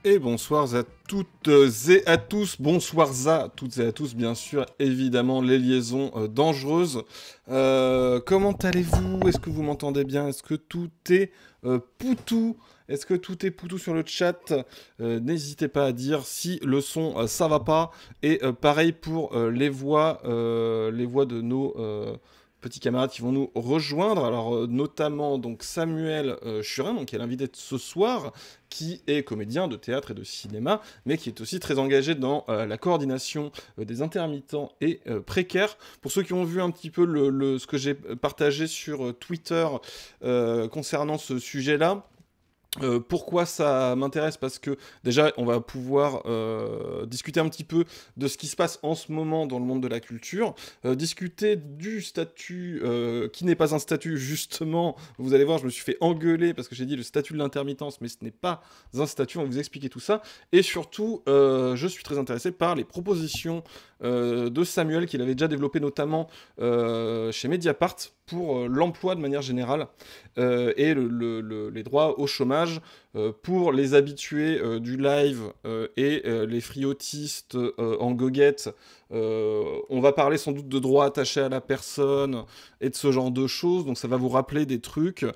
Et bonsoir à toutes et à tous, bonsoir à toutes et à tous, bien sûr, évidemment, les liaisons dangereuses. Comment allez-vous? Est-ce que vous m'entendez bien? Est-ce que tout est poutou? Est-ce que tout est poutou sur le chat? N'hésitez pas à dire si le son ça va pas. Et pareil pour les voix de nos petits camarades qui vont nous rejoindre. Alors notamment donc Samuel Churin, donc qui est l'invité de ce soir, qui est comédien de théâtre et de cinéma, mais qui est aussi très engagé dans la coordination des intermittents et précaires. Pour ceux qui ont vu un petit peu ce que j'ai partagé sur Twitter concernant ce sujet-là, pourquoi ça m'intéresse? Parce que déjà, on va pouvoir discuter un petit peu de ce qui se passe en ce moment dans le monde de la culture, discuter du statut qui n'est pas un statut, justement. Vous allez voir, je me suis fait engueuler parce que j'ai dit le statut de l'intermittence, mais ce n'est pas un statut, on va vous expliquer tout ça. Et surtout, je suis très intéressé par les propositions de Samuel, qu'il avait déjà développé notamment chez Mediapart, pour l'emploi de manière générale et les droits au chômage pour les habitués du live et les friotistes en goguette. On va parler sans doute de droits attachés à la personne et de ce genre de choses, donc ça va vous rappeler des trucs.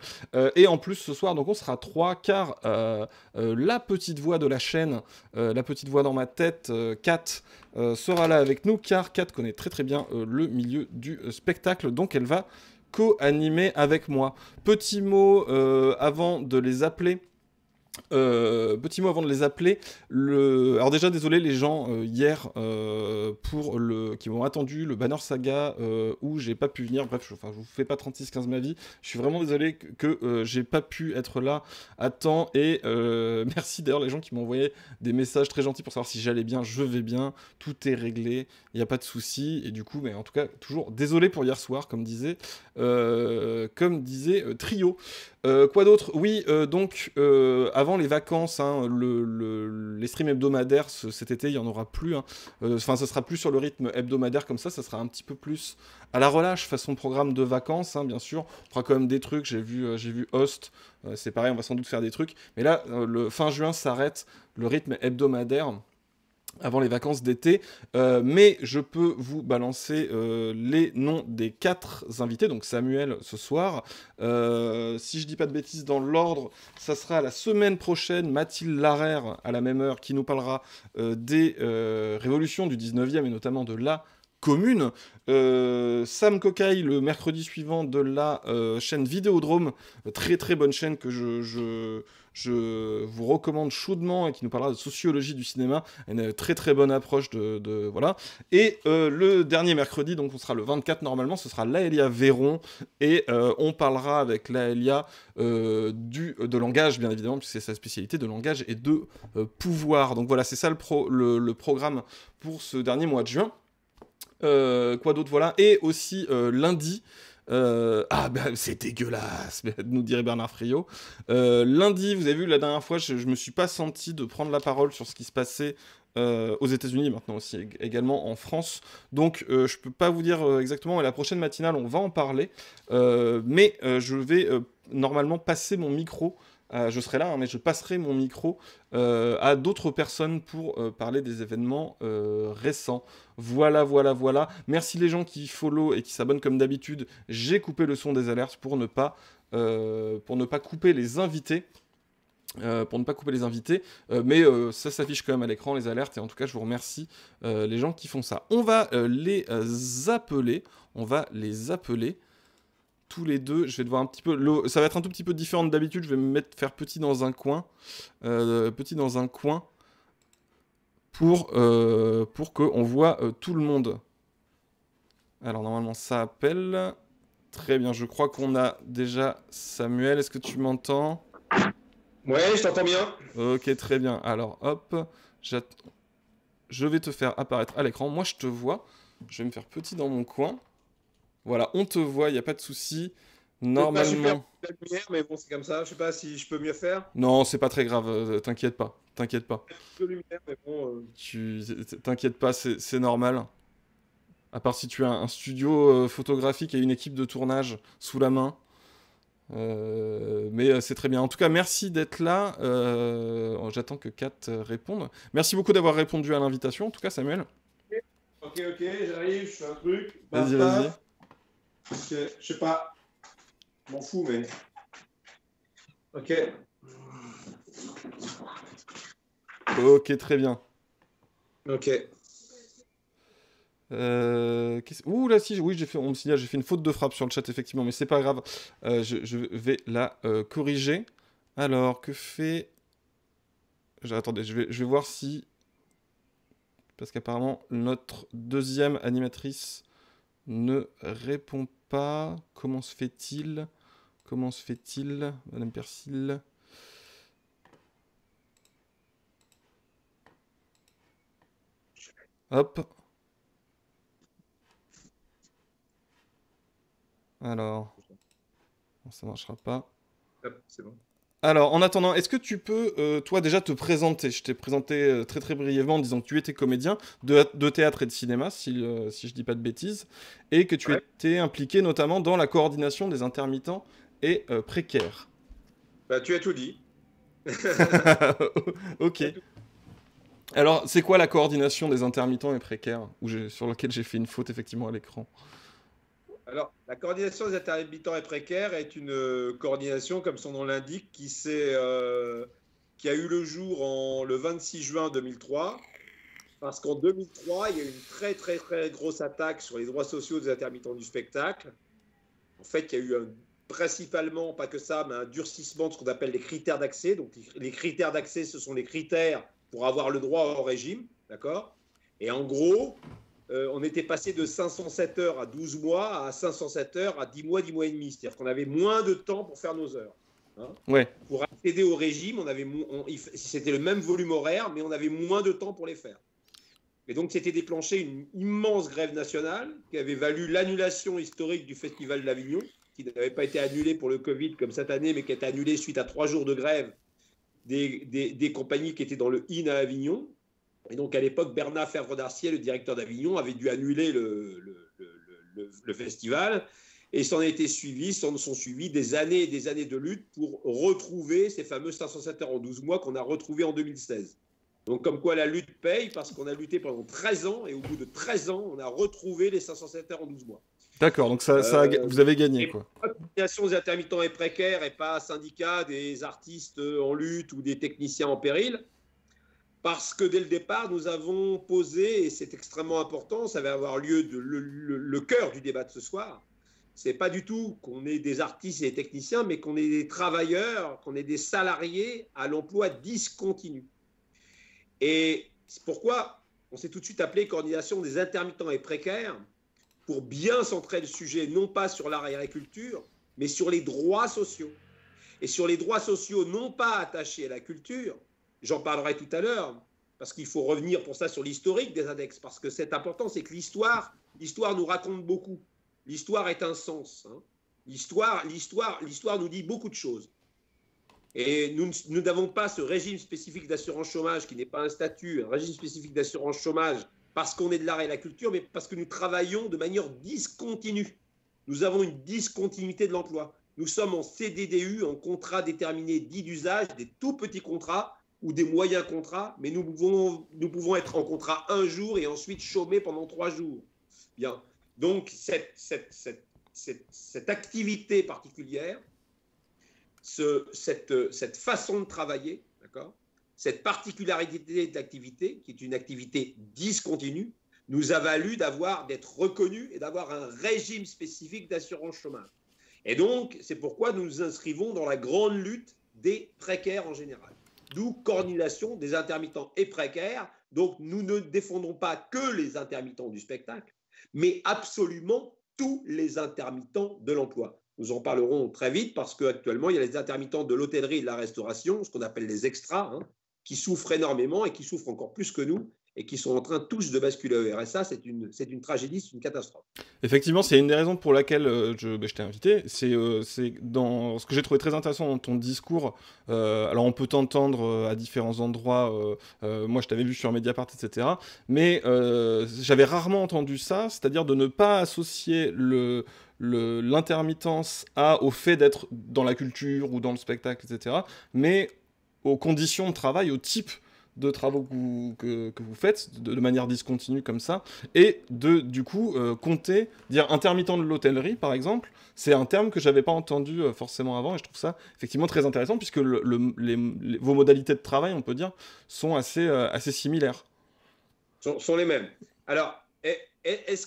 Et en plus ce soir, donc on sera trois, car la petite voix de la chaîne, la petite voix dans ma tête, Kat, sera là avec nous, car Kat connaît très très bien le milieu du spectacle, donc elle va co-animer avec moi. Petit mot avant de les appeler. Petit mot avant de les appeler. Alors déjà, désolé les gens hier pour qui m'ont attendu le Banner Saga où j'ai pas pu venir. Bref, je vous fais pas 36-15 ma vie. Je suis vraiment désolé que j'ai pas pu être là à temps. Et merci d'ailleurs les gens qui m'ont envoyé des messages très gentils pour savoir si j'allais bien. Je vais bien, tout est réglé, il n'y a pas de souci. Et du coup, mais en tout cas, toujours désolé pour hier soir, comme disait Trio. Quoi d'autre? Oui, donc avant les vacances, hein, les streams hebdomadaires cet été, il n'y en aura plus. Enfin, ça sera plus sur le rythme hebdomadaire comme ça sera un petit peu plus à la relâche, façon programme de vacances, hein, bien sûr. On fera quand même des trucs. J'ai vu Host, c'est pareil, on va sans doute faire des trucs. Mais là, le fin juin s'arrête le rythme hebdomadaire avant les vacances d'été, mais je peux vous balancer les noms des 4 invités, donc Samuel ce soir. Si je dis pas de bêtises dans l'ordre, ça sera la semaine prochaine Mathilde Larère à la même heure qui nous parlera des révolutions du 19e et notamment de la Commune. Sam Cocaille le mercredi suivant de la chaîne Vidéodrome, très très bonne chaîne que je vous recommande chaudement et qui nous parlera de sociologie du cinéma, une très très bonne approche voilà. Et le dernier mercredi, donc on sera le 24 normalement, ce sera Laëlia Véron et on parlera avec Laëlia de langage bien évidemment puisque c'est sa spécialité, de langage et de pouvoir. Donc voilà, c'est ça le programme pour ce dernier mois de juin. Quoi d'autre, voilà. Et aussi lundi, c'est dégueulasse, nous dirait Bernard Friot. Lundi, vous avez vu, la dernière fois, je me suis pas senti de prendre la parole sur ce qui se passait aux États-Unis, maintenant aussi également en France. Donc, je peux pas vous dire exactement, mais la prochaine matinale, on va en parler. Mais je vais normalement passer mon micro. Je serai là, hein, mais je passerai mon micro à d'autres personnes pour parler des événements récents. Voilà, voilà, voilà. Merci les gens qui follow et qui s'abonnent comme d'habitude. J'ai coupé le son des alertes pour ne pas couper les invités. Mais ça s'affiche quand même à l'écran, les alertes, et en tout cas je vous remercie les gens qui font ça. On va appeler, on va les appeler tous les deux. Je vais devoir un petit peu, ça va être un tout petit peu différent d'habitude, je vais faire petit dans un coin, pour qu'on voit tout le monde. Alors normalement ça appelle. Très bien, je crois qu'on a déjà Samuel, est-ce que tu m'entends? Ouais, je t'entends bien. Ok, très bien. Alors hop, je vais te faire apparaître à l'écran. Moi je te vois, je vais me faire petit dans mon coin. Voilà, on te voit, il n'y a pas de souci. Peut-être pas super Normalement. la lumière, mais bon, c'est comme ça. Je sais pas si je peux mieux faire. Non, c'est pas très grave, t'inquiète pas. T'inquiète pas. Un peu de lumière, mais bon. T'inquiète pas, c'est normal. À part si tu as un studio photographique et une équipe de tournage sous la main. Mais c'est très bien. En tout cas, merci d'être là. J'attends que Kat réponde. Merci beaucoup d'avoir répondu à l'invitation. En tout cas, Samuel. Ok, j'arrive, je fais un truc. Vas-y, vas-y. Ok, je sais pas. Je m'en fous, mais. Ok. Ok, très bien. Ok. Ouh là, si, oui, on me signale, j'ai fait une faute de frappe sur le chat, effectivement, mais c'est pas grave. Je vais la corriger. Alors, que fait. Attendez, je vais voir si. Parce qu'apparemment, notre deuxième animatrice ne répond pas. Comment se fait-il, Madame Persil? Hop. Alors. Non, ça marchera pas. Hop, c'est bon. Alors, en attendant, est-ce que tu peux, toi, déjà te présenter? Je t'ai présenté très très brièvement en disant que tu étais comédien de théâtre et de cinéma, si je dis pas de bêtises, et que tu Ouais. étais impliqué notamment dans la coordination des intermittents et précaires. Bah, tu as tout dit. Ok. Alors, c'est quoi la coordination des intermittents et précaires, sur laquelle j'ai fait une faute effectivement à l'écran? Alors, la coordination des intermittents et précaires est une coordination, comme son nom l'indique, qui a eu le jour le 26 juin 2003. Parce qu'en 2003, il y a eu une très, très, très grosse attaque sur les droits sociaux des intermittents du spectacle. En fait, il y a eu principalement, pas que ça, mais un durcissement de ce qu'on appelle les critères d'accès. Donc, les critères d'accès, ce sont les critères pour avoir le droit au régime. D'accord? Et en gros, on était passé de 507 heures à 12 mois à 507 heures à 10 mois, 10 mois et demi. C'est-à-dire qu'on avait moins de temps pour faire nos heures. Hein. Ouais. Pour accéder au régime, c'était le même volume horaire, mais on avait moins de temps pour les faire. Et donc, c'était déclenché une immense grève nationale qui avait valu l'annulation historique du Festival de l'Avignon, qui n'avait pas été annulé pour le Covid comme cette année, mais qui a été annulé suite à 3 jours de grève des compagnies qui étaient dans le IN à Avignon. Et donc, à l'époque, Bernard Fèvre-Darcier, le directeur d'Avignon, avait dû annuler le festival. Et s'en sont suivis des années et des années de lutte pour retrouver ces fameux 507 heures en 12 mois qu'on a retrouvés en 2016. Donc, comme quoi la lutte paye, parce qu'on a lutté pendant 13 ans, et au bout de 13 ans, on a retrouvé les 507 heures en 12 mois. D'accord, donc vous avez gagné, quoi. L'association des intermittents et précaires et pas syndicat des artistes en lutte ou des techniciens en péril. Parce que dès le départ, nous avons posé, et c'est extrêmement important, ça va avoir lieu le cœur du débat de ce soir, c'est pas du tout qu'on est des artistes et des techniciens, mais qu'on est des travailleurs, qu'on est des salariés à l'emploi discontinu. Et c'est pourquoi on s'est tout de suite appelé coordination des intermittents et précaires, pour bien centrer le sujet, non pas sur l'agriculture, mais sur les droits sociaux. Et sur les droits sociaux, non pas attachés à la culture, j'en parlerai tout à l'heure, parce qu'il faut revenir pour ça sur l'historique des index, parce que c'est important, c'est que l'histoire nous raconte beaucoup. L'histoire est un sens. Hein. L'histoire nous dit beaucoup de choses. Et nous n'avons pas ce régime spécifique d'assurance chômage, qui n'est pas un statut, un régime spécifique d'assurance chômage, parce qu'on est de l'art et de la culture, mais parce que nous travaillons de manière discontinue. Nous avons une discontinuité de l'emploi. Nous sommes en CDDU, en contrat déterminé dit d'usage, des tout petits contrats ou des moyens contrats, mais nous pouvons être en contrat un jour et ensuite chômer pendant 3 jours. Bien. Donc, cette activité particulière, cette façon de travailler, d'accord, cette particularité d'activité, qui est une activité discontinue, nous a valu d'être reconnus et d'avoir un régime spécifique d'assurance chômage. Et donc, c'est pourquoi nous nous inscrivons dans la grande lutte des précaires en général. D'où coordination des intermittents et précaires. Donc, nous ne défendons pas que les intermittents du spectacle, mais absolument tous les intermittents de l'emploi. Nous en parlerons très vite parce qu'actuellement, il y a les intermittents de l'hôtellerie et de la restauration, ce qu'on appelle les extras, hein, qui souffrent énormément et qui souffrent encore plus que nous. et qui sont en train tous de basculer au RSA. C'est une tragédie, c'est une catastrophe. Effectivement, c'est une des raisons pour laquelle je t'ai invité. C'est dans ce que j'ai trouvé très intéressant dans ton discours. Alors, on peut t'entendre à différents endroits. Moi, je t'avais vu sur Mediapart, etc. Mais j'avais rarement entendu ça, c'est-à-dire de ne pas associer l'intermittence au fait d'être dans la culture ou dans le spectacle, etc. Mais aux conditions de travail, au type de travaux que vous faites de manière discontinue comme ça, et du coup, compter, dire intermittent de l'hôtellerie, par exemple, c'est un terme que j'avais pas entendu forcément avant, et je trouve ça effectivement très intéressant, puisque vos modalités de travail, on peut dire, sont assez similaires. Sont les mêmes. Alors, est-ce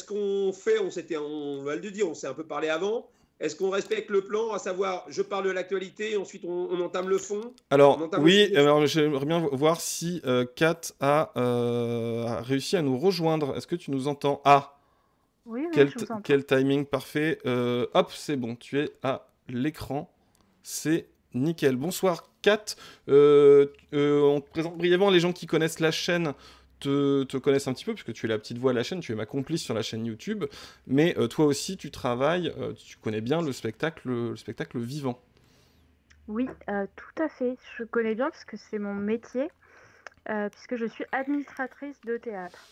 qu'on fait, on va le dire, on s'est un peu parlé avant, est-ce qu'on respecte le plan, à savoir, je parle de l'actualité, ensuite on entame le fond? Alors, oui, alors j'aimerais bien voir si Kat a réussi à nous rejoindre. Est-ce que tu nous entends? Ah, oui, quel, je vous entends. quel timing parfait. Hop, c'est bon, tu es à l'écran. C'est nickel. Bonsoir, Kat. On te présente brièvement les gens qui connaissent la chaîne. Te connaissent un petit peu, puisque tu es la petite voix de la chaîne, tu es ma complice sur la chaîne YouTube, mais toi aussi tu travailles, tu connais bien le spectacle vivant. Oui, tout à fait. Je connais bien parce que c'est mon métier, puisque je suis administratrice de théâtre.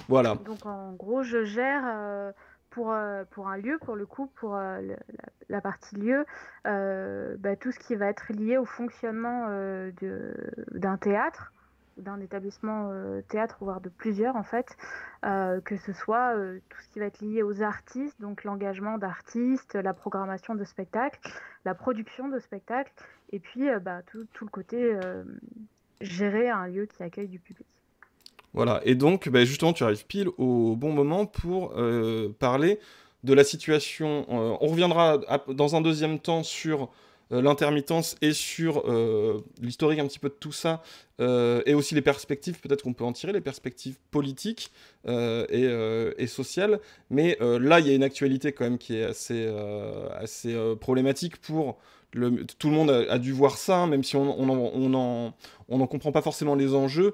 Voilà. Donc en gros, je gère pour un lieu, pour le coup, pour la partie lieu, tout ce qui va être lié au fonctionnement d'un théâtre, d'un établissement théâtre, voire de plusieurs en fait, que ce soit tout ce qui va être lié aux artistes, donc l'engagement d'artistes, la programmation de spectacles, la production de spectacles, et puis tout le côté gérer un lieu qui accueille du public. Voilà, et donc justement tu arrives pile au bon moment pour parler de la situation. On reviendra dans un deuxième temps sur l'intermittence et sur l'historique un petit peu de tout ça, et aussi les perspectives, peut-être qu'on peut en tirer, les perspectives politiques et sociales. Mais là, il y a une actualité quand même qui est assez problématique pour... Tout le monde a dû voir ça, hein, même si on n'en comprend pas forcément les enjeux.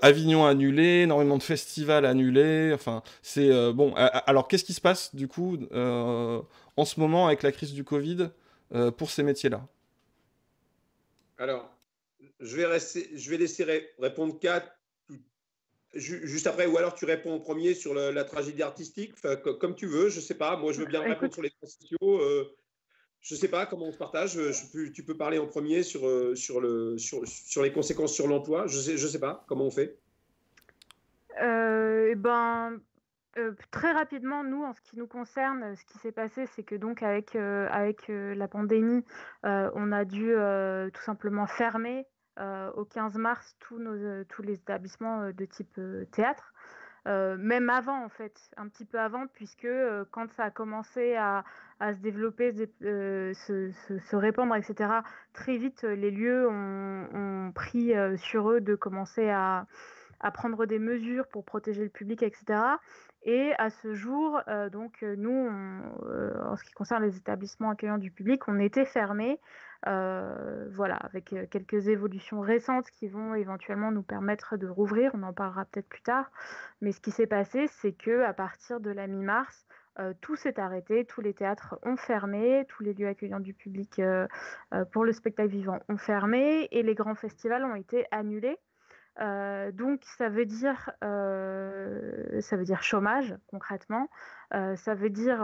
Avignon annulé, énormément de festivals annulés. Enfin, c'est bon. Alors, qu'est-ce qui se passe du coup en ce moment avec la crise du Covid pour ces métiers-là? Alors, je vais laisser répondre Kat juste après, ou alors tu réponds en premier sur la tragédie artistique, comme tu veux, je sais pas. Moi, je veux bien répondre sur les droits sociaux. Je sais pas comment on se partage. Tu peux parler en premier sur les conséquences sur l'emploi. Je sais pas comment on fait. Très rapidement, nous, en ce qui nous concerne, ce qui s'est passé, c'est que donc avec la pandémie, on a dû tout simplement fermer au 15 mars tous les établissements de type théâtre. Même avant, en fait, un petit peu avant, puisque quand ça a commencé à se développer, se répandre, etc., très vite, les lieux ont pris sur eux de commencer à prendre des mesures pour protéger le public, etc. Et à ce jour, nous, en ce qui concerne les établissements accueillants du public, on était fermés, voilà, avec quelques évolutions récentes qui vont éventuellement nous permettre de rouvrir. On en parlera peut-être plus tard. Mais ce qui s'est passé, c'est que à partir de la mi-mars, tout s'est arrêté, tous les théâtres ont fermé, tous les lieux accueillants du public pour le spectacle vivant ont fermé et les grands festivals ont été annulés. Donc ça veut dire chômage concrètement, ça veut dire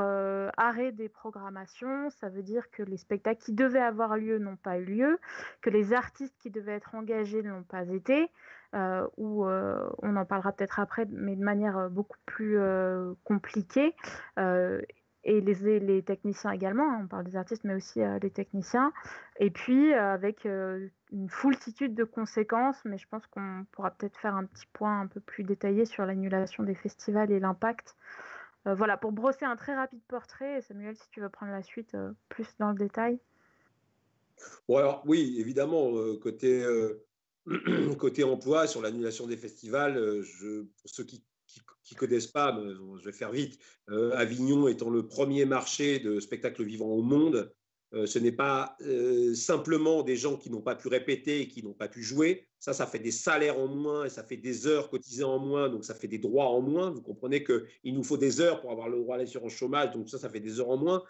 arrêt des programmations, ça veut dire que les spectacles qui devaient avoir lieu n'ont pas eu lieu, que les artistes qui devaient être engagés n'ont pas été, ou on en parlera peut-être après, mais de manière beaucoup plus compliquée. Et les techniciens également, hein, on parle des artistes, mais aussi les techniciens. Et puis, avec une foultitude de conséquences, mais je pense qu'on pourra peut-être faire un petit point un peu plus détaillé sur l'annulation des festivals et l'impact. Voilà, pour brosser un très rapide portrait, Samuel, si tu veux prendre la suite plus dans le détail. Bon, alors, oui, évidemment, côté emploi, sur l'annulation des festivals, pour ceux qui ne connaissent pas, je vais faire vite. Avignon étant le premier marché de spectacles vivants au monde, Ce n'est pas simplement des gens qui n'ont pas pu répéter et qui n'ont pas pu jouer. Ça fait des salaires en moins et ça fait des heures cotisées en moins, donc ça fait des droits en moins. Vous comprenez qu'il nous faut des heures pour avoir le droit à l'assurance chômage, donc ça fait des heures en moins.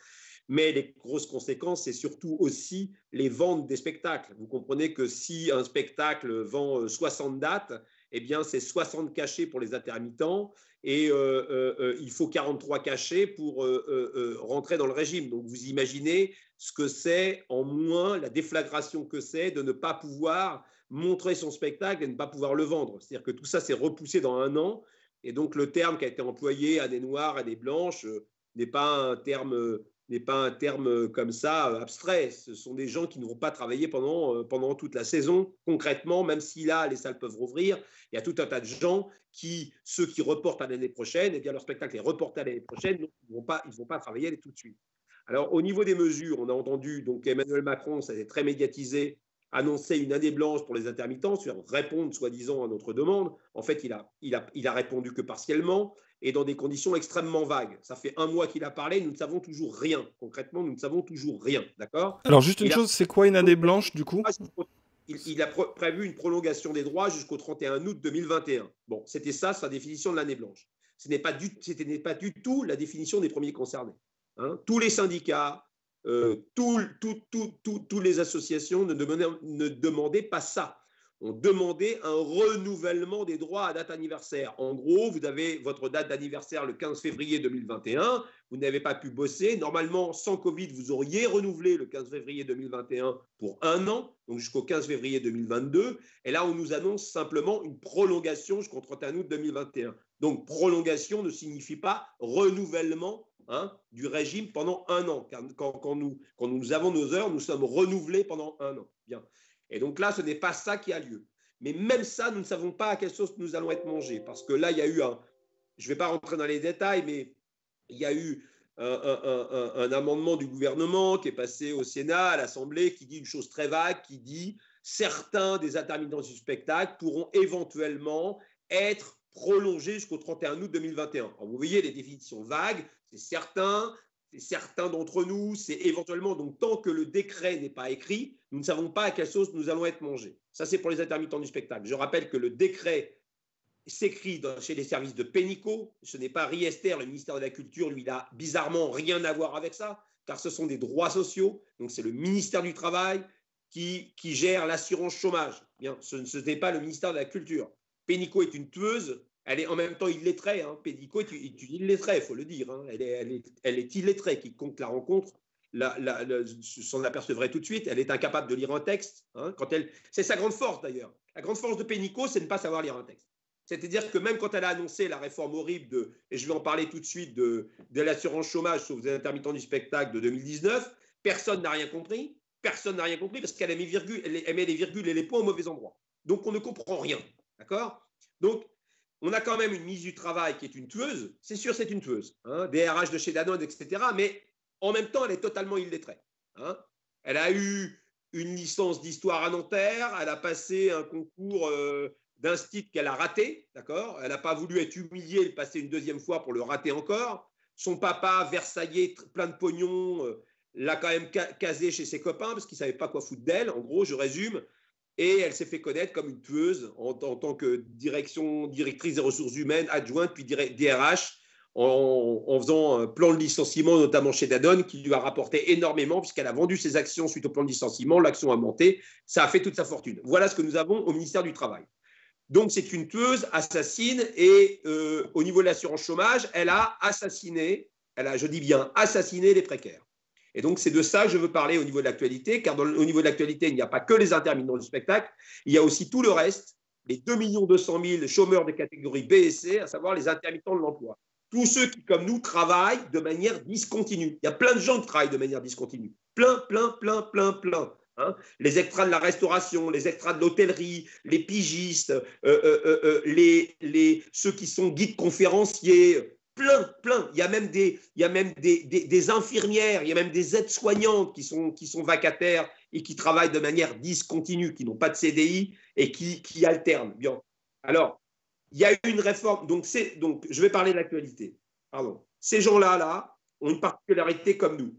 Mais les grosses conséquences, c'est surtout aussi les ventes des spectacles. Vous comprenez que si un spectacle vend 60 dates, eh bien, c'est 60 cachets pour les intermittents et il faut 43 cachets pour rentrer dans le régime. Donc, vous imaginez ce que c'est en moins, la déflagration que c'est de ne pas pouvoir montrer son spectacle et ne pas pouvoir le vendre. C'est-à-dire que tout ça s'est repoussé dans un an. Et donc, le terme qui a été employé, année noire, année blanche, n'est pas un terme comme ça abstrait. Ce sont des gens qui ne vont pas travailler pendant toute la saison. Concrètement, même si là, les salles peuvent rouvrir, il y a tout un tas de gens ceux qui reportent à l'année prochaine, eh bien, leur spectacle est reporté à l'année prochaine, donc ils ne vont pas travailler tout de suite. Alors, au niveau des mesures, on a entendu donc Emmanuel Macron, ça a été très médiatisé, annoncer une année blanche pour les intermittents, c'est-à-dire répondre soi-disant à notre demande. En fait, il a répondu que partiellement et dans des conditions extrêmement vagues. Ça fait un mois qu'il a parlé, nous ne savons toujours rien. Concrètement, nous ne savons toujours rien, d'accord ? Alors, juste une chose, c'est quoi une année blanche, du coup ? Il a prévu une prolongation des droits jusqu'au 31 août 2021. Bon, c'était ça, sa définition de l'année blanche. Ce n'est pas du tout la définition des premiers concernés. Hein. Tous les syndicats, toutes les associations ne demandaient pas ça. On demandait un renouvellement des droits à date anniversaire. En gros, vous avez votre date d'anniversaire le 15 février 2021, vous n'avez pas pu bosser. Normalement, sans Covid, vous auriez renouvelé le 15 février 2021 pour un an, donc jusqu'au 15 février 2022. Et là, on nous annonce simplement une prolongation jusqu'au 31 août 2021. Donc, prolongation ne signifie pas renouvellement du régime pendant un an. Quand nous avons nos heures, nous sommes renouvelés pendant un an. Bien. Et donc là, ce n'est pas ça qui a lieu. Mais même ça, nous ne savons pas à quelle sauce nous allons être mangés. Parce que là, il y a eu je ne vais pas rentrer dans les détails, mais il y a eu un amendement du gouvernement qui est passé au Sénat, à l'Assemblée, qui dit une chose très vague, qui dit certains des intermittents du spectacle pourront éventuellement être prolongés jusqu'au 31 août 2021. Alors, vous voyez les définitions vagues, c'est certains d'entre nous, c'est éventuellement, donc tant que le décret n'est pas écrit, nous ne savons pas à quelle sauce nous allons être mangés. Ça, c'est pour les intermittents du spectacle. Je rappelle que le décret s'écrit chez les services de Pénicaud. Ce n'est pas Riester, le ministère de la Culture, lui, il n'a bizarrement rien à voir avec ça, car ce sont des droits sociaux. Donc, c'est le ministère du Travail qui gère l'assurance chômage. Bien, ce n'est pas le ministère de la Culture. Pénicaud est une tueuse. Elle est en même temps illettrée. Hein. Pénicaud est une illettrée, il faut le dire. Hein. Elle est illettrée. Quiconque la rencontre s'en apercevrait tout de suite. Elle est incapable de lire un texte. Hein. C'est sa grande force, d'ailleurs. La grande force de Pénicaud, c'est de ne pas savoir lire un texte. C'est-à-dire que même quand elle a annoncé la réforme horrible et je vais en parler tout de suite, de l'assurance chômage sauf les intermittents du spectacle de 2019, personne n'a rien compris. Personne n'a rien compris parce qu'elle met les virgules et les points au mauvais endroit. Donc, on ne comprend rien. D'accord ? Donc, on a quand même une ministre du Travail qui est une tueuse. C'est sûr, c'est une tueuse. Hein, DRH de chez Danone, etc. Mais en même temps, elle est totalement illettrée. Hein. Elle a eu une licence d'histoire à Nanterre. Elle a passé un concours d'instit qu'elle a raté. D'accord ? Elle n'a pas voulu être humiliée et le passer une deuxième fois pour le rater encore. Son papa, versaillais, plein de pognon, l'a quand même casé chez ses copains parce qu'il ne savait pas quoi foutre d'elle. En gros, je résume. Et elle s'est fait connaître comme une tueuse en tant que directrice des ressources humaines, adjointe, puis DRH, en faisant un plan de licenciement, notamment chez Danone, qui lui a rapporté énormément, puisqu'elle a vendu ses actions suite au plan de licenciement, l'action a monté, ça a fait toute sa fortune. Voilà ce que nous avons au ministère du Travail. Donc, c'est une tueuse, assassine, et au niveau de l'assurance chômage, elle a assassiné, je dis bien assassiné les précaires. Et donc, c'est de ça que je veux parler au niveau de l'actualité, car au niveau de l'actualité, il n'y a pas que les intermittents du spectacle, il y a aussi tout le reste, les 2 200 000 chômeurs de catégorie B et C, à savoir les intermittents de l'emploi. Tous ceux qui, comme nous, travaillent de manière discontinue. Il y a plein de gens qui travaillent de manière discontinue. Plein. Hein. Les extras de la restauration, les extras de l'hôtellerie, les pigistes, ceux qui sont guides conférenciers, plein. Il y a même des infirmières, il y a même des aides-soignantes qui sont vacataires et qui travaillent de manière discontinue, qui n'ont pas de CDI et qui alternent. Bien. Alors, il y a eu une réforme. Donc, je vais parler de l'actualité. Pardon. Ces gens-là ont une particularité comme nous.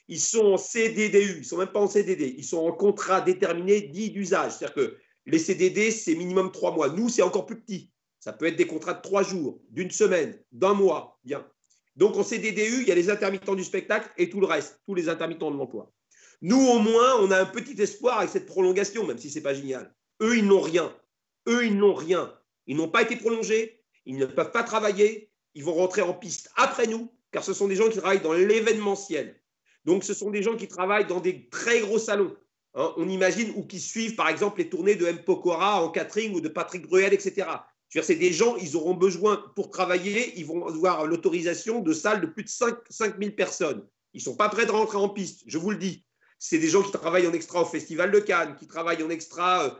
Ils sont en CDDU, ils ne sont même pas en CDD, ils sont en contrat déterminé dit d'usage. C'est-à-dire que les CDD, c'est minimum 3 mois. Nous, c'est encore plus petit. Ça peut être des contrats de 3 jours, d'une semaine, d'un mois. Bien. Donc, en CDDU, il y a les intermittents du spectacle et tout le reste, tous les intermittents de l'emploi. Nous, au moins, on a un petit espoir avec cette prolongation, même si ce n'est pas génial. Eux, ils n'ont rien. Eux, ils n'ont rien. Ils n'ont pas été prolongés, ils ne peuvent pas travailler, ils vont rentrer en piste après nous, car ce sont des gens qui travaillent dans l'événementiel. Donc, ce sont des gens qui travaillent dans des très gros salons. Hein, on imagine, ou qui suivent, par exemple, les tournées de M. Pokora en catering ou de Patrick Bruel, etc. C'est des gens, ils auront besoin, pour travailler, ils vont avoir l'autorisation de salles de plus de 5 000 personnes. Ils ne sont pas prêts de rentrer en piste, je vous le dis. C'est des gens qui travaillent en extra au Festival de Cannes, qui travaillent en extra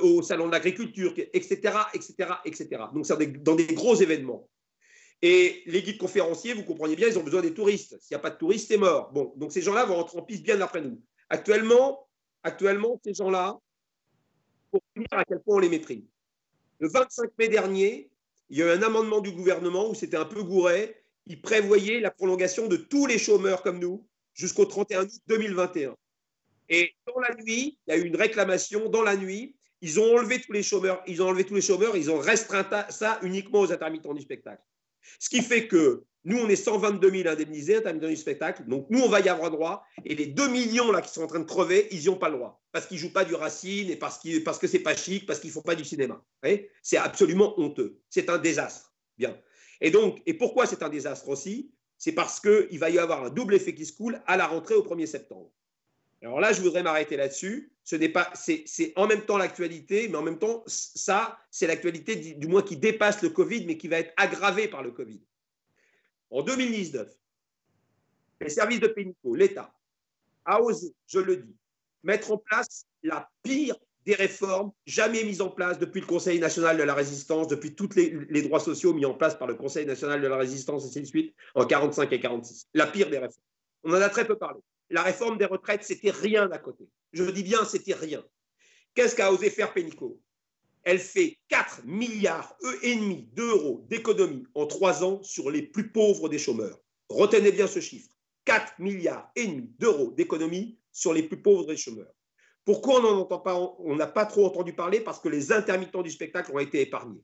au Salon de l'Agriculture, etc., etc., etc. Donc, c'est dans des gros événements. Et les guides conférenciers, vous comprenez bien, ils ont besoin des touristes. S'il n'y a pas de touristes, c'est mort. Bon, donc ces gens-là vont rentrer en piste bien après nous. Actuellement, ces gens-là, pour dire à quel point on les méprise. Le 25 mai dernier, il y a eu un amendement du gouvernement où c'était un peu gouré. Il prévoyait la prolongation de tous les chômeurs comme nous jusqu'au 31 août 2021. Et dans la nuit, il y a eu une réclamation. Dans la nuit, ils ont enlevé tous les chômeurs. Ils ont restreint ça uniquement aux intermittents du spectacle. Ce qui fait que nous, on est 122 000 indemnisés, intermittents du spectacle. Donc, nous, on va y avoir droit. Et les 2 millions là, qui sont en train de crever, ils n'y ont pas le droit. Parce qu'ils ne jouent pas du Racine et parce que ce n'est pas chic, parce qu'ils ne font pas du cinéma. C'est absolument honteux. C'est un désastre. Bien. Et pourquoi c'est un désastre aussi? C'est parce qu'il va y avoir un double effet qui se coule à la rentrée au 1er septembre. Alors là, je voudrais m'arrêter là-dessus. C'est en même temps l'actualité, mais en même temps, ça, c'est l'actualité du moins qui dépasse le Covid, mais qui va être aggravée par le Covid. En 2019, les services de Pénico, l'État, a osé, je le dis, mettre en place la pire des réformes jamais mises en place depuis le Conseil national de la résistance, depuis tous les droits sociaux mis en place par le Conseil national de la résistance, et ainsi de suite, en 45 et 46. La pire des réformes. On en a très peu parlé. La réforme des retraites, c'était rien à côté. Je dis bien, c'était rien. Qu'est-ce qu'a osé faire Pénico? Elle fait 4,5 milliards d'euros d'économies en 3 ans sur les plus pauvres des chômeurs. Retenez bien ce chiffre. 4,5 milliards d'euros d'économies sur les plus pauvres des chômeurs. Pourquoi on n'a pas trop entendu parler? Parce que les intermittents du spectacle ont été épargnés.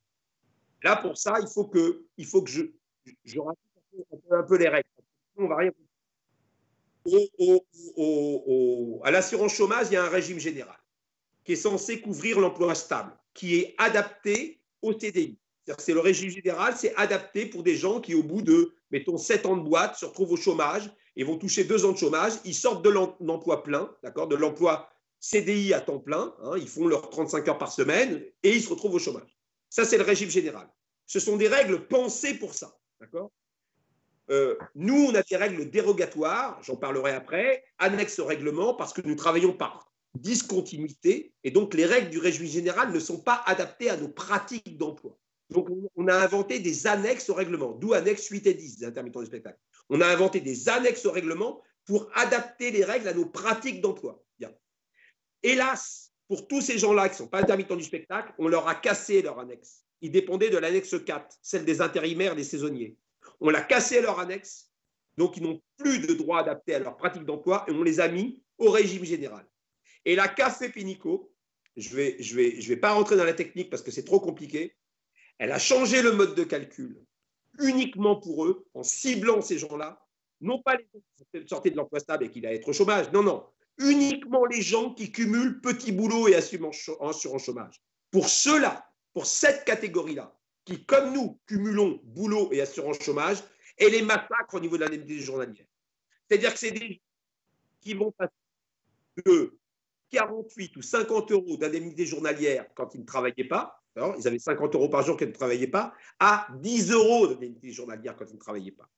Là, pour ça, il faut que je raconte un peu les règles. On va rien. À l'assurance chômage, il y a un régime général qui est censé couvrir l'emploi stable, qui est adapté au CDI. C'est le régime général, c'est adapté pour des gens qui, au bout de, mettons, 7 ans de boîte, se retrouvent au chômage et vont toucher 2 ans de chômage. Ils sortent de l'emploi plein, d'accord, de l'emploi CDI à temps plein. Hein, ils font leurs 35 heures par semaine et ils se retrouvent au chômage. Ça, c'est le régime général. Ce sont des règles pensées pour ça, d'accord. Nous, on a des règles dérogatoires, j'en parlerai après, annexes au règlement, parce que nous travaillons par discontinuité, et donc les règles du régime général ne sont pas adaptées à nos pratiques d'emploi. Donc, on a inventé des annexes au règlement, d'où annexes 8 et 10 des intermittents du spectacle. On a inventé des annexes au règlement pour adapter les règles à nos pratiques d'emploi. Bien. Hélas, pour tous ces gens-là qui ne sont pas intermittents du spectacle, on leur a cassé leur annexe. Ils dépendaient de l'annexe 4, celle des intérimaires et des saisonniers. On l'a cassé leur annexe, donc ils n'ont plus de droits adaptés à leur pratique d'emploi et on les a mis au régime général. Et la qu'a fait Pénico, je vais pas rentrer dans la technique parce que c'est trop compliqué, elle a changé le mode de calcul uniquement pour eux, en ciblant ces gens-là, non pas les gens qui sortaient de l'emploi stable et qui allaient être au chômage, non, uniquement les gens qui cumulent petit boulot et assurance chômage. Pour ceux-là, pour cette catégorie-là, qui, comme nous, cumulons boulot et assurance chômage, et les massacres au niveau de l'indemnité journalière. C'est-à-dire que c'est des gens qui vont passer de 48 ou 50 euros d'indemnité journalière quand ils ne travaillaient pas, alors, ils avaient 50 euros par jour quand ils ne travaillaient pas, à 10 euros d'indemnité journalière quand ils ne travaillaient pas.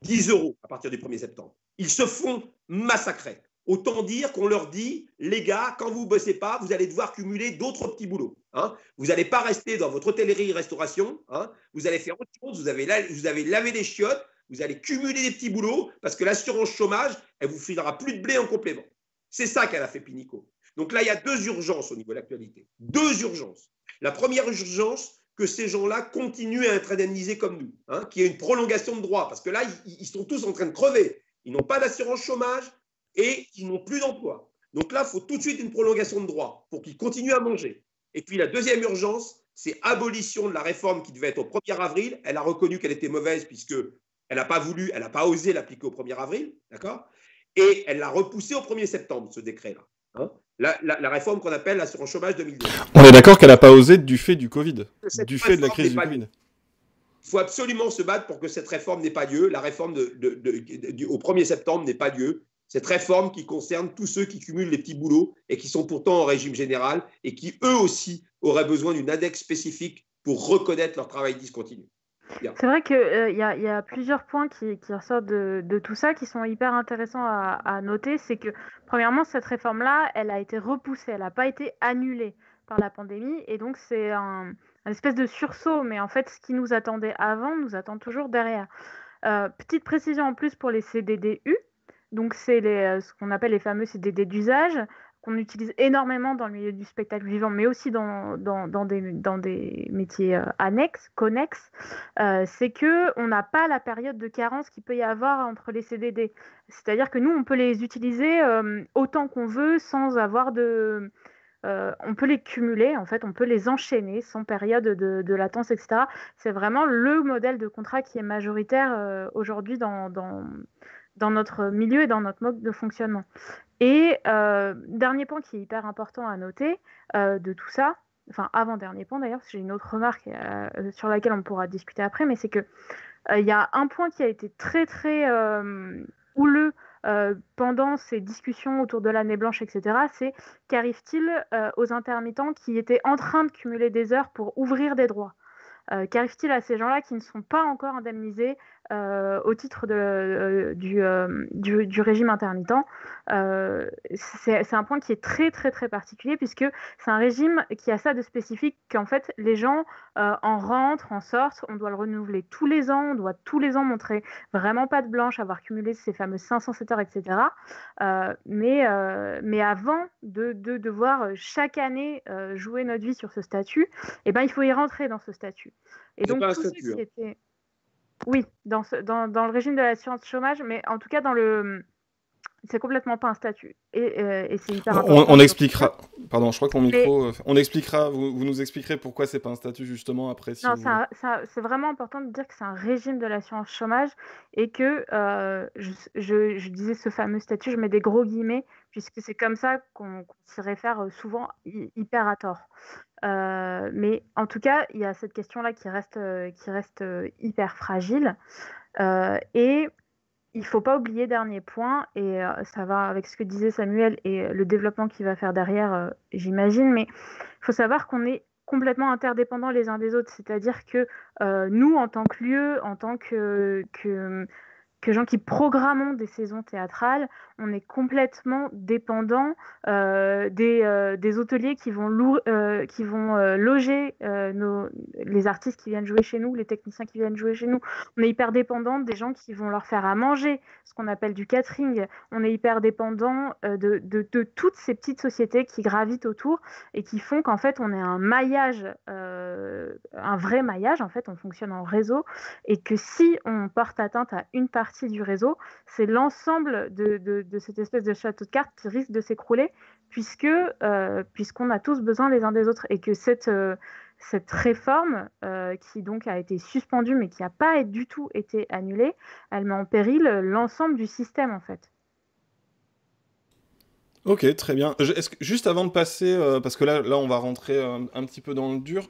10 euros à partir du 1er septembre. Ils se font massacrer. Autant dire qu'on leur dit, les gars, quand vous ne bossez pas, vous allez devoir cumuler d'autres petits boulots. Hein. Vous n'allez pas rester dans votre hôtellerie-restauration. Hein. Vous allez faire autre chose. Vous avez lavé les chiottes. Vous allez cumuler des petits boulots parce que l'assurance chômage, elle vous filera plus de blé en complément. C'est ça qu'elle a fait Pénico. Donc là, il y a 2 urgences au niveau de l'actualité. 2 urgences. La première urgence, que ces gens-là continuent à être indemnisés comme nous, hein, qu'il y ait une prolongation de droits. Parce que là, ils sont tous en train de crever. Ils n'ont pas d'assurance chômage. et ils n'ont plus d'emploi. Donc là, il faut tout de suite une prolongation de droits pour qu'ils continuent à manger. Et puis la deuxième urgence, c'est abolition de la réforme qui devait être au 1er avril. Elle a reconnu qu'elle était mauvaise puisqu'elle n'a pas voulu, elle n'a pas osé l'appliquer au 1er avril, d'accord? Et elle l'a repoussé au 1er septembre, ce décret-là. Hein, la réforme qu'on appelle l'assurance chômage 2002. On est d'accord qu'elle n'a pas osé du fait du Covid, du fait de la crise du Covid. Il faut absolument se battre pour que cette réforme n'ait pas lieu. La réforme au 1er septembre n'ait pas lieu. Cette réforme qui concerne tous ceux qui cumulent les petits boulots et qui sont pourtant en régime général et qui, eux aussi, auraient besoin d'une index spécifique pour reconnaître leur travail discontinu. C'est vrai qu'il y a plusieurs points qui ressortent de tout ça qui sont hyper intéressants à noter. C'est que, premièrement, cette réforme-là, elle a été repoussée, elle n'a pas été annulée par la pandémie. Et donc, c'est un espèce de sursaut. Mais en fait, ce qui nous attendait avant nous attend toujours derrière. Petite précision en plus pour les CDDU. Donc, c'est ce qu'on appelle les fameux CDD d'usage, qu'on utilise énormément dans le milieu du spectacle vivant, mais aussi dans des métiers connexes. C'est qu'on n'a pas la période de carence qu'il peut y avoir entre les CDD. C'est-à-dire que nous, on peut les utiliser autant qu'on veut sans avoir de... on peut les cumuler, en fait, on peut les enchaîner sans période de latence, etc. C'est vraiment le modèle de contrat qui est majoritaire aujourd'hui dans notre milieu et dans notre mode de fonctionnement. Et dernier point qui est hyper important à noter de tout ça, enfin avant-dernier point d'ailleurs, parce que j'ai une autre remarque sur laquelle on pourra discuter après, mais c'est que il y a un point qui a été très très houleux pendant ces discussions autour de l'année blanche, etc. C'est qu'arrive-t-il aux intermittents qui étaient en train de cumuler des heures pour ouvrir des droits? Qu'arrive-t-il à ces gens-là qui ne sont pas encore indemnisés au titre du régime intermittent? C'est un point qui est très très très particulier puisque c'est un régime qui a ça de spécifique qu'en fait les gens en rentrent, en sortent, on doit le renouveler tous les ans, on doit tous les ans montrer vraiment patte blanche, avoir cumulé ces fameuses 507 heures, etc. Mais avant de devoir chaque année jouer notre vie sur ce statut, eh ben, il faut y rentrer dans ce statut. Et donc, tout ce qui était... Oui, dans le régime de l'assurance chômage, mais en tout cas, c'est complètement pas un statut. Et c'est hyper important. On expliquera. Pardon, je crois que mon micro. On expliquera. Vous nous expliquerez pourquoi c'est pas un statut justement après. Si non, c'est vraiment important de dire que c'est un régime de l'assurance chômage et que je disais ce fameux statut, je mets des gros guillemets puisque c'est comme ça qu'on s'y réfère souvent hyper à tort. Mais en tout cas, il y a cette question-là qui reste hyper fragile. Et il ne faut pas oublier, dernier point, et ça va avec ce que disait Samuel et le développement qu'il va faire derrière, j'imagine, mais il faut savoir qu'on est complètement interdépendants les uns des autres. C'est-à-dire que nous, en tant que lieu, en tant que gens qui programmons des saisons théâtrales, on est complètement dépendant des hôteliers qui vont loger les artistes qui viennent jouer chez nous, les techniciens qui viennent jouer chez nous. On est hyper dépendant des gens qui vont leur faire à manger, ce qu'on appelle du catering. On est hyper dépendant de toutes ces petites sociétés qui gravitent autour et qui font qu'en fait, on est un maillage, un vrai maillage. En fait, on fonctionne en réseau et que si on porte atteinte à une partie du réseau, c'est l'ensemble de cette espèce de château de cartes qui risque de s'écrouler puisqu'on a tous besoin les uns des autres et que cette réforme qui donc a été suspendue mais qui n'a pas du tout été annulée, elle met en péril l'ensemble du système en fait. Ok, très bien. Juste avant de passer, parce que là on va rentrer un petit peu dans le dur,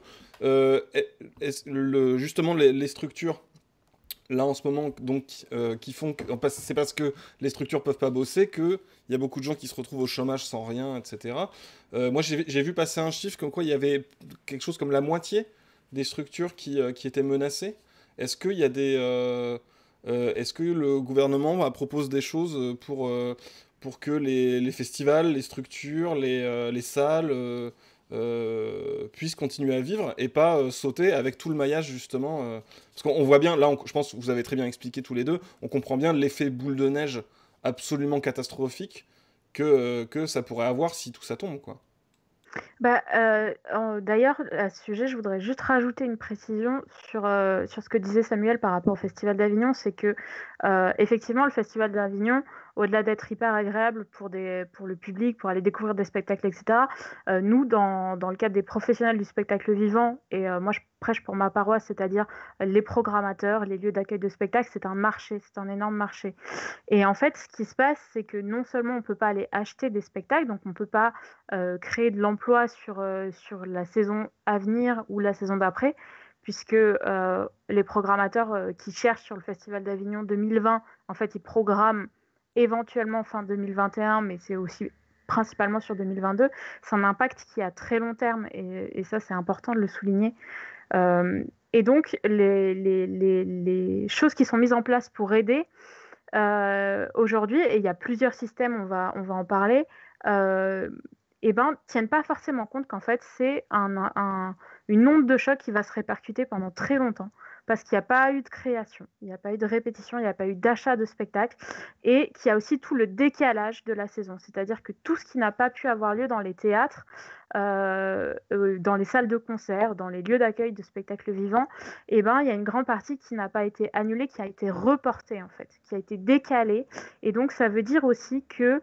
justement les structures là en ce moment donc qui font c'est parce que les structures peuvent pas bosser que il y a beaucoup de gens qui se retrouvent au chômage sans rien, etc. Moi j'ai vu passer un chiffre comme quoi il y avait quelque chose comme la moitié des structures qui étaient menacées. Est-ce qu'il y a est-ce que le gouvernement propose des choses pour que les festivals, les structures, les salles puissent continuer à vivre et pas sauter avec tout le maillage justement parce qu'on voit bien, là je pense que vous avez très bien expliqué tous les deux, on comprend bien l'effet boule de neige absolument catastrophique que ça pourrait avoir si tout ça tombe, quoi. D'ailleurs, à ce sujet, je voudrais juste rajouter une précision sur ce que disait Samuel par rapport au Festival d'Avignon, c'est que effectivement, le Festival d'Avignon, au-delà d'être hyper agréable pour le public, pour aller découvrir des spectacles, etc., nous, dans le cadre des professionnels du spectacle vivant, et moi je prêche pour ma paroisse, c'est-à-dire les programmateurs, les lieux d'accueil de spectacles, c'est un marché, c'est un énorme marché. Et en fait, ce qui se passe, c'est que non seulement on ne peut pas aller acheter des spectacles, donc on ne peut pas créer de l'emploi sur la saison à venir ou la saison d'après, puisque les programmateurs qui cherchent sur le Festival d'Avignon 2020, en fait, ils programment éventuellement fin 2021, mais c'est aussi principalement sur 2022. C'est un impact qui est à très long terme, et ça, c'est important de le souligner. Et donc, les choses qui sont mises en place pour aider aujourd'hui, et il y a plusieurs systèmes, on va en parler, tiennent pas forcément compte qu'en fait, c'est une onde de choc qui va se répercuter pendant très longtemps, parce qu'il n'y a pas eu de création, il n'y a pas eu de répétition, il n'y a pas eu d'achat de spectacle, et qu'il y a aussi tout le décalage de la saison. C'est-à-dire que tout ce qui n'a pas pu avoir lieu dans les théâtres, dans les salles de concert, dans les lieux d'accueil de spectacles vivants, il y a une grande partie qui n'a pas été annulée, qui a été reportée en fait, qui a été décalée. Et donc ça veut dire aussi que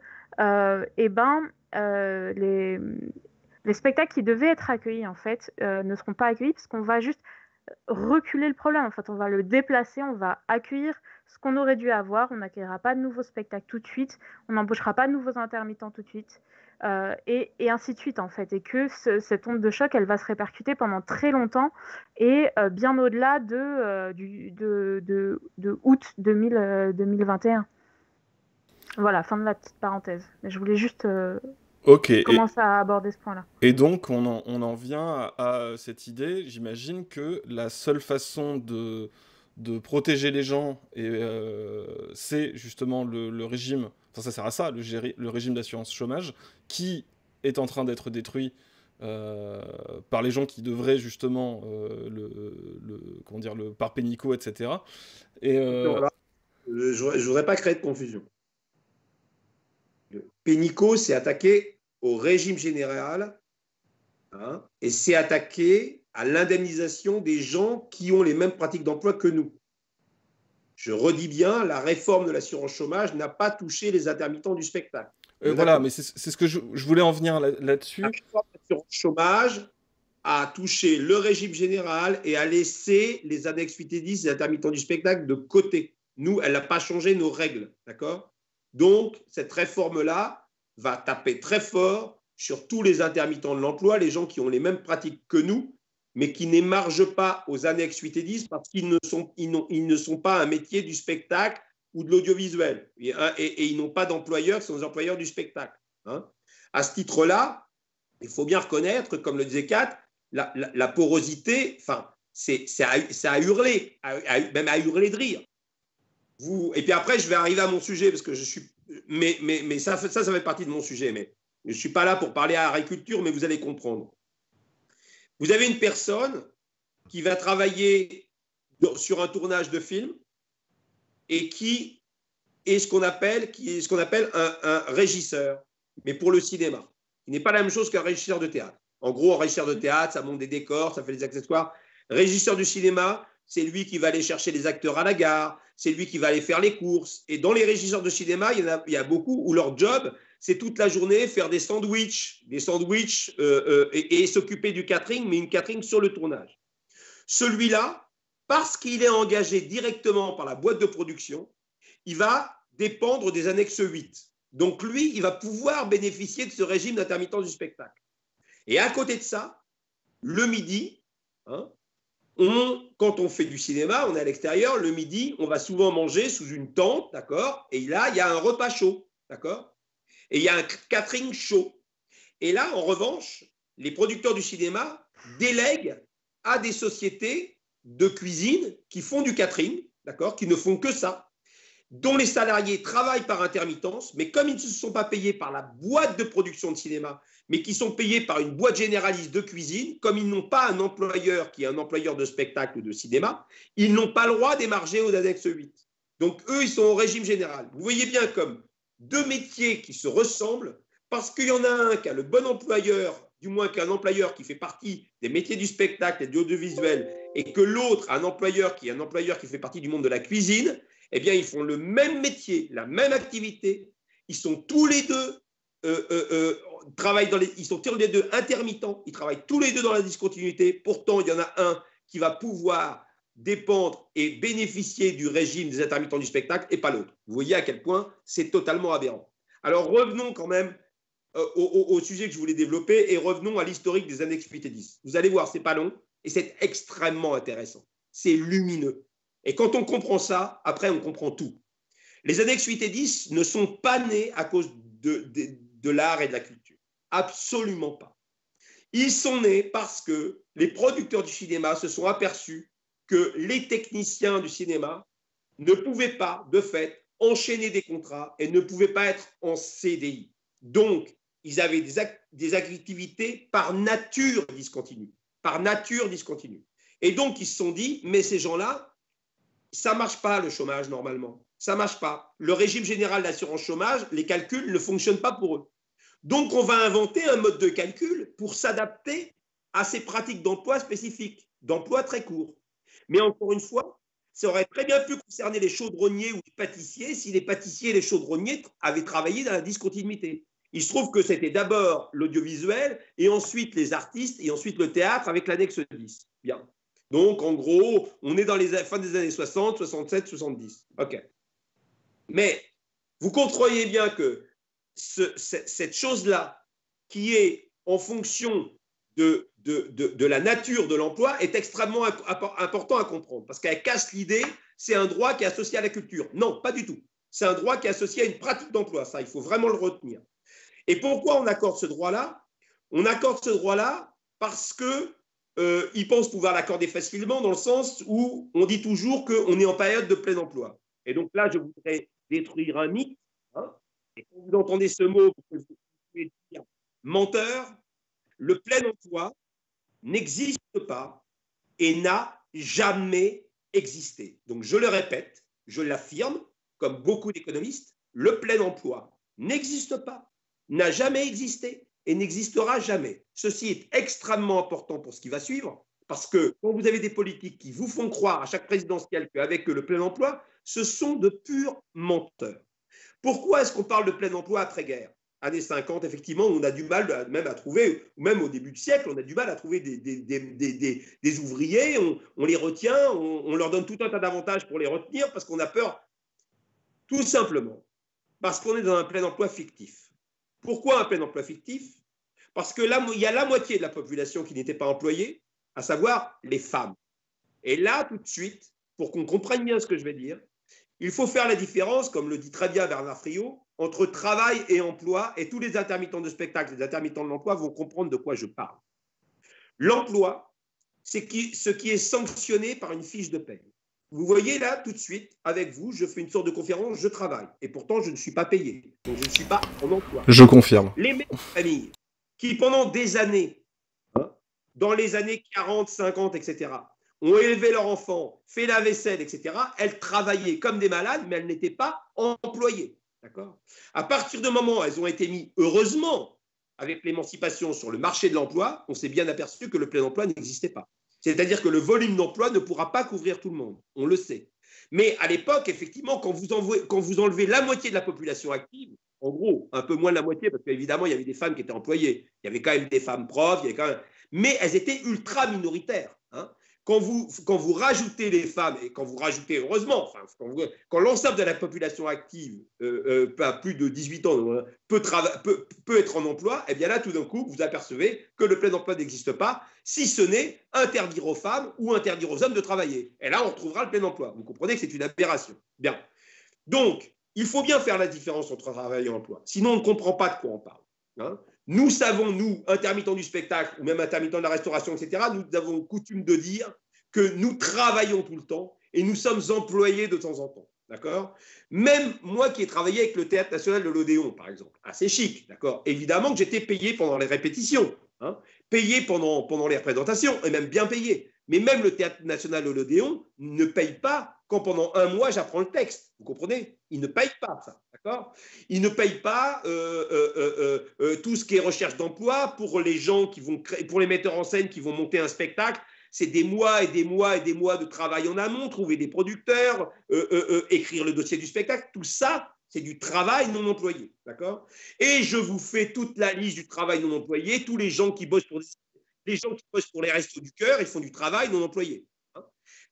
les spectacles qui devaient être accueillis en fait ne seront pas accueillis, parce qu'on va juste reculer le problème. En fait, on va le déplacer, on va accueillir ce qu'on aurait dû avoir. On n'accueillera pas de nouveaux spectacles tout de suite, on n'embauchera pas de nouveaux intermittents tout de suite, et ainsi de suite en fait. Et que cette onde de choc, elle va se répercuter pendant très longtemps, et bien au-delà de août 2021. Voilà, fin de la petite parenthèse. Mais je voulais juste commencer à aborder ce point-là. Et donc, on en vient à cette idée, j'imagine, que la seule façon de protéger les gens, c'est justement le régime, enfin ça sert à ça, le régime d'assurance chômage, qui est en train d'être détruit par les gens qui devraient justement le par Pénicaud, etc. Voilà. Je ne voudrais pas créer de confusion. Pénicaud s'est attaqué au régime général, et s'est attaqué à l'indemnisation des gens qui ont les mêmes pratiques d'emploi que nous. Je redis bien, la réforme de l'assurance chômage n'a pas touché les intermittents du spectacle. Voilà, mais c'est ce que je voulais en venir là-dessus. La réforme de l'assurance chômage a touché le régime général et a laissé les annexes 8 et 10 des intermittents du spectacle de côté. Nous, elle n'a pas changé nos règles, d'accord ? Donc, cette réforme-là va taper très fort sur tous les intermittents de l'emploi, les gens qui ont les mêmes pratiques que nous, mais qui n'émargent pas aux annexes 8 et 10 parce qu'ils ne sont pas un métier du spectacle ou de l'audiovisuel. Et ils n'ont pas d'employeurs, qui sont des employeurs du spectacle. À ce titre-là, il faut bien reconnaître, comme le disait Kat, la porosité, c'est à hurler, même à hurler de rire. Et puis après, je vais arriver à mon sujet, parce que je suis. Mais ça fait partie de mon sujet. Mais je ne suis pas là pour parler à agriculture, mais vous allez comprendre. Vous avez une personne qui va travailler sur un tournage de film et qui est ce qu'on appelle un régisseur, mais pour le cinéma. Il n'est pas la même chose qu'un régisseur de théâtre. En gros, un régisseur de théâtre, ça monte des décors, ça fait des accessoires. Régisseur du cinéma, c'est lui qui va aller chercher les acteurs à la gare, c'est lui qui va aller faire les courses. Et dans les régisseurs de cinéma, il y a beaucoup où leur job, c'est toute la journée faire des sandwichs et s'occuper du catering, mais une catering sur le tournage. Celui-là, parce qu'il est engagé directement par la boîte de production, il va dépendre des annexes 8. Donc lui, il va pouvoir bénéficier de ce régime d'intermittence du spectacle. Et à côté de ça, le midi, quand on fait du cinéma, on est à l'extérieur, le midi, on va souvent manger sous une tente, d'accord ? Et là, il y a un repas chaud, d'accord ? Et il y a un catering chaud. Et là, en revanche, les producteurs du cinéma délèguent à des sociétés de cuisine qui font du catering, d'accord ? Qui ne font que ça, dont les salariés travaillent par intermittence, mais comme ils ne se sont pas payés par la boîte de production de cinéma, mais qui sont payés par une boîte généraliste de cuisine, comme ils n'ont pas un employeur qui est un employeur de spectacle ou de cinéma, ils n'ont pas le droit d'émarger aux annexes 8. Donc eux, ils sont au régime général. Vous voyez bien comme deux métiers qui se ressemblent, parce qu'il y en a un qui a le bon employeur du moins qu'un employeur qui fait partie des métiers du spectacle et de l'audiovisuel, et que l'autre, un employeur qui fait partie du monde de la cuisine, eh bien, ils font le même métier, la même activité. Ils sont tous les deux, ils sont tous les deux intermittents. Ils travaillent tous les deux dans la discontinuité. Pourtant, il y en a un qui va pouvoir dépendre et bénéficier du régime des intermittents du spectacle et pas l'autre. Vous voyez à quel point c'est totalement aberrant. Alors, revenons quand même au sujet que je voulais développer et revenons à l'historique des annexes 8 et 10. Vous allez voir, c'est pas long et c'est extrêmement intéressant. C'est lumineux. Et quand on comprend ça, après, on comprend tout. Les annexes 8 et 10 ne sont pas nées à cause de l'art et de la culture. Absolument pas. Ils sont nés parce que les producteurs du cinéma se sont aperçus que les techniciens du cinéma ne pouvaient pas, de fait, enchaîner des contrats et ne pouvaient pas être en CDI. Donc, ils avaient des activités par nature discontinues. Par nature discontinues. Et donc, ils se sont dit, mais ces gens-là, ça ne marche pas le chômage normalement. Ça ne marche pas. Le régime général d'assurance chômage, les calculs ne fonctionnent pas pour eux. Donc, on va inventer un mode de calcul pour s'adapter à ces pratiques d'emploi spécifiques, d'emploi très courts. Mais encore une fois, ça aurait très bien pu concerner les chaudronniers ou les pâtissiers si les pâtissiers et les chaudronniers avaient travaillé dans la discontinuité. Il se trouve que c'était d'abord l'audiovisuel et ensuite les artistes et ensuite le théâtre avec l'annexe 10. Bien. Donc, en gros, on est dans les fins des années 60, 67, 70. OK. Mais vous comprenez bien que cette chose-là, qui est en fonction de la nature de l'emploi, est extrêmement important à comprendre. Parce qu'elle casse l'idée, c'est un droit qui est associé à la culture. Non, pas du tout. C'est un droit qui est associé à une pratique d'emploi. Ça, il faut vraiment le retenir. Et pourquoi on accorde ce droit-là? On accorde ce droit-là parce que ils pensent pouvoir l'accorder facilement dans le sens où on dit toujours qu'on est en période de plein emploi. Et donc là, je voudrais détruire un mythe. Hein, et quand vous entendez ce mot, vous pouvez dire menteur. Le plein emploi n'existe pas et n'a jamais existé. Donc je le répète, je l'affirme, comme beaucoup d'économistes, le plein emploi n'existe pas, n'a jamais existé et n'existera jamais. Ceci est extrêmement important pour ce qui va suivre, parce que quand vous avez des politiques qui vous font croire à chaque présidentielle qu'avec le plein emploi, ce sont de purs menteurs. Pourquoi est-ce qu'on parle de plein emploi après-guerre? Années 50, effectivement, on a du mal même à trouver, même au début du siècle, on a du mal à trouver des ouvriers, on les retient, on leur donne tout un tas d'avantages pour les retenir parce qu'on a peur, tout simplement, parce qu'on est dans un plein emploi fictif. Pourquoi un plein emploi fictif? Parce que là, il y a la moitié de la population qui n'était pas employée, à savoir les femmes. Et là, tout de suite, pour qu'on comprenne bien ce que je vais dire, il faut faire la différence, comme le dit très bien Bernard Friot, entre travail et emploi, et tous les intermittents de spectacle, les intermittents de l'emploi vont comprendre de quoi je parle. L'emploi, c'est ce qui est sanctionné par une fiche de paie. Vous voyez là, tout de suite, avec vous, je fais une sorte de conférence, je travaille, et pourtant je ne suis pas payé, donc je ne suis pas en emploi. Je confirme. Les mères de famille qui, pendant des années, dans les années 40, 50, etc., ont élevé leur enfant, fait la vaisselle, etc., elles travaillaient comme des malades, mais elles n'étaient pas employées. D'accord ? À partir du moment où elles ont été mises, heureusement, avec l'émancipation sur le marché de l'emploi, on s'est bien aperçu que le plein emploi n'existait pas. C'est-à-dire que le volume d'emploi ne pourra pas couvrir tout le monde, on le sait. Mais à l'époque, effectivement, quand vous enlevez la moitié de la population active, en gros, un peu moins de la moitié, parce qu'évidemment, il y avait des femmes qui étaient employées, il y avait quand même des femmes profs, il y avait quand même... mais elles étaient ultra minoritaires. Hein. Quand vous rajoutez les femmes, et quand vous rajoutez, heureusement, enfin, quand l'ensemble de la population active, à plus de 18 ans, peut être en emploi, et bien là, tout d'un coup, vous apercevez que le plein emploi n'existe pas, si ce n'est interdire aux femmes ou interdire aux hommes de travailler. Et là, on retrouvera le plein emploi. Vous comprenez que c'est une aberration. Bien. Donc, il faut bien faire la différence entre travail et emploi. Sinon, on ne comprend pas de quoi on parle. Hein. Nous savons, nous, intermittents du spectacle ou même intermittents de la restauration, etc., nous avons coutume de dire que nous travaillons tout le temps et nous sommes employés de temps en temps. D'accord ? Même moi qui ai travaillé avec le Théâtre National de l'Odéon, par exemple, assez chic, d'accord ? Évidemment que j'étais payé pendant les répétitions, hein, payé pendant les représentations, et même bien payé. Mais même le Théâtre National de l'Odéon ne paye pas quand pendant un mois, j'apprends le texte. Vous comprenez? Ils ne payent pas ça, d'accord? Ils ne payent pas tout ce qui est recherche d'emploi pour les gens qui vont créer, pour les metteurs en scène qui vont monter un spectacle. C'est des mois et des mois et des mois de travail en amont, trouver des producteurs, écrire le dossier du spectacle. Tout ça, c'est du travail non employé, d'accord? Et je vous fais toute la liste du travail non employé. Tous les gens qui bossent pour les Restos du Cœur, ils font du travail non employé.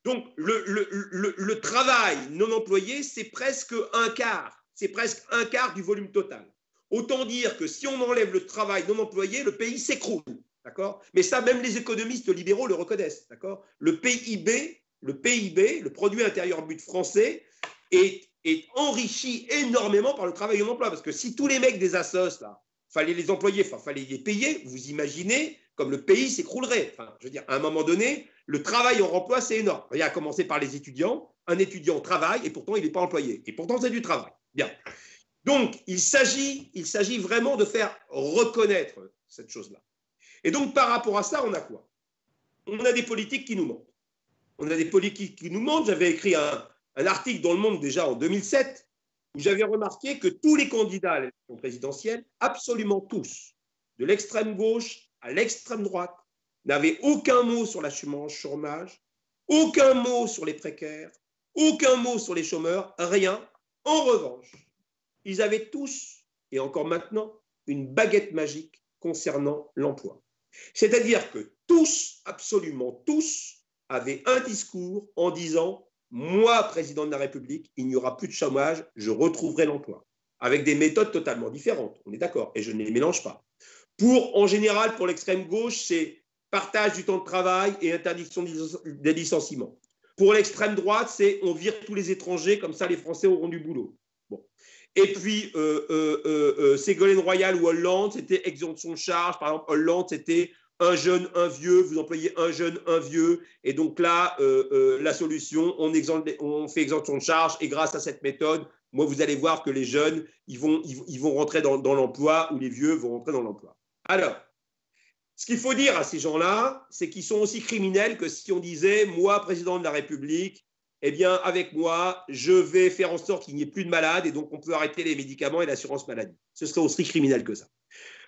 Donc, le travail non employé, c'est presque un quart. C'est presque un quart du volume total. Autant dire que si on enlève le travail non employé, le pays s'écroule. D'accord? Mais ça, même les économistes libéraux le reconnaissent. D'accord? Le PIB, le produit intérieur brut français, est enrichi énormément par le travail non emploi. Parce que si tous les mecs des assos, là, fallait les employer, enfin, fallait les payer, vous imaginez comme le pays s'écroulerait. Enfin, je veux dire, à un moment donné, le travail en emploi, c'est énorme. Il y a à commencer par les étudiants. Un étudiant travaille et pourtant, il n'est pas employé. Et pourtant, c'est du travail. Bien. Donc, il s'agit vraiment de faire reconnaître cette chose-là. Et donc, par rapport à ça, on a quoi? On a des politiques qui nous mentent. On a des politiques qui nous mentent. J'avais écrit un article dans Le Monde déjà en 2007 où j'avais remarqué que tous les candidats à l'élection présidentielle, absolument tous, de l'extrême gauche à l'extrême droite, n'avaient aucun mot sur l'assurance chômage, aucun mot sur les précaires, aucun mot sur les chômeurs, rien. En revanche, ils avaient tous, et encore maintenant, une baguette magique concernant l'emploi. C'est-à-dire que tous, absolument tous, avaient un discours en disant « Moi, président de la République, il n'y aura plus de chômage, je retrouverai l'emploi ». Avec des méthodes totalement différentes, on est d'accord, et je ne les mélange pas. En général, pour l'extrême gauche, c'est partage du temps de travail et interdiction des licenciements. Pour l'extrême droite, c'est on vire tous les étrangers, comme ça les Français auront du boulot. Bon. Et puis, Ségolène Royal ou Hollande, c'était exemption de charge. Par exemple, Hollande, c'était un jeune, un vieux, vous employez un jeune, un vieux. Et donc là, la solution, on fait exemption de charge. Et grâce à cette méthode, moi, vous allez voir que les jeunes, ils vont rentrer dans l'emploi ou les vieux vont rentrer dans l'emploi. Alors, ce qu'il faut dire à ces gens-là, c'est qu'ils sont aussi criminels que si on disait, moi, président de la République, eh bien, avec moi, je vais faire en sorte qu'il n'y ait plus de malades et donc on peut arrêter les médicaments et l'assurance maladie. Ce serait aussi criminel que ça.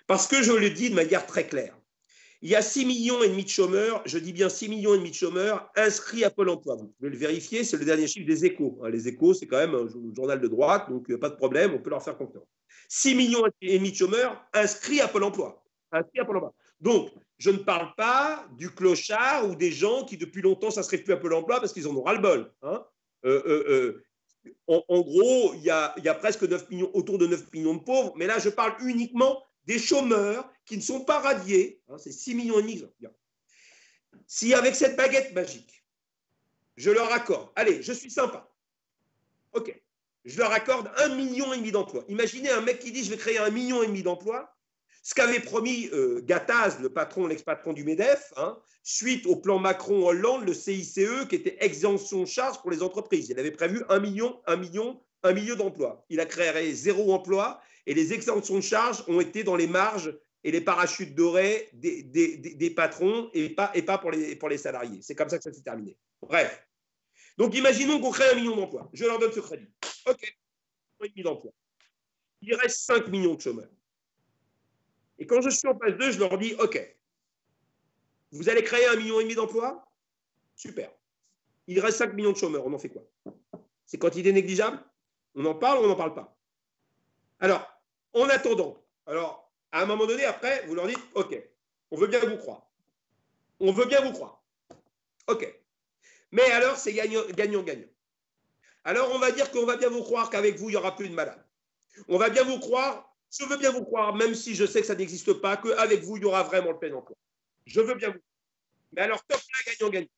Parce que je le dis de manière très claire, il y a 6,5 millions de chômeurs, je dis bien 6,5 millions de chômeurs inscrits à Pôle emploi. Vous pouvez le vérifier, c'est le dernier chiffre des Échos. Les Échos, c'est quand même un journal de droite, donc pas de problème, on peut leur faire confiance. 6,5 millions de chômeurs inscrits à Pôle emploi. Donc, je ne parle pas du clochard ou des gens qui, depuis longtemps, s'inscrivent plus à Pôle emploi parce qu'ils en ont ras-le-bol. Hein. En gros, il y a presque 9 millions, autour de 9 millions de pauvres, mais là, je parle uniquement des chômeurs qui ne sont pas radiés. Hein, c'est 6,5 millions. Si avec cette baguette magique, je leur accorde, allez, je suis sympa, ok, je leur accorde 1,5 million d'emplois. Imaginez un mec qui dit, je vais créer 1,5 million d'emplois. Ce qu'avait promis Gattaz, l'ex-patron du MEDEF, hein, suite au plan Macron-Hollande, le CICE, qui était exemption de charge pour les entreprises. Il avait prévu 1 million d'emplois. Il a créé 0 emploi et les exemptions de charge ont été dans les marges et les parachutes dorés des patrons et pas pour les salariés. C'est comme ça que ça s'est terminé. Bref. Donc, imaginons qu'on crée 1 million d'emplois. Je leur donne ce crédit. OK. 1,5 million d'emplois. Il reste 5 millions de chômeurs. Et quand je suis en phase 2, je leur dis, OK, vous allez créer 1,5 million d'emplois? Super. Il reste 5 millions de chômeurs. On en fait quoi? C'est quantité négligeable? On en parle ou on n'en parle pas? Alors, en attendant, à un moment donné, après, vous leur dites, OK, on veut bien vous croire. On veut bien vous croire. OK. Mais alors, c'est gagnant-gagnant. Alors, on va dire qu'on va bien vous croire qu'avec vous, il n'y aura plus de malades. On va bien vous croire. Je veux bien vous croire, même si je sais que ça n'existe pas, qu'avec vous, il y aura vraiment le plein emploi. Je veux bien vous croire. Mais alors, top là, gagnant-gagnant.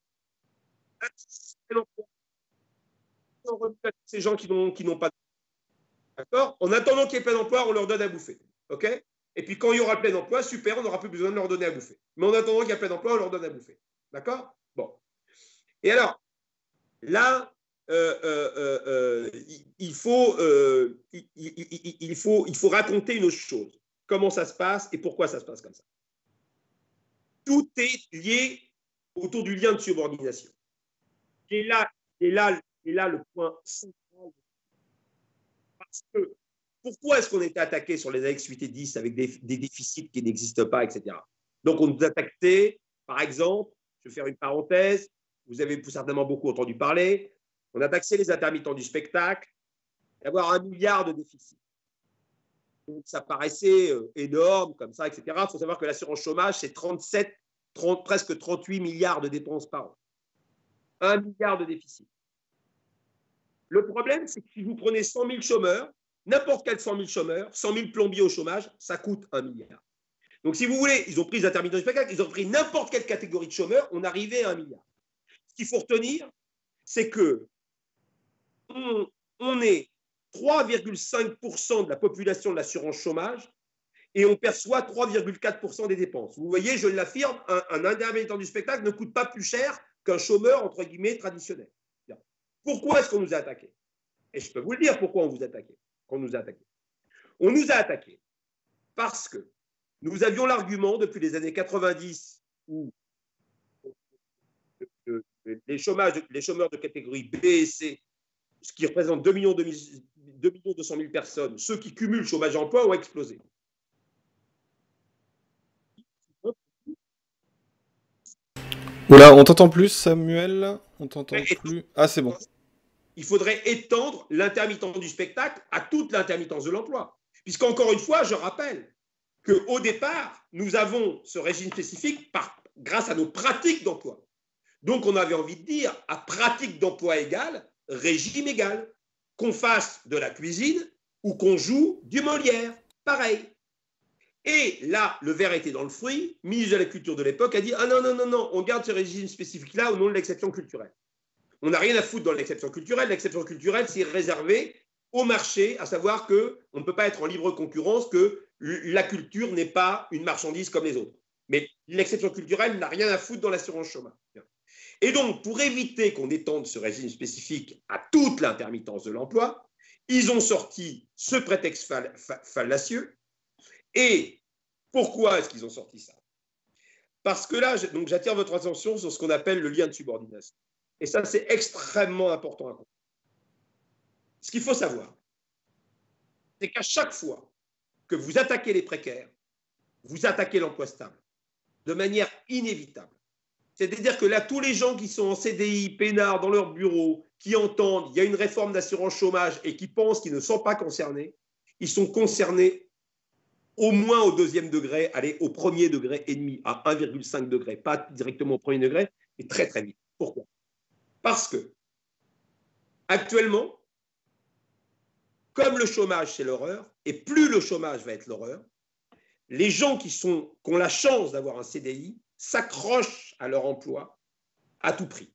Ces gens qui n'ont pas de... D'accord? En attendant qu'il y ait plein emploi, on leur donne à bouffer. OK? Et puis, quand il y aura plein emploi, super, on n'aura plus besoin de leur donner à bouffer. Mais en attendant qu'il y ait plein emploi, on leur donne à bouffer. D'accord? Bon. Et alors, là, il faut raconter une autre chose. Comment ça se passe et pourquoi ça se passe comme ça. Tout est lié autour du lien de subordination. Et là est là le point central. Parce que, pourquoi est-ce qu'on était attaqué sur les années 8 et 10 avec des déficits qui n'existent pas, etc. Donc, on nous attaquait, par exemple, je vais faire une parenthèse, vous avez certainement beaucoup entendu parler, on a taxé les intermittents du spectacle, d'avoir 1 milliard de déficit. Donc, ça paraissait énorme, comme ça, etc. Il faut savoir que l'assurance chômage, c'est presque 38 milliards de dépenses par an. 1 milliard de déficit. Le problème, c'est que si vous prenez 100 000 chômeurs, n'importe quel 100 000 chômeurs, 100 000 plombiers au chômage, ça coûte 1 milliard. Donc, si vous voulez, ils ont pris les intermittents du spectacle, ils ont pris n'importe quelle catégorie de chômeurs, on arrivait à 1 milliard. Ce qu'il faut retenir, c'est que on est 3,5% de la population de l'assurance chômage et on perçoit 3,4% des dépenses. Vous voyez, je l'affirme, un intermittent du spectacle ne coûte pas plus cher qu'un chômeur, entre guillemets, traditionnel. Pourquoi est-ce qu'on nous a attaqués? Et je peux vous le dire pourquoi on nous a attaqués. On nous a attaqués parce que nous avions l'argument depuis les années 90 où les chômeurs de catégorie B et C, ce qui représente 2 200 000 personnes, ceux qui cumulent chômage et emploi ont explosé. Oula, on t'entend plus, Samuel? On t'entend plus. Ah, c'est bon. Il faudrait étendre l'intermittence du spectacle à toute l'intermittence de l'emploi. Puisqu'encore une fois, je rappelle qu'au départ, nous avons ce régime spécifique grâce à nos pratiques d'emploi. Donc, on avait envie de dire, à pratique d'emploi égale, régime égal. Qu'on fasse de la cuisine ou qu'on joue du Molière. Pareil. Et là, le verre était dans le fruit. Le ministre de la Culture de l'époque a dit « Ah non, non, non, non, on garde ce régime spécifique-là au nom de l'exception culturelle. » On n'a rien à foutre dans l'exception culturelle. L'exception culturelle, c'est réservé au marché, à savoir qu'on ne peut pas être en libre concurrence, que la culture n'est pas une marchandise comme les autres. Mais l'exception culturelle n'a rien à foutre dans l'assurance chômage. Et donc, pour éviter qu'on étende ce régime spécifique à toute l'intermittence de l'emploi, ils ont sorti ce prétexte fallacieux. Et pourquoi est-ce qu'ils ont sorti ça? Parce que là, j'attire votre attention sur ce qu'on appelle le lien de subordination. Et ça, c'est extrêmement important à comprendre. Ce qu'il faut savoir, c'est qu'à chaque fois que vous attaquez les précaires, vous attaquez l'emploi stable, de manière inévitable. C'est-à-dire que là, tous les gens qui sont en CDI, peinards, dans leur bureau, qui entendent il y a une réforme d'assurance chômage et qui pensent qu'ils ne sont pas concernés, ils sont concernés au moins au 2e degré, allez, au 1er degré et demi, à 1,5 degré, pas directement au 1er degré, et très très vite. Pourquoi? Parce que, actuellement, comme le chômage c'est l'horreur, et plus le chômage va être l'horreur, les gens qui ont la chance d'avoir un CDI s'accrochent à leur emploi à tout prix.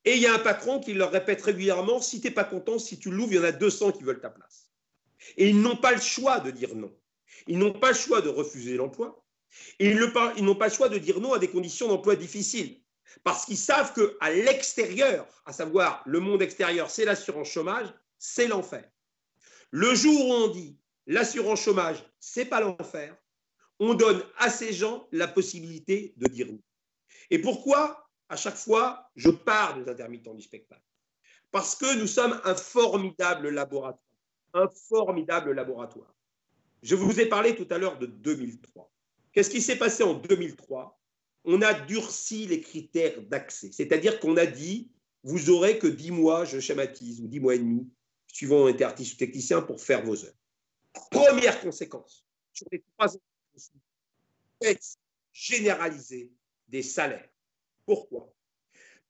Et il y a un patron qui leur répète régulièrement, si tu n'es pas content, si tu l'ouvres, il y en a 200 qui veulent ta place. Et ils n'ont pas le choix de dire non. Ils n'ont pas le choix de refuser l'emploi. Et ils n'ont pas le choix de dire non à des conditions d'emploi difficiles. Parce qu'ils savent qu'à l'extérieur, à savoir le monde extérieur, c'est l'assurance chômage, c'est l'enfer. Le jour où on dit l'assurance chômage, c'est pas l'enfer, on donne à ces gens la possibilité de dire non. Et pourquoi, à chaque fois, je parle des intermittents du spectacle? Parce que nous sommes un formidable laboratoire. Un formidable laboratoire. Je vous ai parlé tout à l'heure de 2003. Qu'est-ce qui s'est passé en 2003? On a durci les critères d'accès. C'est-à-dire qu'on a dit, vous aurez que 10 mois, je schématise, ou 10 mois et demi, suivant on était artiste ou technicien, pour faire vos heures. Première conséquence, sur les 3 ans, baisse généralisée des salaires. Pourquoi?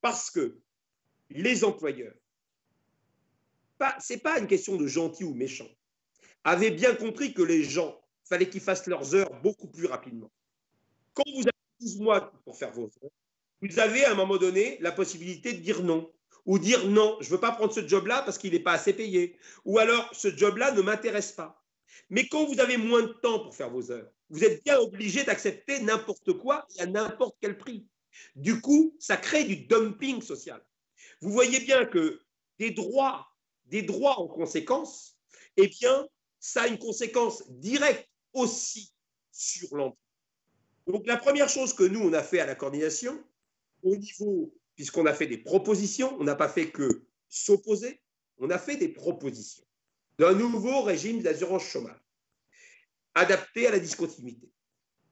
Parce que les employeurs, ce n'est pas une question de gentil ou méchant, avaient bien compris que les gens, il fallait qu'ils fassent leurs heures beaucoup plus rapidement. Quand vous avez 12 mois pour faire vos heures, vous avez à un moment donné la possibilité de dire non. Ou dire non, je ne veux pas prendre ce job-là parce qu'il n'est pas assez payé. Ou alors, ce job-là ne m'intéresse pas. Mais quand vous avez moins de temps pour faire vos heures, vous êtes bien obligé d'accepter n'importe quoi et à n'importe quel prix. Du coup, ça crée du dumping social. Vous voyez bien que des droits en conséquence, eh bien, ça a une conséquence directe aussi sur l'emploi. Donc, la première chose que nous, on a fait à la coordination, au niveau, puisqu'on a fait des propositions, on n'a pas fait que s'opposer, on a fait des propositions d'un nouveau régime d'assurance chômage adapté à la discontinuité.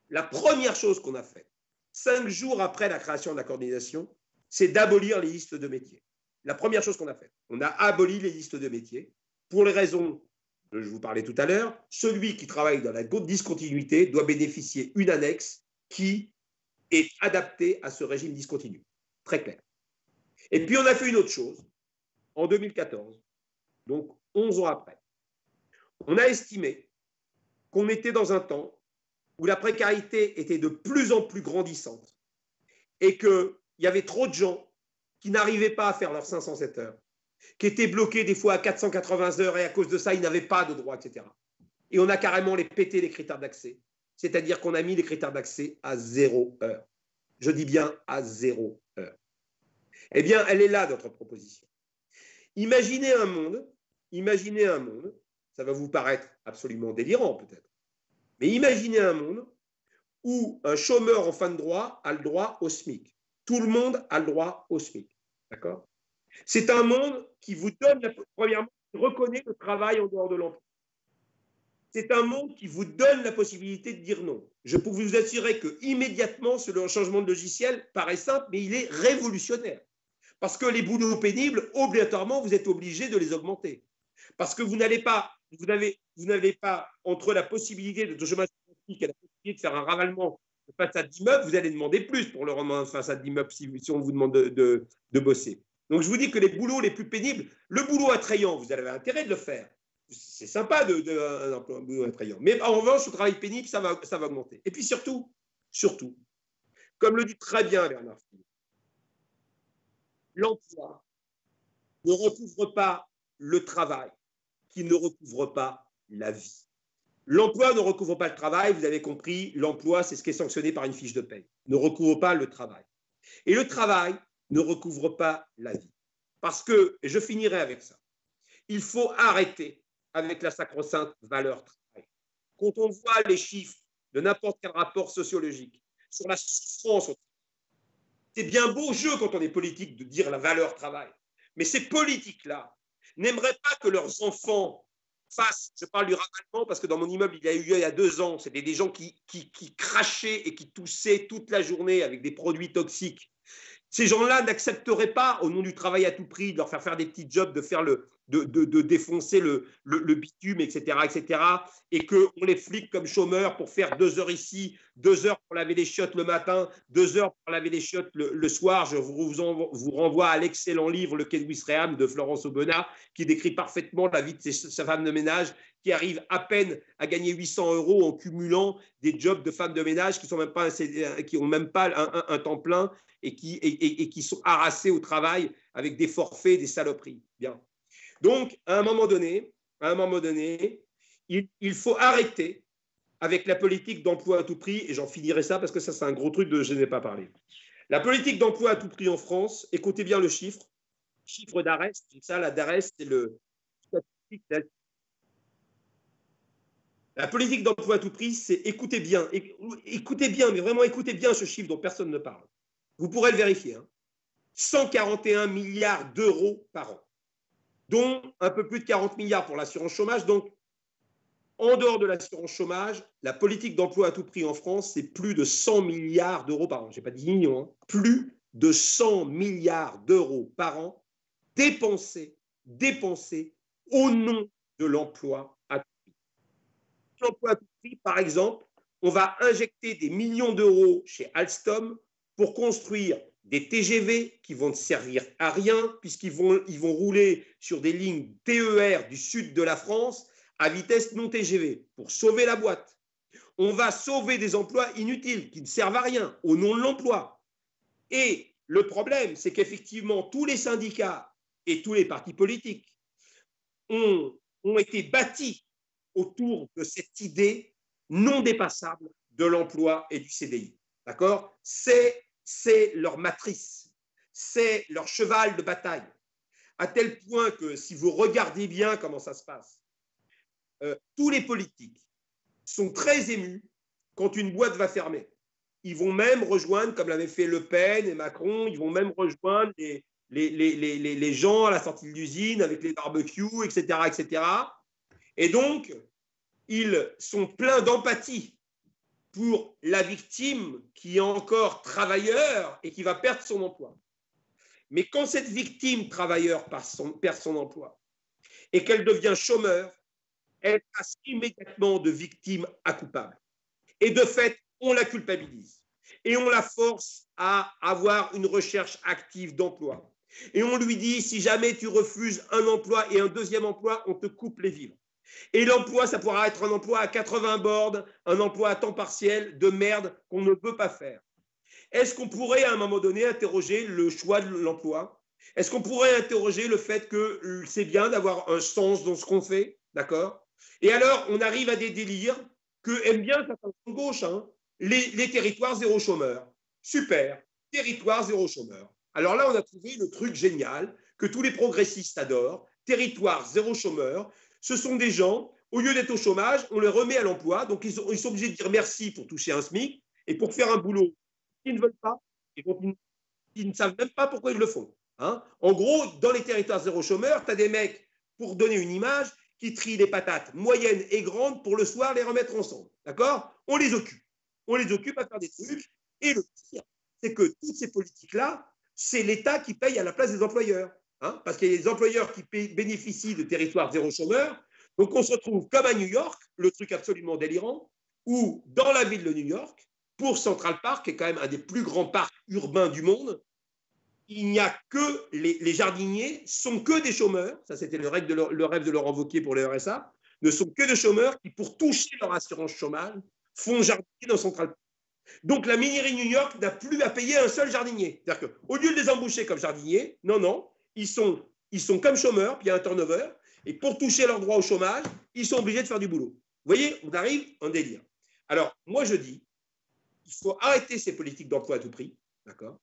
La première chose qu'on a faite, 5 jours après la création de la coordination, c'est d'abolir les listes de métiers. La première chose qu'on a faite, on a aboli les listes de métiers pour les raisons dont je vous parlais tout à l'heure. Celui qui travaille dans la discontinuité doit bénéficier d'une annexe qui est adaptée à ce régime discontinu. Très clair. Et puis on a fait une autre chose en 2014, donc 11 ans après. On a estimé qu'on était dans un temps où la précarité était de plus en plus grandissante et qu'il y avait trop de gens qui n'arrivaient pas à faire leurs 507 heures, qui étaient bloqués des fois à 480 heures et à cause de ça, ils n'avaient pas de droits, etc. Et on a carrément pété les critères d'accès, c'est-à-dire qu'on a mis les critères d'accès à 0 heure. Je dis bien à 0 heure. Eh bien, elle est là, notre proposition. Imaginez un monde, ça va vous paraître absolument délirant peut-être, mais imaginez un monde où un chômeur en fin de droit a le droit au SMIC. Tout le monde a le droit au SMIC. D'accord ? C'est un monde qui vous donne, premièrement, qui reconnaît le travail en dehors de l'emploi. C'est un monde qui vous donne la possibilité de dire non. Je peux vous assurer que immédiatement, ce changement de logiciel paraît simple, mais il est révolutionnaire. Parce que les boulots pénibles, obligatoirement, vous êtes obligé de les augmenter. Parce que vous n'avez pas, entre la possibilité de chômage et la possibilité de faire un ravalement de façade d'immeuble, vous allez demander plus pour le ravalement de façade d'immeuble si on vous demande de bosser. Donc, je vous dis que les boulots les plus pénibles, le boulot attrayant, vous avez intérêt de le faire. C'est sympa un boulot attrayant. Mais en revanche, le travail pénible, ça va augmenter. Et puis surtout, comme le dit très bien Bernard Fillet, l'emploi ne recouvre pas le travail, qui ne recouvre pas la vie. L'emploi ne recouvre pas le travail, vous avez compris, l'emploi, c'est ce qui est sanctionné par une fiche de paie, ne recouvre pas le travail. Et le travail ne recouvre pas la vie. Parce que, et je finirai avec ça, il faut arrêter avec la sacro-sainte valeur travail. Quand on voit les chiffres de n'importe quel rapport sociologique sur la souffrance, c'est bien beau jeu quand on est politique de dire la valeur travail. Mais ces politiques-là n'aimeraient pas que leurs enfants fassent, je parle du ravalement parce que dans mon immeuble, il y a eu il y a 2 ans, c'était des gens qui crachaient et qui toussaient toute la journée avec des produits toxiques. Ces gens-là n'accepteraient pas, au nom du travail à tout prix, de leur faire des petits jobs, de défoncer le bitume, etc., et qu'on les flique comme chômeurs pour faire 2 heures ici, 2 heures pour laver les chiottes le matin, 2 heures pour laver les chiottes le soir. Je vous renvoie à l'excellent livre Le Quai de Ouistreham de Florence Aubenas, qui décrit parfaitement la vie de sa femme de ménage, qui arrive à peine à gagner 800 € en cumulant des jobs de femmes de ménage qui n'ont même pas un temps plein et qui sont harassés au travail avec des forfaits, des saloperies. Bien. Donc, à un moment donné, il faut arrêter avec la politique d'emploi à tout prix, et j'en finirai ça parce que ça, c'est un gros truc dont je n'ai pas parlé. La politique d'emploi à tout prix en France, écoutez bien le chiffre d'Arest, ça, la d'Arest, c'est le statistique. La politique d'emploi à tout prix, c'est écoutez bien, mais vraiment écoutez bien ce chiffre dont personne ne parle. Vous pourrez le vérifier. 141 milliards d'euros par an, dont un peu plus de 40 milliards pour l'assurance chômage. Donc, en dehors de l'assurance chômage, la politique d'emploi à tout prix en France, c'est plus de 100 milliards d'euros par an. Je n'ai pas dit millions, plus de 100 milliards d'euros par an dépensés au nom de l'emploi à tout prix. L'emploi à tout prix, par exemple, on va injecter des millions d'euros chez Alstom pour construire des TGV qui vont ne servir à rien puisqu'ils vont rouler sur des lignes TER du sud de la France à vitesse non TGV pour sauver la boîte. On va sauver des emplois inutiles qui ne servent à rien au nom de l'emploi. Et le problème, c'est qu'effectivement, tous les syndicats et tous les partis politiques ont été bâtis autour de cette idée non dépassable de l'emploi et du CDI. D'accord ? C'est leur matrice, c'est leur cheval de bataille, à tel point que si vous regardez bien comment ça se passe, tous les politiques sont très émus quand une boîte va fermer. Ils vont même rejoindre, comme l'avaient fait Le Pen et Macron, ils vont même rejoindre les gens à la sortie de l'usine avec les barbecues, etc., etc. Et donc, ils sont pleins d'empathie pour la victime qui est encore travailleur et qui va perdre son emploi. Mais quand cette victime travailleur perd son emploi et qu'elle devient chômeur, elle passe immédiatement de victime à coupable. Et de fait, on la culpabilise et on la force à avoir une recherche active d'emploi. Et on lui dit, si jamais tu refuses un emploi et un deuxième emploi, on te coupe les vivres. Et l'emploi, ça pourra être un emploi à 80 bornes, un emploi à temps partiel de merde qu'on ne peut pas faire. Est-ce qu'on pourrait à un moment donné interroger le choix de l'emploi? Est-ce qu'on pourrait interroger le fait que c'est bien d'avoir un sens dans ce qu'on fait? D'accord? Et alors, on arrive à des délires que aiment bien certains de gauche, hein, les territoires zéro chômeur. Super, territoire zéro chômeur. Alors là, on a trouvé le truc génial que tous les progressistes adorent. Territoire zéro chômeur. Ce sont des gens, au lieu d'être au chômage, on les remet à l'emploi. Donc, ils sont obligés de dire merci pour toucher un SMIC et pour faire un boulot qu'ils ne veulent pas et donc ils ne savent même pas pourquoi ils le font. Hein. En gros, dans les territoires zéro chômeur, tu as des mecs, pour donner une image, qui trient les patates moyennes et grandes pour le soir les remettre ensemble. D'accord? On les occupe. On les occupe à faire des trucs. Et le pire, c'est que toutes ces politiques-là, c'est l'État qui paye à la place des employeurs. Hein, parce qu'il y a des employeurs qui bénéficient de territoires zéro chômeur. Donc on se retrouve comme à New York, le truc absolument délirant, où dans la ville de New York, pour Central Park, qui est quand même un des plus grands parcs urbains du monde, il n'y a que les jardiniers sont que des chômeurs, ça c'était le rêve de Laurent Wauquiez pour le RSA, ne sont que des chômeurs qui, pour toucher leur assurance chômage, font jardinier dans Central Park. Donc la mairie New York n'a plus à payer un seul jardinier. C'est-à-dire qu'au lieu de les embaucher comme jardiniers, non, ils sont comme chômeurs, puis il y a un turnover, et pour toucher leur droit au chômage, ils sont obligés de faire du boulot. Vous voyez, on arrive en délire. Alors, moi je dis, il faut arrêter ces politiques d'emploi à tout prix, d'accord?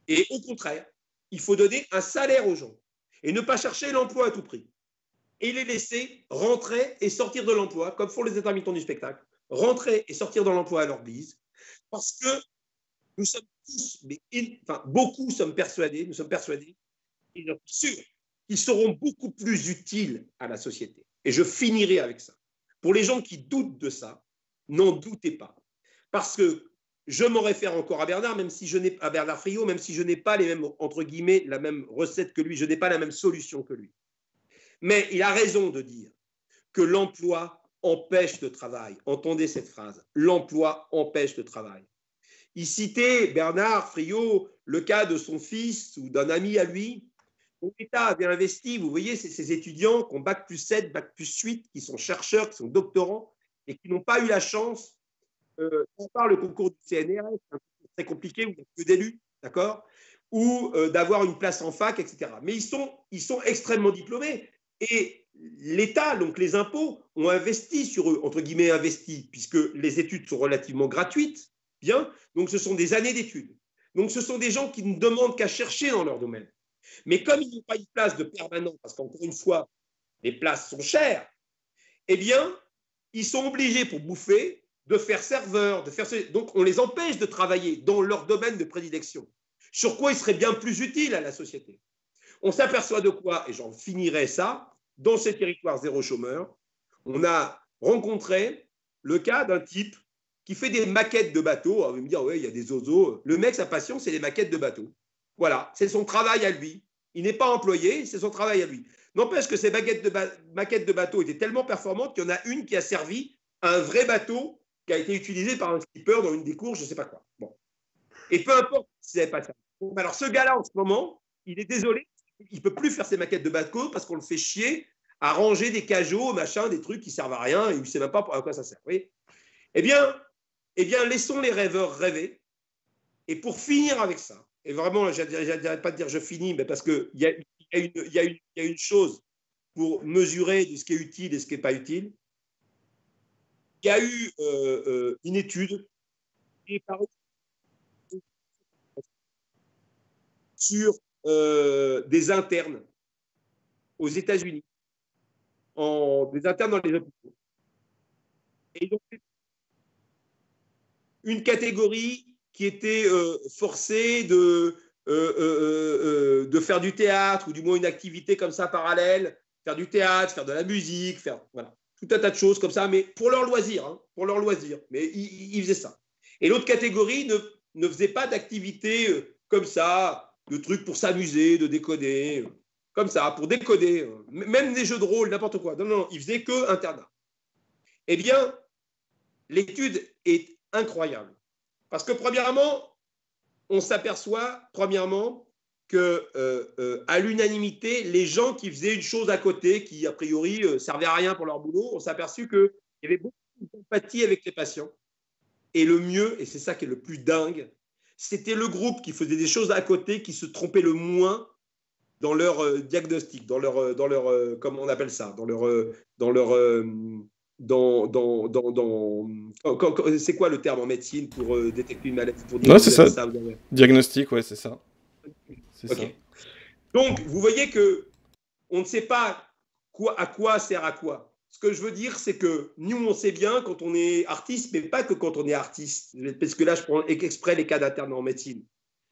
Et au contraire, il faut donner un salaire aux gens et ne pas chercher l'emploi à tout prix. Et les laisser rentrer et sortir de l'emploi, comme font les intermittents du spectacle, rentrer et sortir dans l'emploi à leur guise, parce que nous sommes tous, beaucoup sommes persuadés, et j'en suis sûr, qu'ils seront beaucoup plus utiles à la société. Et je finirai avec ça. Pour les gens qui doutent de ça, n'en doutez pas. Parce que je m'en réfère encore à Bernard, à Bernard Friot, même si je n'ai pas les mêmes, entre guillemets, la même recette que lui, je n'ai pas la même solution que lui. Mais il a raison de dire que l'emploi empêche le travail. Entendez cette phrase, l'emploi empêche le travail. Il citait, Bernard Friot, le cas de son fils ou d'un ami à lui, où l'État avait investi, vous voyez, ces étudiants qui ont bac plus 7, bac plus 8, qui sont chercheurs, qui sont doctorants, et qui n'ont pas eu la chance on parle le concours du CNRS, c'est un concours très compliqué où il n'y a que d'élus, d'accord, ou d'avoir une place en fac, etc. Mais ils sont extrêmement diplômés et l'État, donc les impôts, ont investi sur eux, entre guillemets investi, puisque les études sont relativement gratuites, bien, donc ce sont des années d'études. Donc ce sont des gens qui ne demandent qu'à chercher dans leur domaine. Mais comme ils n'ont pas une place de permanent, parce qu'encore une fois, les places sont chères, eh bien, ils sont obligés pour bouffer de faire serveur, donc on les empêche de travailler dans leur domaine de prédilection, sur quoi ils seraient bien plus utiles à la société. On s'aperçoit de quoi, et j'en finirai ça, dans ces territoires zéro chômeur, on a rencontré le cas d'un type qui fait des maquettes de bateaux. Alors, vous me dire, ouais, il y a des oiseaux. Le mec, sa passion, c'est les maquettes de bateaux. Voilà, c'est son travail à lui. Il n'est pas employé, c'est son travail à lui. N'empêche que ces maquettes de bateaux étaient tellement performantes qu'il y en a une qui a servi à un vrai bateau qui a été utilisé par un skipper dans une des courses, je ne sais pas quoi. Bon. Et peu importe si n'avait pas ça. Bon, alors ce gars-là, en ce moment, il est désolé, il ne peut plus faire ses maquettes de bateau parce qu'on le fait chier à ranger des cajots, machin, des trucs qui ne servent à rien et il ne sait même pas à quoi ça sert. Oui. Eh bien, laissons les rêveurs rêver. Et pour finir avec ça, et vraiment, je n'arrête pas de dire je finis, mais parce qu'il y a une chose pour mesurer de ce qui est utile et ce qui n'est pas utile. Il y a eu une étude qui est parue sur des internes aux États-Unis, des internes dans les hôpitaux. Et donc, une catégorie qui était forcée de de faire du théâtre ou du moins une activité comme ça parallèle, faire du théâtre, faire de la musique, faire voilà, tout un tas de choses comme ça, mais pour leur loisir, hein, pour leur loisir. Mais ils faisaient ça. Et l'autre catégorie ne faisait pas d'activité comme ça, de trucs pour s'amuser, de déconner, comme ça, pour déconner, même des jeux de rôle, n'importe quoi. Non, non, ils faisaient que internat. Eh bien, l'étude est incroyable. Parce que premièrement, on s'aperçoit, premièrement, qu'à l'unanimité, les gens qui faisaient une chose à côté, qui a priori servait à rien pour leur boulot, on s'est aperçu qu'il y avait beaucoup d'empathie avec les patients. Et le mieux, et c'est ça qui est le plus dingue, c'était le groupe qui faisait des choses à côté, qui se trompait le moins dans leur diagnostic, dans leur comment on appelle ça, c'est quoi le terme en médecine pour détecter une maladie, pour dire Non, c'est ça. Diagnostic, ouais, c'est ça. C'est okay. Ça. Donc, vous voyez que on ne sait pas à quoi sert à quoi. Ce que je veux dire, c'est que nous, on sait bien quand on est artiste, mais pas que quand on est artiste. Parce que là, je prends exprès les cas d'interne en médecine.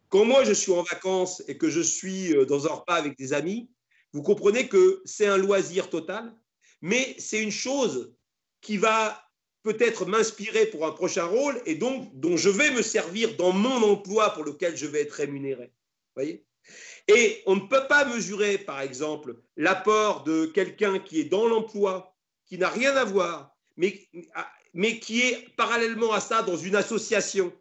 Quand moi, je suis en vacances et que je suis dans un repas avec des amis, vous comprenez que c'est un loisir total, mais c'est une chose qui va peut-être m'inspirer pour un prochain rôle et donc dont je vais me servir dans mon emploi pour lequel je vais être rémunéré. Vous voyez ? Et on ne peut pas mesurer, par exemple, l'apport de quelqu'un qui est dans l'emploi, qui n'a rien à voir, mais qui est parallèlement à ça dans une association,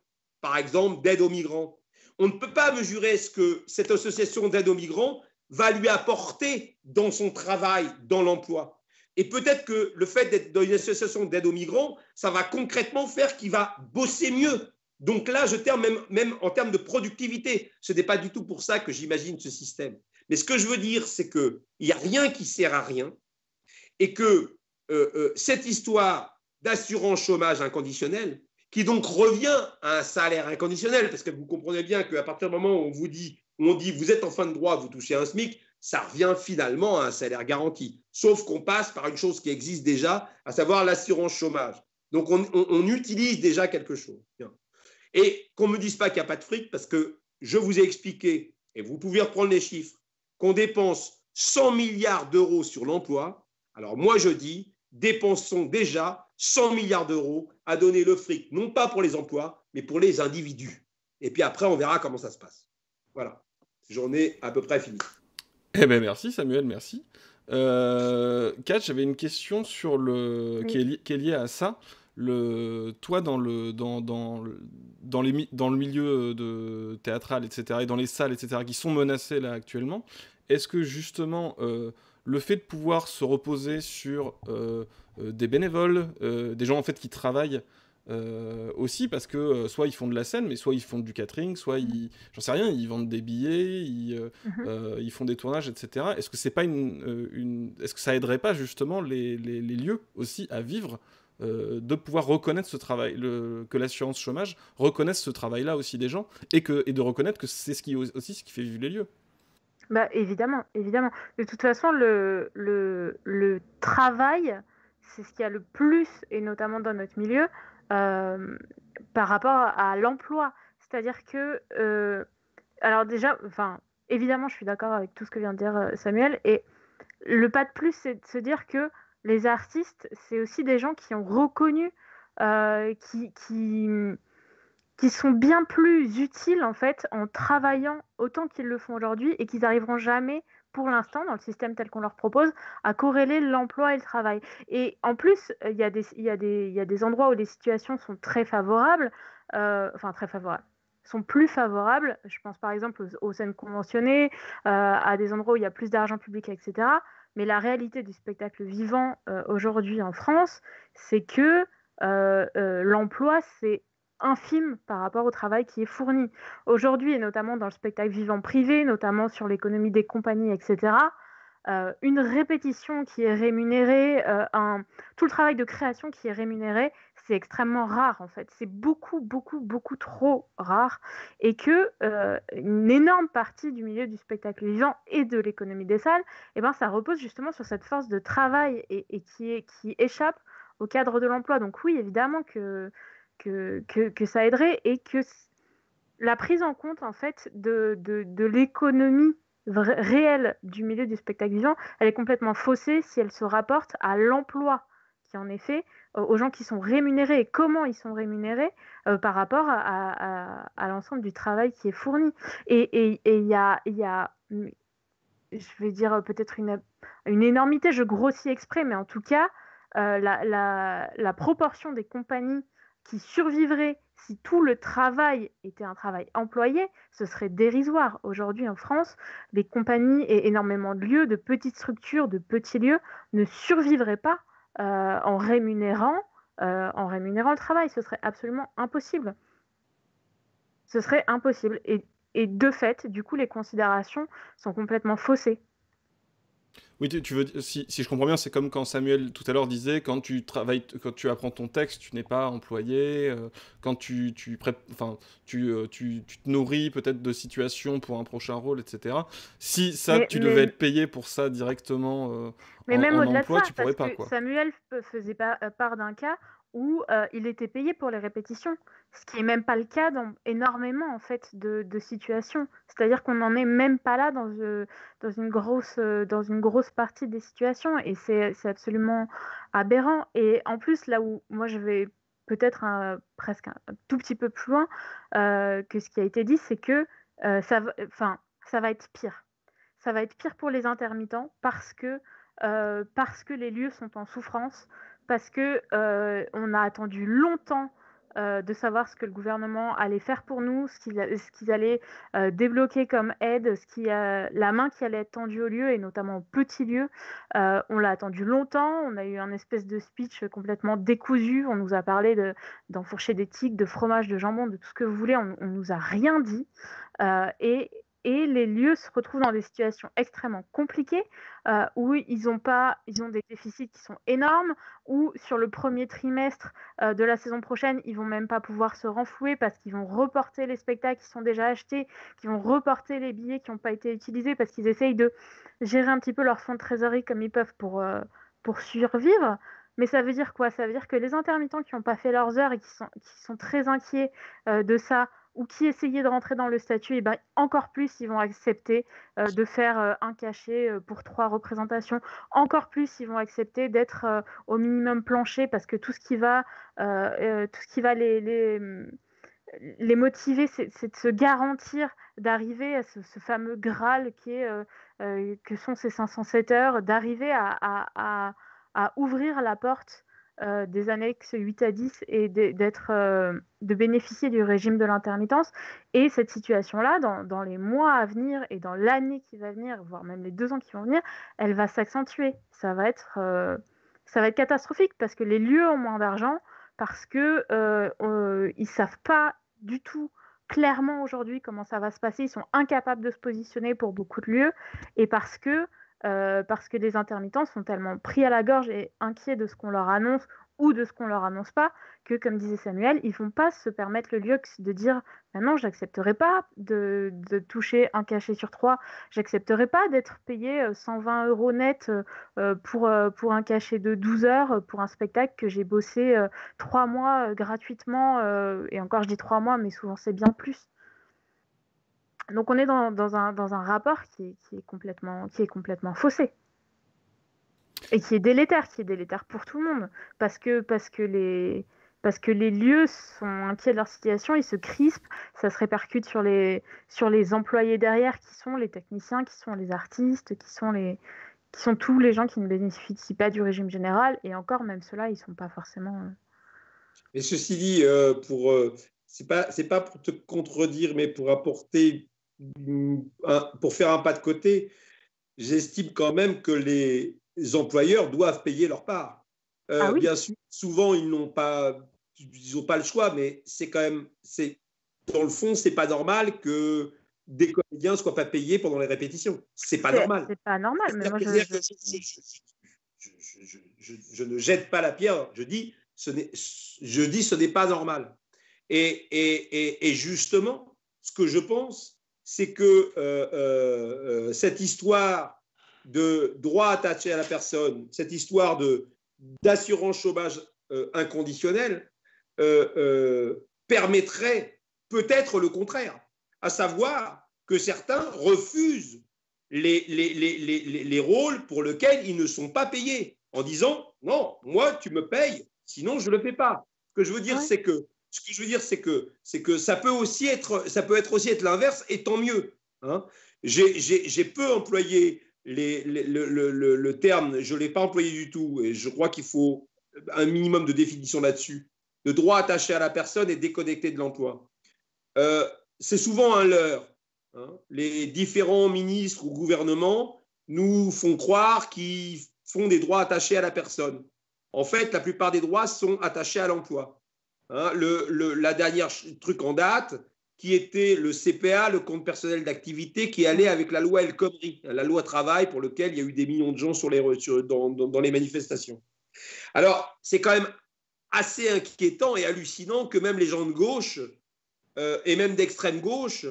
par exemple, d'aide aux migrants. On ne peut pas mesurer ce que cette association d'aide aux migrants va lui apporter dans son travail, dans l'emploi. Et peut-être que le fait d'être dans une association d'aide aux migrants, ça va concrètement faire qu'il va bosser mieux. Donc là, je termine même en termes de productivité. Ce n'est pas du tout pour ça que j'imagine ce système. Mais ce que je veux dire, c'est qu'il n'y a rien qui sert à rien et que cette histoire d'assurance chômage inconditionnel, qui donc revient à un salaire inconditionnel, parce que vous comprenez bien qu'à partir du moment où on dit vous êtes en fin de droit, vous touchez un SMIC, ça revient finalement à un salaire garanti. Sauf qu'on passe par une chose qui existe déjà, à savoir l'assurance chômage. Donc on utilise déjà quelque chose. Bien. Et qu'on ne me dise pas qu'il n'y a pas de fric, parce que je vous ai expliqué, et vous pouvez reprendre les chiffres, qu'on dépense 100 milliards d'euros sur l'emploi. Alors moi je dis, dépensons déjà 100 milliards d'euros à donner le fric, non pas pour les emplois, mais pour les individus. Et puis après, on verra comment ça se passe. Voilà, j'en ai à peu près fini. Eh bien merci Samuel, merci. Kat, j'avais une question sur qui est liée à ça. Toi, dans le milieu théâtral, etc., et dans les salles, etc., qui sont menacées là actuellement, est-ce que justement le fait de pouvoir se reposer sur des bénévoles, des gens en fait qui travaillent aussi, parce que soit ils font de la scène, mais soit ils font du catering, soit j'en sais rien, ils vendent des billets, ils font des tournages, etc. Est-ce que c'est pas est-ce que ça aiderait pas justement les lieux aussi à vivre, de pouvoir reconnaître ce travail, que l'assurance chômage reconnaisse ce travail-là aussi des gens, et de reconnaître que c'est aussi ce qui fait vivre les lieux. Bah, évidemment, évidemment. De toute façon, le travail, c'est ce qu'il y a le plus, et notamment dans notre milieu, par rapport à l'emploi. C'est-à-dire que, alors déjà, évidemment, je suis d'accord avec tout ce que vient de dire Samuel, et le pas de plus, c'est de se dire que les artistes, c'est aussi des gens qui ont reconnu, qui sont bien plus utiles en fait en travaillant autant qu'ils le font aujourd'hui et qu'ils n'arriveront jamais, pour l'instant, dans le système tel qu'on leur propose, à corréler l'emploi et le travail. Et en plus, il y a des endroits où les situations sont très favorables, très favorables, sont plus favorables. Je pense par exemple aux scènes conventionnées, à des endroits où il y a plus d'argent public, etc. Mais la réalité du spectacle vivant aujourd'hui en France, c'est que l'emploi, c'est infime par rapport au travail qui est fourni. Aujourd'hui, et notamment dans le spectacle vivant privé, notamment sur l'économie des compagnies, etc., une répétition qui est rémunérée, tout le travail de création qui est rémunéré, c'est extrêmement rare en fait. C'est beaucoup, beaucoup, beaucoup trop rare. Et que une énorme partie du milieu du spectacle vivant et de l'économie des salles, ça repose justement sur cette force de travail et qui échappe au cadre de l'emploi. Donc oui, évidemment que ça aiderait, et que la prise en compte en fait de l'économie réelle du milieu du spectacle vivant, elle est complètement faussée si elle se rapporte à l'emploi qui en est fait, aux gens qui sont rémunérés et comment ils sont rémunérés par rapport à l'ensemble du travail qui est fourni. Et il y a, je vais dire peut-être une énormité, je grossis exprès, mais en tout cas, la proportion des compagnies qui survivraient si tout le travail était un travail employé, ce serait dérisoire. Aujourd'hui, en France, les compagnies et énormément de lieux, de petites structures, de petits lieux ne survivraient pas en rémunérant le travail. Ce serait absolument impossible. Ce serait impossible. Et de fait, du coup, les considérations sont complètement faussées. Oui, tu veux, si je comprends bien, c'est comme quand Samuel tout à l'heure disait, quand tu travailles, quand tu apprends ton texte, tu n'es pas employé, quand tu te nourris peut-être de situations pour un prochain rôle, etc. Si ça, tu devais être payé pour ça directement mais même en au-delà de emploi, ça, tu pourrais parce pas, quoi. que Samuel faisait part d'un cas où il était payé pour les répétitions, ce qui n'est même pas le cas dans énormément en fait de situations. C'est-à-dire qu'on n'en est même pas là dans une grosse partie des situations, et c'est absolument aberrant. Et en plus, là où moi je vais peut-être presque un tout petit peu plus loin que ce qui a été dit, c'est que ça va être pire. Ça va être pire pour les intermittents parce que les lieux sont en souffrance, parce que on a attendu longtemps de savoir ce que le gouvernement allait faire pour nous, ce qu'ils allaient débloquer comme aide, la main qui allait être tendue aux lieux, et notamment aux petits lieux. On l'a attendu longtemps, on a eu un espèce de speech complètement décousu, on nous a parlé d'enfourcher des tiques, de fromage, de jambon, de tout ce que vous voulez, on nous a rien dit. Et les lieux se retrouvent dans des situations extrêmement compliquées où ils ont des déficits qui sont énormes, où sur le premier trimestre de la saison prochaine, ils vont même pas pouvoir se renflouer parce qu'ils vont reporter les spectacles qui sont déjà achetés, qui vont reporter les billets qui n'ont pas été utilisés parce qu'ils essayent de gérer un petit peu leur fonds de trésorerie comme ils peuvent pour survivre. Mais ça veut dire quoi? Ça veut dire que les intermittents qui n'ont pas fait leurs heures et qui sont très inquiets de ça, ou qui essayaient de rentrer dans le statut, et ben encore plus, ils vont accepter de faire un cachet pour 3 représentations. Encore plus, ils vont accepter d'être au minimum plancher, parce que tout ce qui va les motiver, c'est de se garantir d'arriver à ce fameux Graal que sont ces 507 heures, d'arriver à ouvrir la porte des annexes 8 à 10 et de bénéficier du régime de l'intermittence. Et cette situation-là, dans les mois à venir et dans l'année qui va venir, voire même les 2 ans qui vont venir, elle va s'accentuer. Ça va être catastrophique parce que les lieux ont moins d'argent, parce qu'ils ne savent pas du tout clairement aujourd'hui comment ça va se passer. Ils sont incapables de se positionner pour beaucoup de lieux, et parce que les intermittents sont tellement pris à la gorge et inquiets de ce qu'on leur annonce ou de ce qu'on leur annonce pas, que, comme disait Samuel, ils ne vont pas se permettre le luxe de dire non, j'accepterai pas de toucher un cachet sur 3, j'accepterai pas d'être payé 120 € net pour un cachet de 12 heures pour un spectacle que j'ai bossé 3 mois gratuitement, et encore je dis 3 mois, mais souvent c'est bien plus. Donc on est dans un rapport qui est complètement faussé. Et qui est délétère pour tout le monde, parce que les lieux sont inquiets de leur situation, ils se crispent, ça se répercute sur les employés derrière, qui sont les techniciens, qui sont les artistes, qui sont tous les gens qui ne bénéficient pas du régime général, et encore, même ceux-là, ils ne sont pas forcément... Mais ceci dit, c'est pas pour te contredire, mais pour apporter, pour faire un pas de côté, j'estime quand même que les employeurs doivent payer leur part. Ah oui. Bien sûr, souvent, ils n'ont pas le choix, mais c'est quand même, dans le fond, c'est pas normal que des comédiens ne soient pas payés pendant les répétitions. C'est pas normal. C'est pas normal. Mais moi, je ne jette pas la pierre. Je dis, ce n'est pas normal. Et justement, ce que je pense, c'est que cette histoire de droit attaché à la personne, cette histoire d'assurance chômage inconditionnelle permettrait peut être le contraire, à savoir que certains refusent les rôles pour lesquels ils ne sont pas payés, en disant non, moi tu me payes, sinon je ne le fais pas. Ce que je veux dire, c'est que ça peut aussi être, l'inverse, et tant mieux. Hein. J'ai peu employé le terme, je ne l'ai pas employé du tout, et je crois qu'il faut un minimum de définition là-dessus. Le droit attaché à la personne est déconnecté de l'emploi. C'est souvent un leurre. Hein. Les différents ministres ou gouvernements nous font croire qu'ils font des droits attachés à la personne. En fait, la plupart des droits sont attachés à l'emploi. Hein, la dernière truc en date, qui était le CPA, le compte personnel d'activité, qui allait avec la loi El Khomri, la loi travail pour laquelle il y a eu des millions de gens dans les manifestations. Alors, c'est quand même assez inquiétant et hallucinant que même les gens de gauche et même d'extrême gauche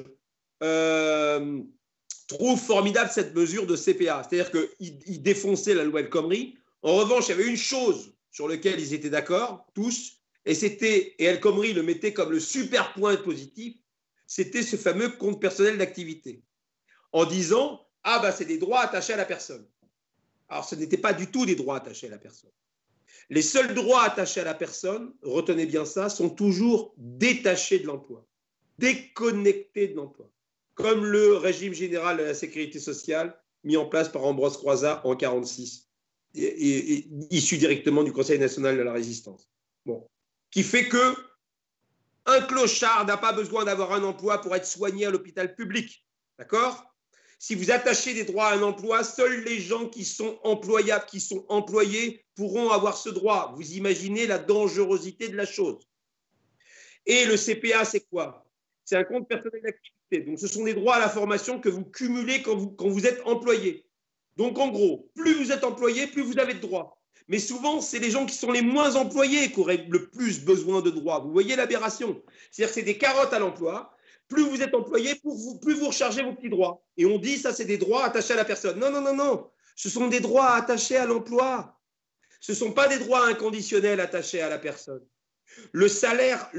trouvent formidable cette mesure de CPA. C'est-à-dire qu'ils défonçaient la loi El Khomri. En revanche, il y avait une chose sur laquelle ils étaient d'accord, tous, et El Khomri le mettait comme le super point positif, c'était ce fameux compte personnel d'activité. En disant, ah ben c'est des droits attachés à la personne. Alors ce n'était pas du tout des droits attachés à la personne. Les seuls droits attachés à la personne, retenez bien ça, sont toujours détachés de l'emploi, déconnectés de l'emploi, comme le régime général de la sécurité sociale mis en place par Ambroise Croizat en 1946, issu directement du Conseil national de la résistance. Bon. Qui fait que un clochard n'a pas besoin d'avoir un emploi pour être soigné à l'hôpital public. D'accord ? Si vous attachez des droits à un emploi, seuls les gens qui sont employables, qui sont employés, pourront avoir ce droit. Vous imaginez la dangerosité de la chose. Et le CPA, c'est quoi ? C'est un compte personnel d'activité. Donc, ce sont des droits à la formation que vous cumulez quand vous êtes employé. Donc, en gros, plus vous êtes employé, plus vous avez de droits. Mais souvent, c'est les gens qui sont les moins employés qui auraient le plus besoin de droits. Vous voyez l'aberration ? C'est-à-dire que c'est des carottes à l'emploi. Plus vous êtes employé, plus vous rechargez vos petits droits. Et on dit, ça, c'est des droits attachés à la personne. Non, non, non, non. Ce sont des droits attachés à l'emploi. Ce ne sont pas des droits inconditionnels attachés à la personne. Le salaire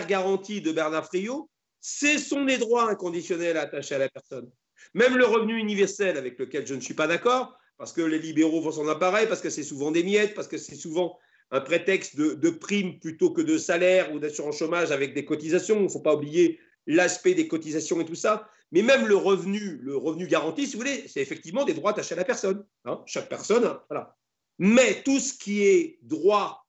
garanti de Bernard Friot, ce sont des droits inconditionnels attachés à la personne. Même le revenu universel, avec lequel je ne suis pas d'accord, parce que les libéraux vont s'en emparer, parce que c'est souvent des miettes, parce que c'est souvent un prétexte de prime plutôt que de salaire ou d'assurance chômage avec des cotisations. Il ne faut pas oublier l'aspect des cotisations et tout ça. Mais même le revenu garanti, si vous voulez, c'est effectivement des droits attachés à la personne. Hein, chaque personne, hein, voilà. Mais tout ce qui est droit,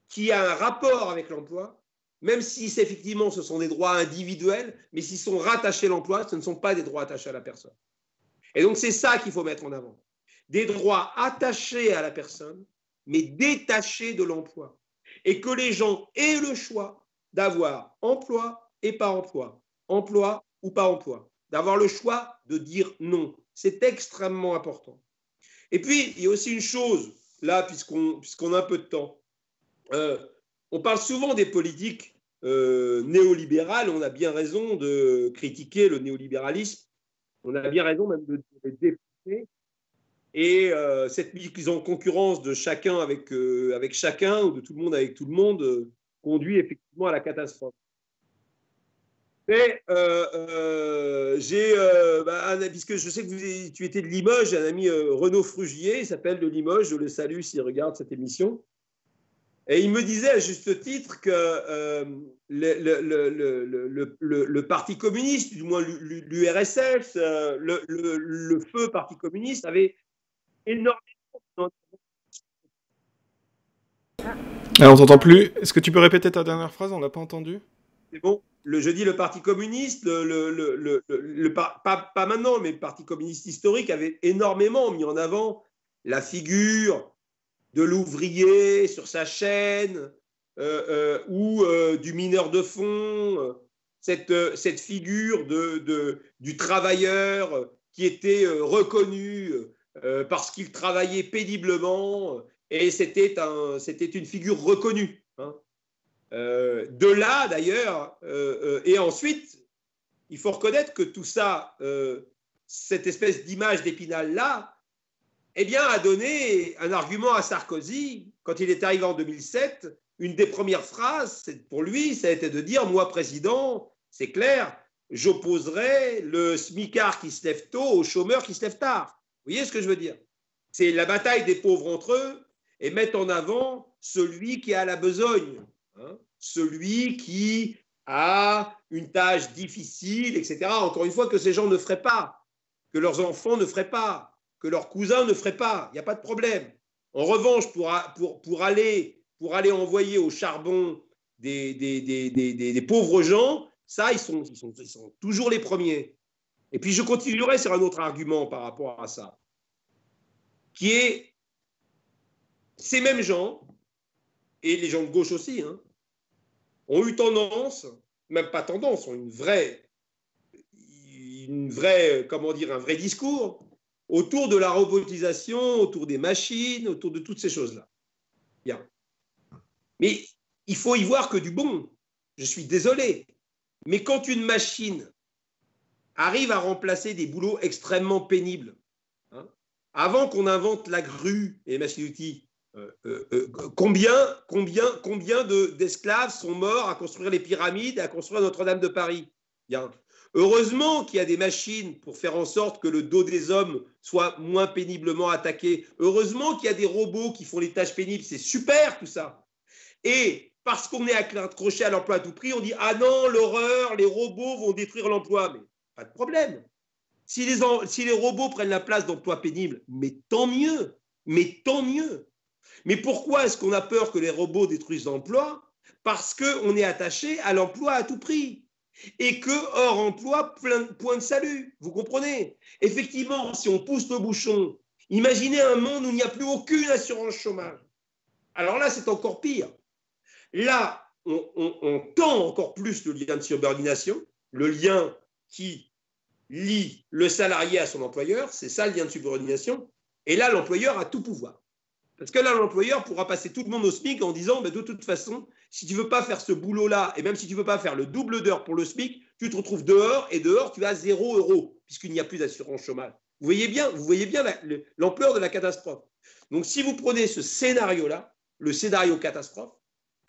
qui a un rapport avec l'emploi, même si effectivement ce sont des droits individuels, mais s'ils sont rattachés à l'emploi, ce ne sont pas des droits attachés à la personne. Et donc c'est ça qu'il faut mettre en avant. Des droits attachés à la personne, mais détachés de l'emploi. Et que les gens aient le choix d'avoir emploi et pas emploi ou pas emploi. D'avoir le choix de dire non. C'est extrêmement important. Et puis, il y a aussi une chose, là, puisqu'on a un peu de temps. On parle souvent des politiques néolibérales. On a bien raison de critiquer le néolibéralisme. On a bien raison même de les défoncer. Et cette mise en concurrence de chacun avec chacun ou de tout le monde avec tout le monde conduit effectivement à la catastrophe. Mais puisque je sais que tu étais de Limoges, j'ai un ami Renaud Frugier, il s'appelle de Limoges, je le salue s'il regarde cette émission. Et il me disait à juste titre que le Parti communiste, du moins l'URSS, le feu Parti communiste avait énormément. Alors, on t'entend plus. Est-ce que tu peux répéter ta dernière phrase? On l'a pas entendu. C'est bon. Je dis le Parti communiste, pas maintenant, mais le Parti communiste historique avait énormément mis en avant la figure de l'ouvrier sur sa chaîne ou du mineur de fond, cette figure du travailleur qui était reconnu parce qu'il travaillait péniblement et c'était une figure reconnue. Hein. De là, d'ailleurs, et ensuite, il faut reconnaître que tout ça, cette espèce d'image d'Épinal-là, eh bien, a donné un argument à Sarkozy, quand il est arrivé en 2007, une des premières phrases, pour lui, ça a été de dire, moi, président, c'est clair, j'opposerai le smicard qui se lève tôt au chômeur qui se lève tard. Vous voyez ce que je veux dire? C'est la bataille des pauvres entre eux et mettre en avant celui qui a la besogne, hein, celui qui a une tâche difficile, etc. Encore une fois, que ces gens ne feraient pas, que leurs enfants ne feraient pas, que leurs cousins ne feraient pas. Il n'y a pas de problème. En revanche, pour aller envoyer au charbon des pauvres gens, ça, ils sont toujours les premiers. Et puis, je continuerai sur un autre argument par rapport à ça, qui est ces mêmes gens, et les gens de gauche aussi, hein, ont eu tendance, même pas tendance, ont une vraie, comment dire, un vrai discours autour de la robotisation, autour des machines, autour de toutes ces choses-là. Bien. Mais il faut y voir que du bon. Je suis désolé. Mais quand une machine arrive à remplacer des boulots extrêmement pénibles, hein, avant qu'on invente la grue et les machines-outils, combien d'esclaves sont morts à construire les pyramides et à construire Notre-Dame de Paris? Bien. Heureusement qu'il y a des machines pour faire en sorte que le dos des hommes soit moins péniblement attaqué. Heureusement qu'il y a des robots qui font les tâches pénibles. C'est super tout ça. Et parce qu'on est accroché à l'emploi à tout prix, on dit « Ah non, l'horreur, les robots vont détruire l'emploi. » Mais pas de problème. Si les robots prennent la place d'emplois pénibles, mais tant mieux. Mais tant mieux. Mais pourquoi est-ce qu'on a peur que les robots détruisent l'emploi? Parce qu'on est attaché à l'emploi à tout prix. Et que hors emploi, point de salut. Vous comprenez? Effectivement, si on pousse le bouchon, imaginez un monde où il n'y a plus aucune assurance chômage. Alors là, c'est encore pire. Là, on tend encore plus le lien de subordination, le lien qui lie le salarié à son employeur, c'est ça le lien de subordination. Et là, l'employeur a tout pouvoir. Parce que là, l'employeur pourra passer tout le monde au SMIC en disant, de toute façon, si tu ne veux pas faire ce boulot-là, et même si tu ne veux pas faire le double d'heures pour le SMIC, tu te retrouves dehors, et dehors, tu as 0 €, puisqu'il n'y a plus d'assurance chômage. Vous voyez bien l'ampleur de la catastrophe. Donc, si vous prenez ce scénario-là, le scénario catastrophe,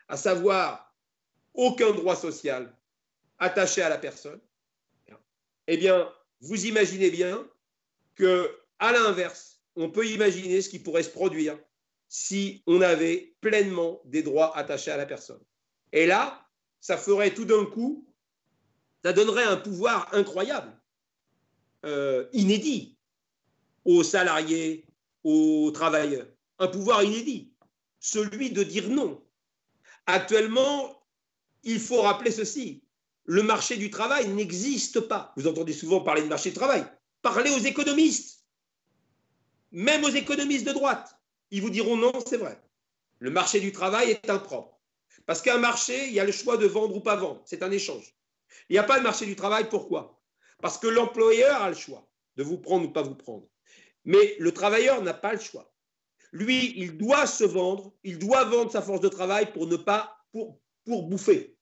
à savoir aucun droit social attaché à la personne, eh bien, vous imaginez bien qu'à l'inverse, on peut imaginer ce qui pourrait se produire si on avait pleinement des droits attachés à la personne. Et là, ça ferait tout d'un coup, ça donnerait un pouvoir incroyable, inédit, aux salariés, aux travailleurs. Un pouvoir inédit, celui de dire non. Actuellement, il faut rappeler ceci, le marché du travail n'existe pas. Vous entendez souvent parler de marché du travail. Parlez aux économistes, même aux économistes de droite. Ils vous diront non, c'est vrai. Le marché du travail est impropre. Parce qu'un marché, il y a le choix de vendre ou pas vendre. C'est un échange. Il n'y a pas de marché du travail. Pourquoi? Parce que l'employeur a le choix de vous prendre ou pas vous prendre. Mais le travailleur n'a pas le choix. Lui, il doit se vendre, il doit vendre sa force de travail pour bouffer.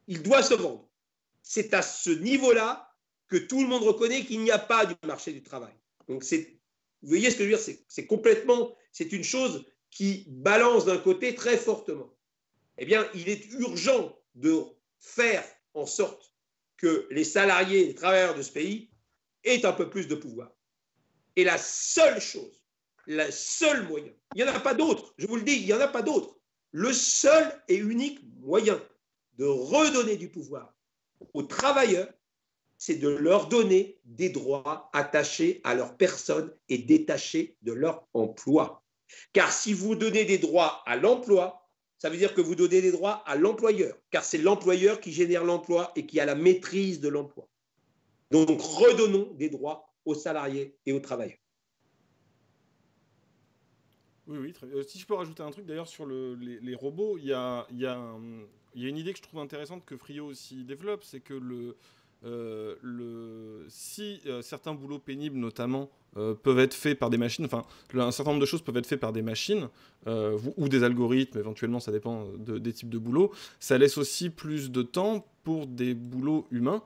Il doit se vendre. C'est à ce niveau-là que tout le monde reconnaît qu'il n'y a pas du marché du travail. Donc, vous voyez ce que je veux dire? C'est une chose qui balance d'un côté très fortement. Eh bien, il est urgent de faire en sorte que les salariés, les travailleurs de ce pays aient un peu plus de pouvoir. Et la seule chose, le seul moyen, il n'y en a pas d'autre, je vous le dis, il n'y en a pas d'autre. Le seul et unique moyen de redonner du pouvoir aux travailleurs, c'est de leur donner des droits attachés à leur personne et détachés de leur emploi. Car si vous donnez des droits à l'emploi, ça veut dire que vous donnez des droits à l'employeur, car c'est l'employeur qui génère l'emploi et qui a la maîtrise de l'emploi. Donc, redonnons des droits aux salariés et aux travailleurs. Oui, très bien. Si je peux rajouter un truc d'ailleurs sur les robots, il y a une idée que je trouve intéressante que Frio aussi développe, c'est que si certains boulots pénibles notamment peuvent être faits par des machines, enfin un certain nombre de choses peuvent être faites par des machines ou des algorithmes, éventuellement ça dépend des types de boulots, ça laisse aussi plus de temps pour des boulots humains,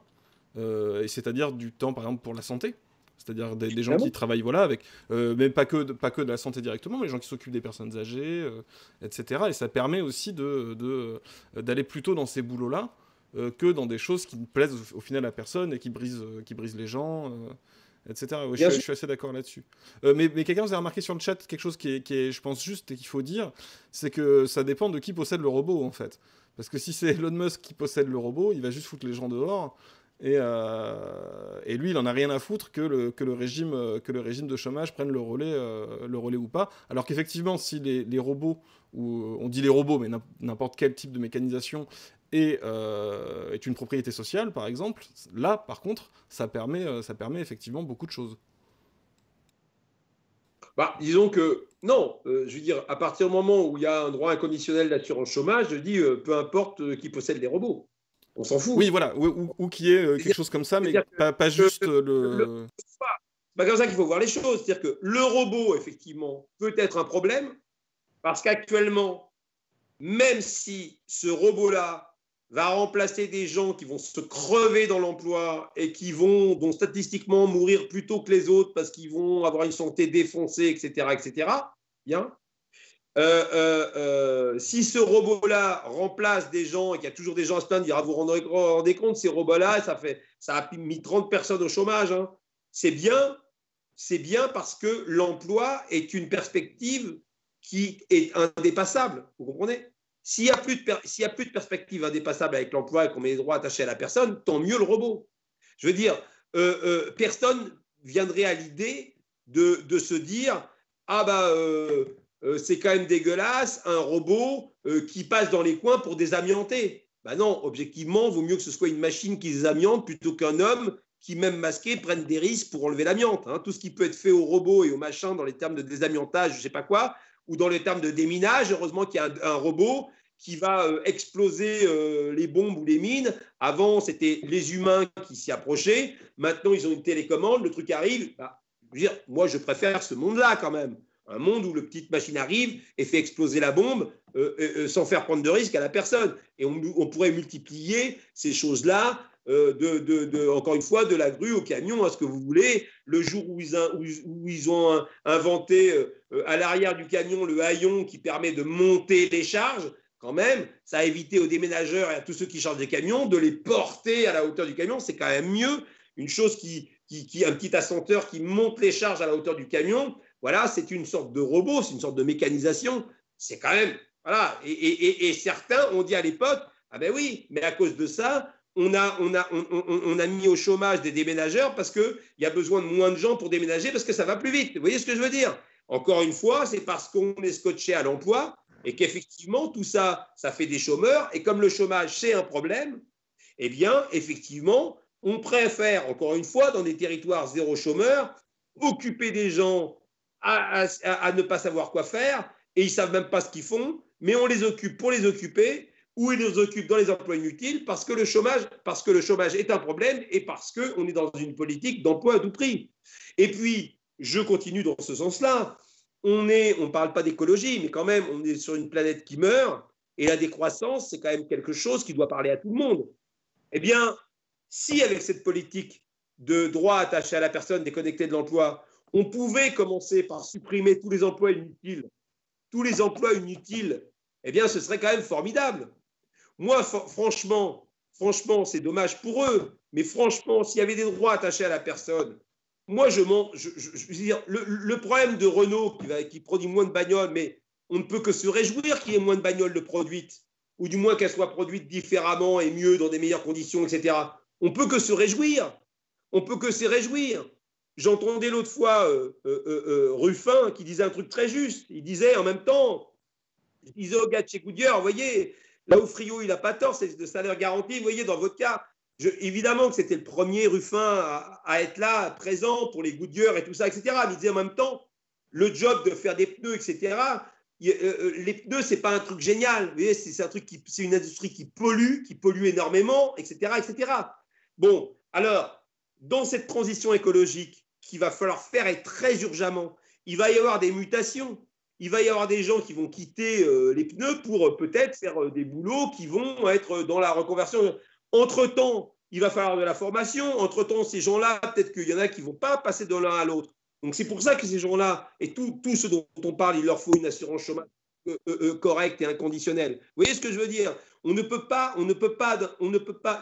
et c'est-à-dire du temps par exemple pour la santé. C'est-à-dire des gens qui travaillent, voilà, avec, mais pas que de la santé directement, mais les gens qui s'occupent des personnes âgées, etc. Et ça permet aussi d'aller plutôt dans ces boulots-là que dans des choses qui plaisent au final à la personne et qui brisent les gens, etc. Ouais, je suis assez d'accord là-dessus. Mais quelqu'un, vous avez remarqué sur le chat quelque chose qui est, je pense, juste et qu'il faut dire, c'est que ça dépend de qui possède le robot, en fait. Parce que si c'est Elon Musk qui possède le robot, il va juste foutre les gens dehors. Et lui, il en a rien à foutre que le régime de chômage prenne le relais ou pas. Alors qu'effectivement, si les robots, ou on dit les robots, mais n'importe quel type de mécanisation est une propriété sociale, par exemple, là, par contre, ça permet effectivement beaucoup de choses. Bah, disons que non, je veux dire, à partir du moment où il y a un droit inconditionnel d'assurance chômage, je dis peu importe qui possède les robots. On s'en fout. Oui, voilà, ou qu'il y ait quelque chose comme ça, mais pas juste le... C'est pas comme ça qu'il faut voir les choses. C'est-à-dire que le robot, effectivement, peut être un problème, parce qu'actuellement, même si ce robot-là va remplacer des gens qui vont se crever dans l'emploi et qui vont statistiquement mourir plus tôt que les autres parce qu'ils vont avoir une santé défoncée, etc., bien. Si ce robot-là remplace des gens et qu'il y a toujours des gens à se plaindre, dire, vous vous rendez compte, ces robots-là, ça a mis 30 personnes au chômage. Hein. C'est bien parce que l'emploi est une perspective qui est indépassable. Vous comprenez ? S'il n'y a plus de perspective indépassable avec l'emploi et qu'on met les droits attachés à la personne, tant mieux le robot. Je veux dire, personne viendrait à l'idée de se dire, ah bah c'est quand même dégueulasse, un robot qui passe dans les coins pour désamianter. Ben non, objectivement, il vaut mieux que ce soit une machine qui désamiante plutôt qu'un homme qui, même masqué, prenne des risques pour enlever l'amiante. Hein. Tout ce qui peut être fait au robot et au machin dans les termes de désamiantage, je ne sais pas quoi, ou dans les termes de déminage, heureusement qu'il y a un robot qui va exploser les bombes ou les mines. Avant, c'était les humains qui s'y approchaient. Maintenant, ils ont une télécommande, le truc arrive. Bah, je veux dire, moi, je préfère ce monde-là quand même. Un monde où le petite machine arrive et fait exploser la bombe sans faire prendre de risque à la personne. Et on pourrait multiplier ces choses-là, encore une fois, de la grue au camion, à ce que vous voulez. Le jour où ils ont inventé à l'arrière du camion le haillon qui permet de monter les charges, quand même, ça a évité aux déménageurs et à tous ceux qui chargent des camions de les porter à la hauteur du camion. C'est quand même mieux. Une chose un petit assenteur qui monte les charges à la hauteur du camion, voilà, c'est une sorte de robot, c'est une sorte de mécanisation. C'est quand même, voilà. Et certains ont dit à l'époque, ah ben oui, mais à cause de ça, on a mis au chômage des déménageurs parce qu'il y a besoin de moins de gens pour déménager parce que ça va plus vite. Vous voyez ce que je veux dire? Encore une fois, c'est parce qu'on est scotché à l'emploi et qu'effectivement, tout ça, ça fait des chômeurs. Et comme le chômage, c'est un problème, eh bien, effectivement, on préfère, encore une fois, dans des territoires zéro chômeur, occuper des gens à ne pas savoir quoi faire et ils ne savent même pas ce qu'ils font, mais on les occupe pour les occuper ou ils les occupent dans les emplois inutiles parce que le chômage est un problème et parce qu'on est dans une politique d'emploi à tout prix. Et puis, je continue dans ce sens-là. On ne parle pas d'écologie, mais quand même, on est sur une planète qui meurt et la décroissance, c'est quand même quelque chose qui doit parler à tout le monde. Eh bien, si avec cette politique de droit attaché à la personne déconnectée de l'emploi, on pouvait commencer par supprimer tous les emplois inutiles, eh bien, ce serait quand même formidable. Moi, franchement, c'est dommage pour eux, mais franchement, s'il y avait des droits attachés à la personne, moi, je veux dire, le problème de Renault qui produit moins de bagnoles, mais on ne peut que se réjouir qu'il y ait moins de bagnoles de produites, ou du moins qu'elles soient produites différemment et mieux, dans des meilleures conditions, etc. On ne peut que se réjouir. On peut que se réjouir. J'entendais l'autre fois Ruffin qui disait un truc très juste. Il disait en même temps, il disait au gars de chez Goodyear, vous voyez, là où Friot, il n'a pas tort, c'est de salaire garanti. Vous voyez, dans votre cas, évidemment que c'était le premier Ruffin à être là, présent pour les Goodyear et tout ça, etc. Mais il disait en même temps, le job de faire des pneus, etc., les pneus, c'est pas un truc génial. Vous voyez, c'est une industrie qui pollue énormément, etc., etc. Bon, alors, dans cette transition écologique qu'il va falloir faire et très urgemment, il va y avoir des mutations. Il va y avoir des gens qui vont quitter les pneus pour peut-être faire des boulots qui vont être dans la reconversion. Entre-temps, il va falloir de la formation. Entre-temps, ces gens-là, peut-être qu'il y en a qui ne vont pas passer de l'un à l'autre. Donc, c'est pour ça que ces gens-là, et tous ceux dont on parle, il leur faut une assurance chômage correcte et inconditionnelle. Vous voyez ce que je veux dire? On ne peut pas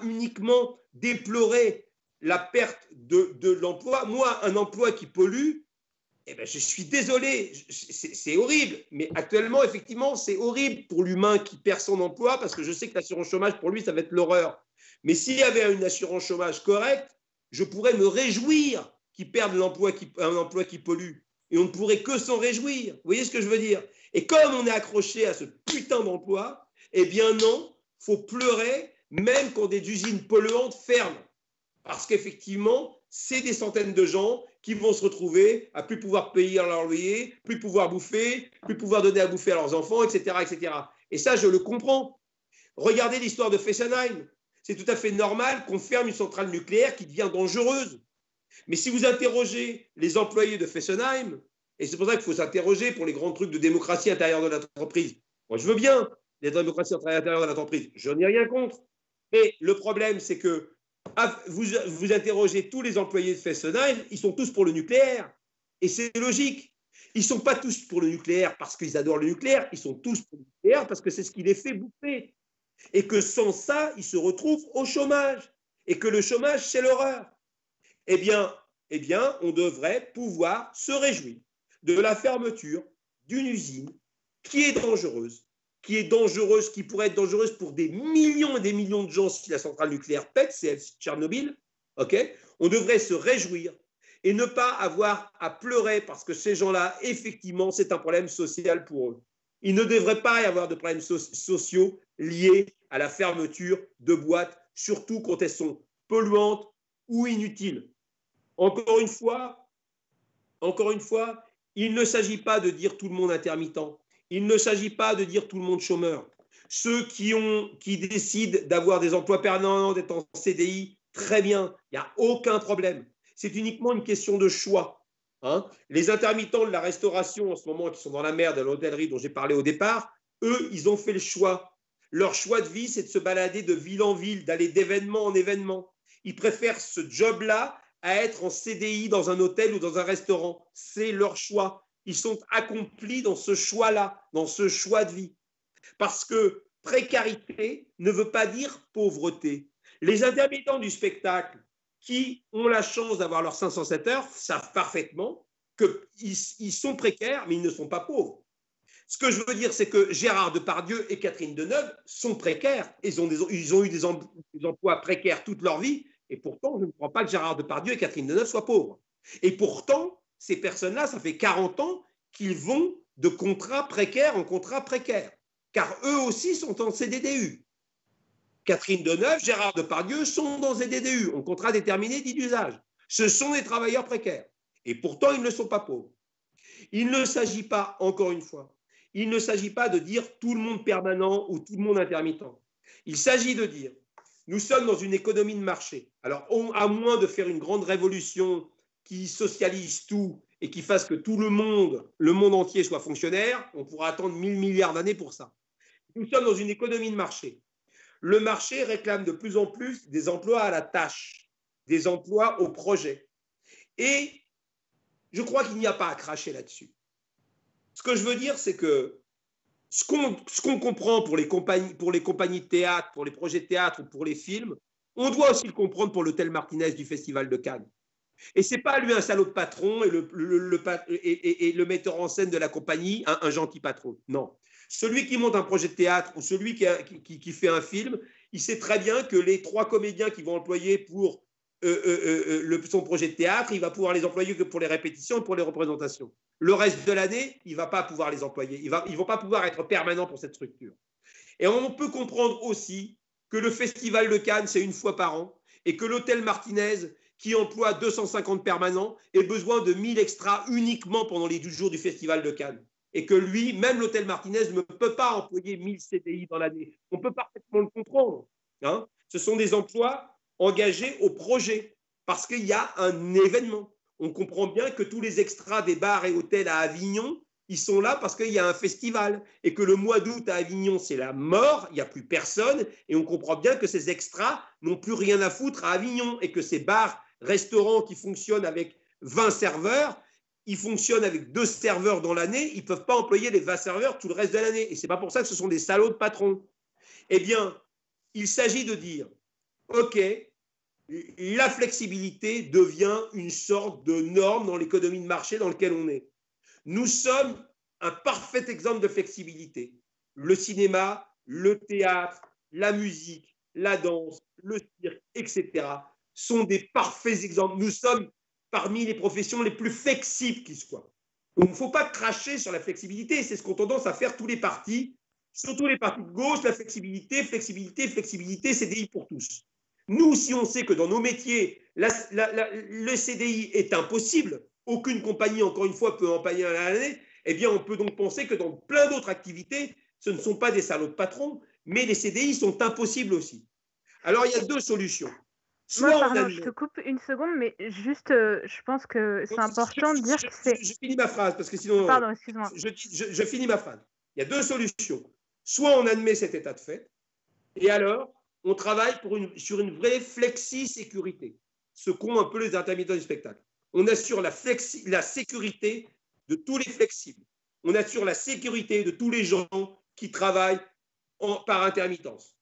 uniquement déplorer la perte de l'emploi. Moi, un emploi qui pollue, eh ben, je suis désolé, c'est horrible. Mais actuellement, effectivement, c'est horrible pour l'humain qui perd son emploi parce que je sais que l'assurance chômage, pour lui, ça va être l'horreur. Mais s'il y avait une assurance chômage correcte, je pourrais me réjouir qu'il perde un emploi qui pollue. Et on ne pourrait que s'en réjouir. Vous voyez ce que je veux dire? Et comme on est accroché à ce putain d'emploi, eh bien non, il faut pleurer même quand des usines polluantes ferment. Parce qu'effectivement, c'est des centaines de gens qui vont se retrouver à plus pouvoir payer leur loyer, plus pouvoir bouffer, plus pouvoir donner à bouffer à leurs enfants, etc., etc. Et ça, je le comprends. Regardez l'histoire de Fessenheim. C'est tout à fait normal qu'on ferme une centrale nucléaire qui devient dangereuse. Mais si vous interrogez les employés de Fessenheim, et c'est pour ça qu'il faut s'interroger pour les grands trucs de démocratie à l'intérieur de l'entreprise. Moi, je veux bien les démocraties à l'intérieur de l'entreprise. Je n'ai rien contre. Mais le problème, c'est que vous interrogez tous les employés de Fessenheim, ils sont tous pour le nucléaire. Et c'est logique. Ils ne sont pas tous pour le nucléaire parce qu'ils adorent le nucléaire, ils sont tous pour le nucléaire parce que c'est ce qui les fait bouffer. Et que sans ça, ils se retrouvent au chômage. Et que le chômage, c'est l'horreur. Eh bien, on devrait pouvoir se réjouir de la fermeture d'une usine qui est dangereuse, qui pourrait être dangereuse pour des millions et des millions de gens si la centrale nucléaire pète, c'est Tchernobyl. Okay, on devrait se réjouir et ne pas avoir à pleurer parce que ces gens-là, effectivement, c'est un problème social pour eux. Il ne devrait pas y avoir de problèmes sociaux liés à la fermeture de boîtes, surtout quand elles sont polluantes ou inutiles. Encore une fois, il ne s'agit pas de dire tout le monde intermittent. Il ne s'agit pas de dire tout le monde chômeur. Ceux qui décident d'avoir des emplois permanents, d'être en CDI, très bien, il n'y a aucun problème. C'est uniquement une question de choix. Hein. Les intermittents de la restauration en ce moment qui sont dans la merde, de l'hôtellerie dont j'ai parlé au départ, eux, ils ont fait le choix. Leur choix de vie, c'est de se balader de ville en ville, d'aller d'événement en événement. Ils préfèrent ce job-là à être en CDI dans un hôtel ou dans un restaurant. C'est leur choix. Ils sont accomplis dans ce choix-là, dans ce choix de vie. Parce que précarité ne veut pas dire pauvreté. Les intermittents du spectacle qui ont la chance d'avoir leurs 507 heures savent parfaitement qu'ils sont précaires, mais ils ne sont pas pauvres. Ce que je veux dire, c'est que Gérard Depardieu et Catherine Deneuve sont précaires. Ils ont eu des emplois précaires toute leur vie. Et pourtant, je ne crois pas que Gérard Depardieu et Catherine Deneuve soient pauvres. Et pourtant, ces personnes-là, ça fait 40 ans qu'ils vont de contrat précaire en contrat précaire. Car eux aussi sont en CDDU. Catherine Deneuve, Gérard Depardieu sont dans CDDU, en contrat déterminé dit d'usage. Ce sont des travailleurs précaires. Et pourtant, ils ne sont pas pauvres. Il ne s'agit pas, encore une fois, il ne s'agit pas de dire tout le monde permanent ou tout le monde intermittent. Il s'agit de dire nous sommes dans une économie de marché. Alors, à moins de faire une grande révolution qui socialise tout et qui fasse que tout le monde entier soit fonctionnaire, on pourra attendre 1000 milliards d'années pour ça. Nous sommes dans une économie de marché. Le marché réclame de plus en plus des emplois à la tâche, des emplois au projet. Et je crois qu'il n'y a pas à cracher là-dessus. Ce que je veux dire, c'est que ce qu'on comprend pour les compagnies de théâtre, pour les projets de théâtre ou pour les films, on doit aussi le comprendre pour l'hôtel Martinez du Festival de Cannes. Et ce n'est pas lui un salaud de patron et le metteur en scène de la compagnie un gentil patron. Non. Celui qui monte un projet de théâtre ou celui qui fait un film, il sait très bien que les 3 comédiens qu'il va employer pour son projet de théâtre, il va pouvoir les employer que pour les répétitions et pour les représentations. Le reste de l'année, il ne va pas pouvoir les employer. Ils ne vont pas pouvoir être permanents pour cette structure. Et on peut comprendre aussi que le Festival de Cannes, c'est une fois par an, et que l'hôtel Martinez, qui emploie 250 permanents, ait besoin de 1000 extras uniquement pendant les 12 jours du Festival de Cannes. Et que lui, même l'hôtel Martinez, ne peut pas employer 1000 CDI dans l'année. On peut parfaitement le comprendre. Hein. Ce sont des emplois engagés au projet, parce qu'il y a un événement. On comprend bien que tous les extras des bars et hôtels à Avignon Ils sont là parce qu'il y a un festival et que le mois d'août à Avignon, c'est la mort, il n'y a plus personne et on comprend bien que ces extras n'ont plus rien à foutre à Avignon et que ces bars, restaurants qui fonctionnent avec 20 serveurs, ils fonctionnent avec 2 serveurs dans l'année, ils ne peuvent pas employer les 20 serveurs tout le reste de l'année. Et ce n'est pas pour ça que ce sont des salauds de patrons. Eh bien, il s'agit de dire, OK, la flexibilité devient une sorte de norme dans l'économie de marché dans laquelle on est. Nous sommes un parfait exemple de flexibilité. Le cinéma, le théâtre, la musique, la danse, le cirque, etc. sont des parfaits exemples. Nous sommes parmi les professions les plus flexibles qui soient. Donc, il ne faut pas cracher sur la flexibilité. C'est ce qu'ont tendance à faire tous les partis, surtout les partis de gauche, la flexibilité, flexibilité, flexibilité, CDI pour tous. Nous, si on sait que dans nos métiers, le CDI est impossible, aucune compagnie, encore une fois, peut en payer à l'année, eh bien, on peut donc penser que dans plein d'autres activités, ce ne sont pas des salauds de patrons, mais les CDI sont impossibles aussi. Alors, il y a 2 solutions. Moi, pardon, je te coupe une seconde, mais juste, je pense que c'est important de dire que c'est... Je finis ma phrase, parce que sinon... Pardon, excuse-moi. Je finis ma phrase. Il y a 2 solutions. Soit on admet cet état de fait, et alors, on travaille sur une vraie flexi-sécurité, ce qu'ont un peu les intermittents du spectacle. On assure la sécurité de tous les flexibles. On assure la sécurité de tous les gens qui travaillent par intermittence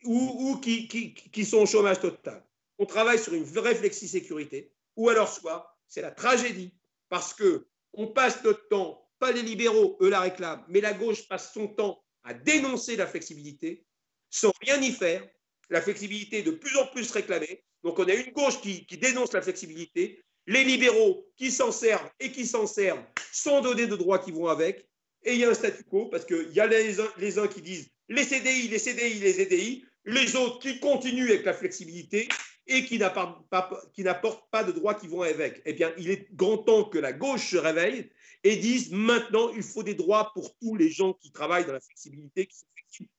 ou qui sont au chômage total. On travaille sur une vraie flexi-sécurité, ou alors soit c'est la tragédie, parce qu'on passe notre temps, pas les libéraux, eux la réclament, mais la gauche passe son temps à dénoncer la flexibilité, sans rien y faire. La flexibilité est de plus en plus réclamée. Donc on a une gauche qui dénonce la flexibilité, les libéraux qui s'en servent et qui s'en servent sans donner de droits qui vont avec, et il y a un statu quo, parce qu'il y a les uns qui disent les CDI, les CDI, les CDI, les autres qui continuent avec la flexibilité et qui n'apportent pas de droits qui vont avec. Eh bien, il est grand temps que la gauche se réveille et dise maintenant, il faut des droits pour tous les gens qui travaillent dans la flexibilité, qui sont flexibles.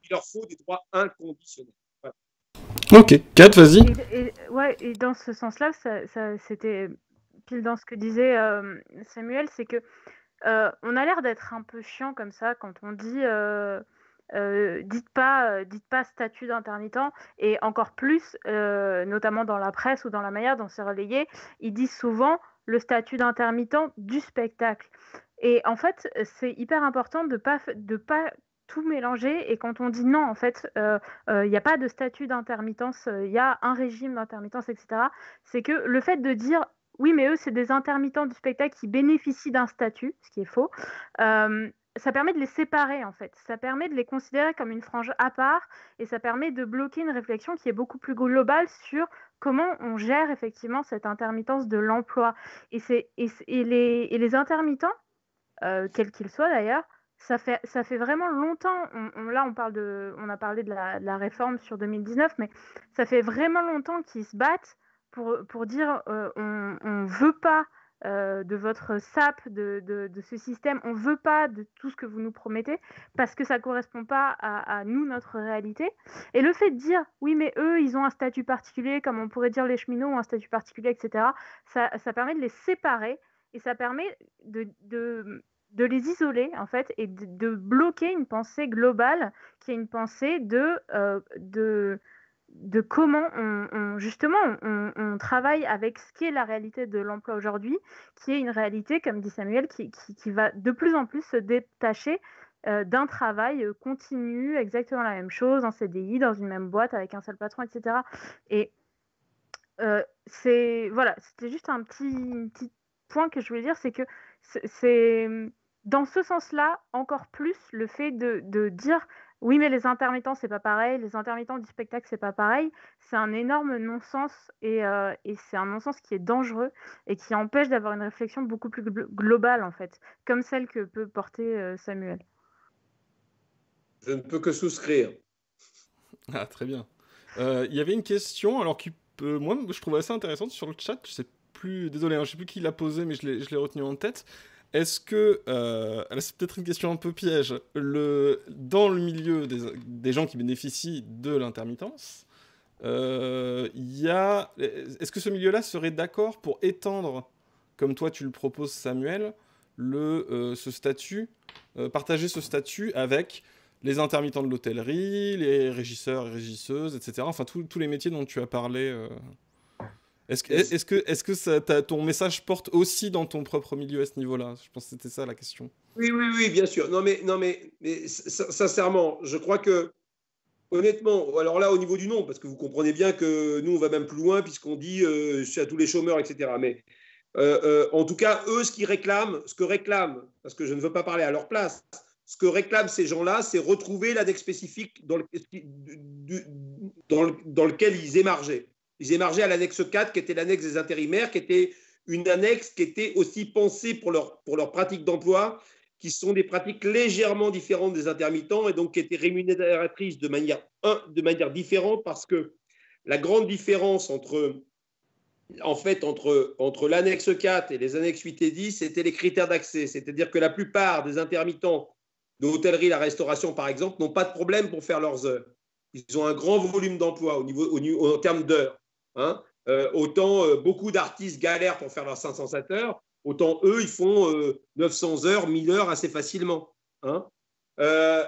Il leur faut des droits inconditionnels. Voilà. Ok, Kat, vas-y. Et dans ce sens-là, c'était pile dans ce que disait Samuel, c'est que on a l'air d'être un peu chiant comme ça quand on dit dites pas statut d'intermittent, et encore plus, notamment dans la presse ou dans la manière dont c'est relayé, ils disent souvent le statut d'intermittent du spectacle. Et en fait, c'est hyper important de pas tout mélanger, et quand on dit non, en fait, il n'y a pas de statut d'intermittence, il y a un régime d'intermittence, etc. C'est que le fait de dire oui, mais eux, c'est des intermittents du spectacle qui bénéficient d'un statut, ce qui est faux, ça permet de les séparer, en fait. Ça permet de les considérer comme une frange à part, et ça permet de bloquer une réflexion qui est beaucoup plus globale sur comment on gère effectivement cette intermittence de l'emploi. Et les intermittents, quels qu'ils soient d'ailleurs, ça fait vraiment longtemps, là on a parlé de la réforme sur 2019, mais ça fait vraiment longtemps qu'ils se battent pour dire on veut pas de votre SAP, de ce système, on veut pas de tout ce que vous nous promettez, parce que ça correspond pas à nous, notre réalité. Et le fait de dire oui, mais eux ils ont un statut particulier, comme on pourrait dire les cheminots ont un statut particulier, etc., ça permet de les séparer, et ça permet de les isoler, en fait, et de bloquer une pensée globale qui est une pensée de comment justement on travaille avec ce qui est la réalité de l'emploi aujourd'hui, qui est une réalité, comme dit Samuel, qui va de plus en plus se détacher d'un travail continu, exactement la même chose, en CDI, dans une même boîte, avec un seul patron, etc. Et voilà, c'était juste un petit point que je voulais dire, c'est que c'est dans ce sens-là, encore plus, le fait de dire oui, mais les intermittents, c'est pas pareil, les intermittents du spectacle, c'est pas pareil, c'est un énorme non-sens, et c'est un non-sens qui est dangereux et qui empêche d'avoir une réflexion beaucoup plus globale, en fait, comme celle que peut porter Samuel. Je ne peux que souscrire. Ah, très bien. Il y avait une question, alors moi, je trouve assez intéressante sur le chat. Je sais plus, désolé, hein, je sais plus qui l'a posée, mais je l'ai retenu en tête. Est-ce que, c'est peut-être une question un peu piège, dans le milieu des gens qui bénéficient de l'intermittence, est-ce que ce milieu-là serait d'accord pour étendre comme toi tu le proposes, Samuel, ce statut, partager ce statut avec les intermittents de l'hôtellerie, les régisseurs et régisseuses, etc. Enfin, tous les métiers dont tu as parlé. Est-ce que ton message porte aussi dans ton propre milieu à ce niveau-là? Je pense que c'était ça la question. Oui, bien sûr. Non, mais sincèrement, je crois que, honnêtement, alors là, au niveau du nom, parce que vous comprenez bien que nous, on va même plus loin, puisqu'on dit c'est à tous les chômeurs, etc. Mais en tout cas, eux, ce que réclament, parce que je ne veux pas parler à leur place, ce que réclament ces gens-là, c'est retrouver l'annexe spécifique dans lequel ils émargeaient. Ils émargeaient à l'annexe 4, qui était l'annexe des intérimaires, qui était une annexe qui était aussi pensée pour leur pratique d'emploi, qui sont des pratiques légèrement différentes des intermittents et donc qui étaient rémunératrices de manière différente, parce que la grande différence entre l'annexe 4 et les annexes 8 et 10, c'était les critères d'accès. C'est-à-dire que la plupart des intermittents de l'hôtellerie, la restauration, par exemple, n'ont pas de problème pour faire leurs heures. Ils ont un grand volume d'emploi en termes d'heures. Hein. Autant beaucoup d'artistes galèrent pour faire leurs 507 heures, autant eux, ils font 900 heures, 1000 heures assez facilement. Hein.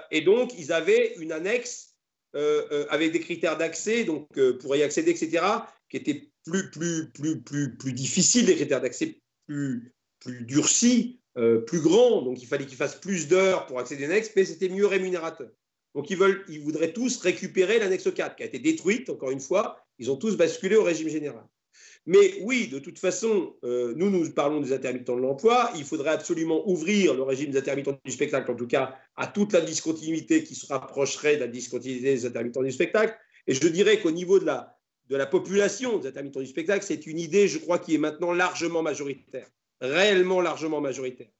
Et donc, ils avaient une annexe avec des critères d'accès, donc pour y accéder, etc., qui étaient plus difficiles, des critères d'accès plus durcis, plus grands. Donc, il fallait qu'ils fassent plus d'heures pour accéder à l'annexe, mais c'était mieux rémunérateur. Donc, ils voudraient tous récupérer l'annexe 4, qui a été détruite, encore une fois. Ils ont tous basculé au régime général. Mais oui, de toute façon, nous parlons des intermittents de l'emploi. Il faudrait absolument ouvrir le régime des intermittents du spectacle, en tout cas, à toute la discontinuité qui se rapprocherait de la discontinuité des intermittents du spectacle. Et je dirais qu'au niveau de la population des intermittents du spectacle, c'est une idée, je crois, qui est maintenant largement majoritaire, réellement largement majoritaire.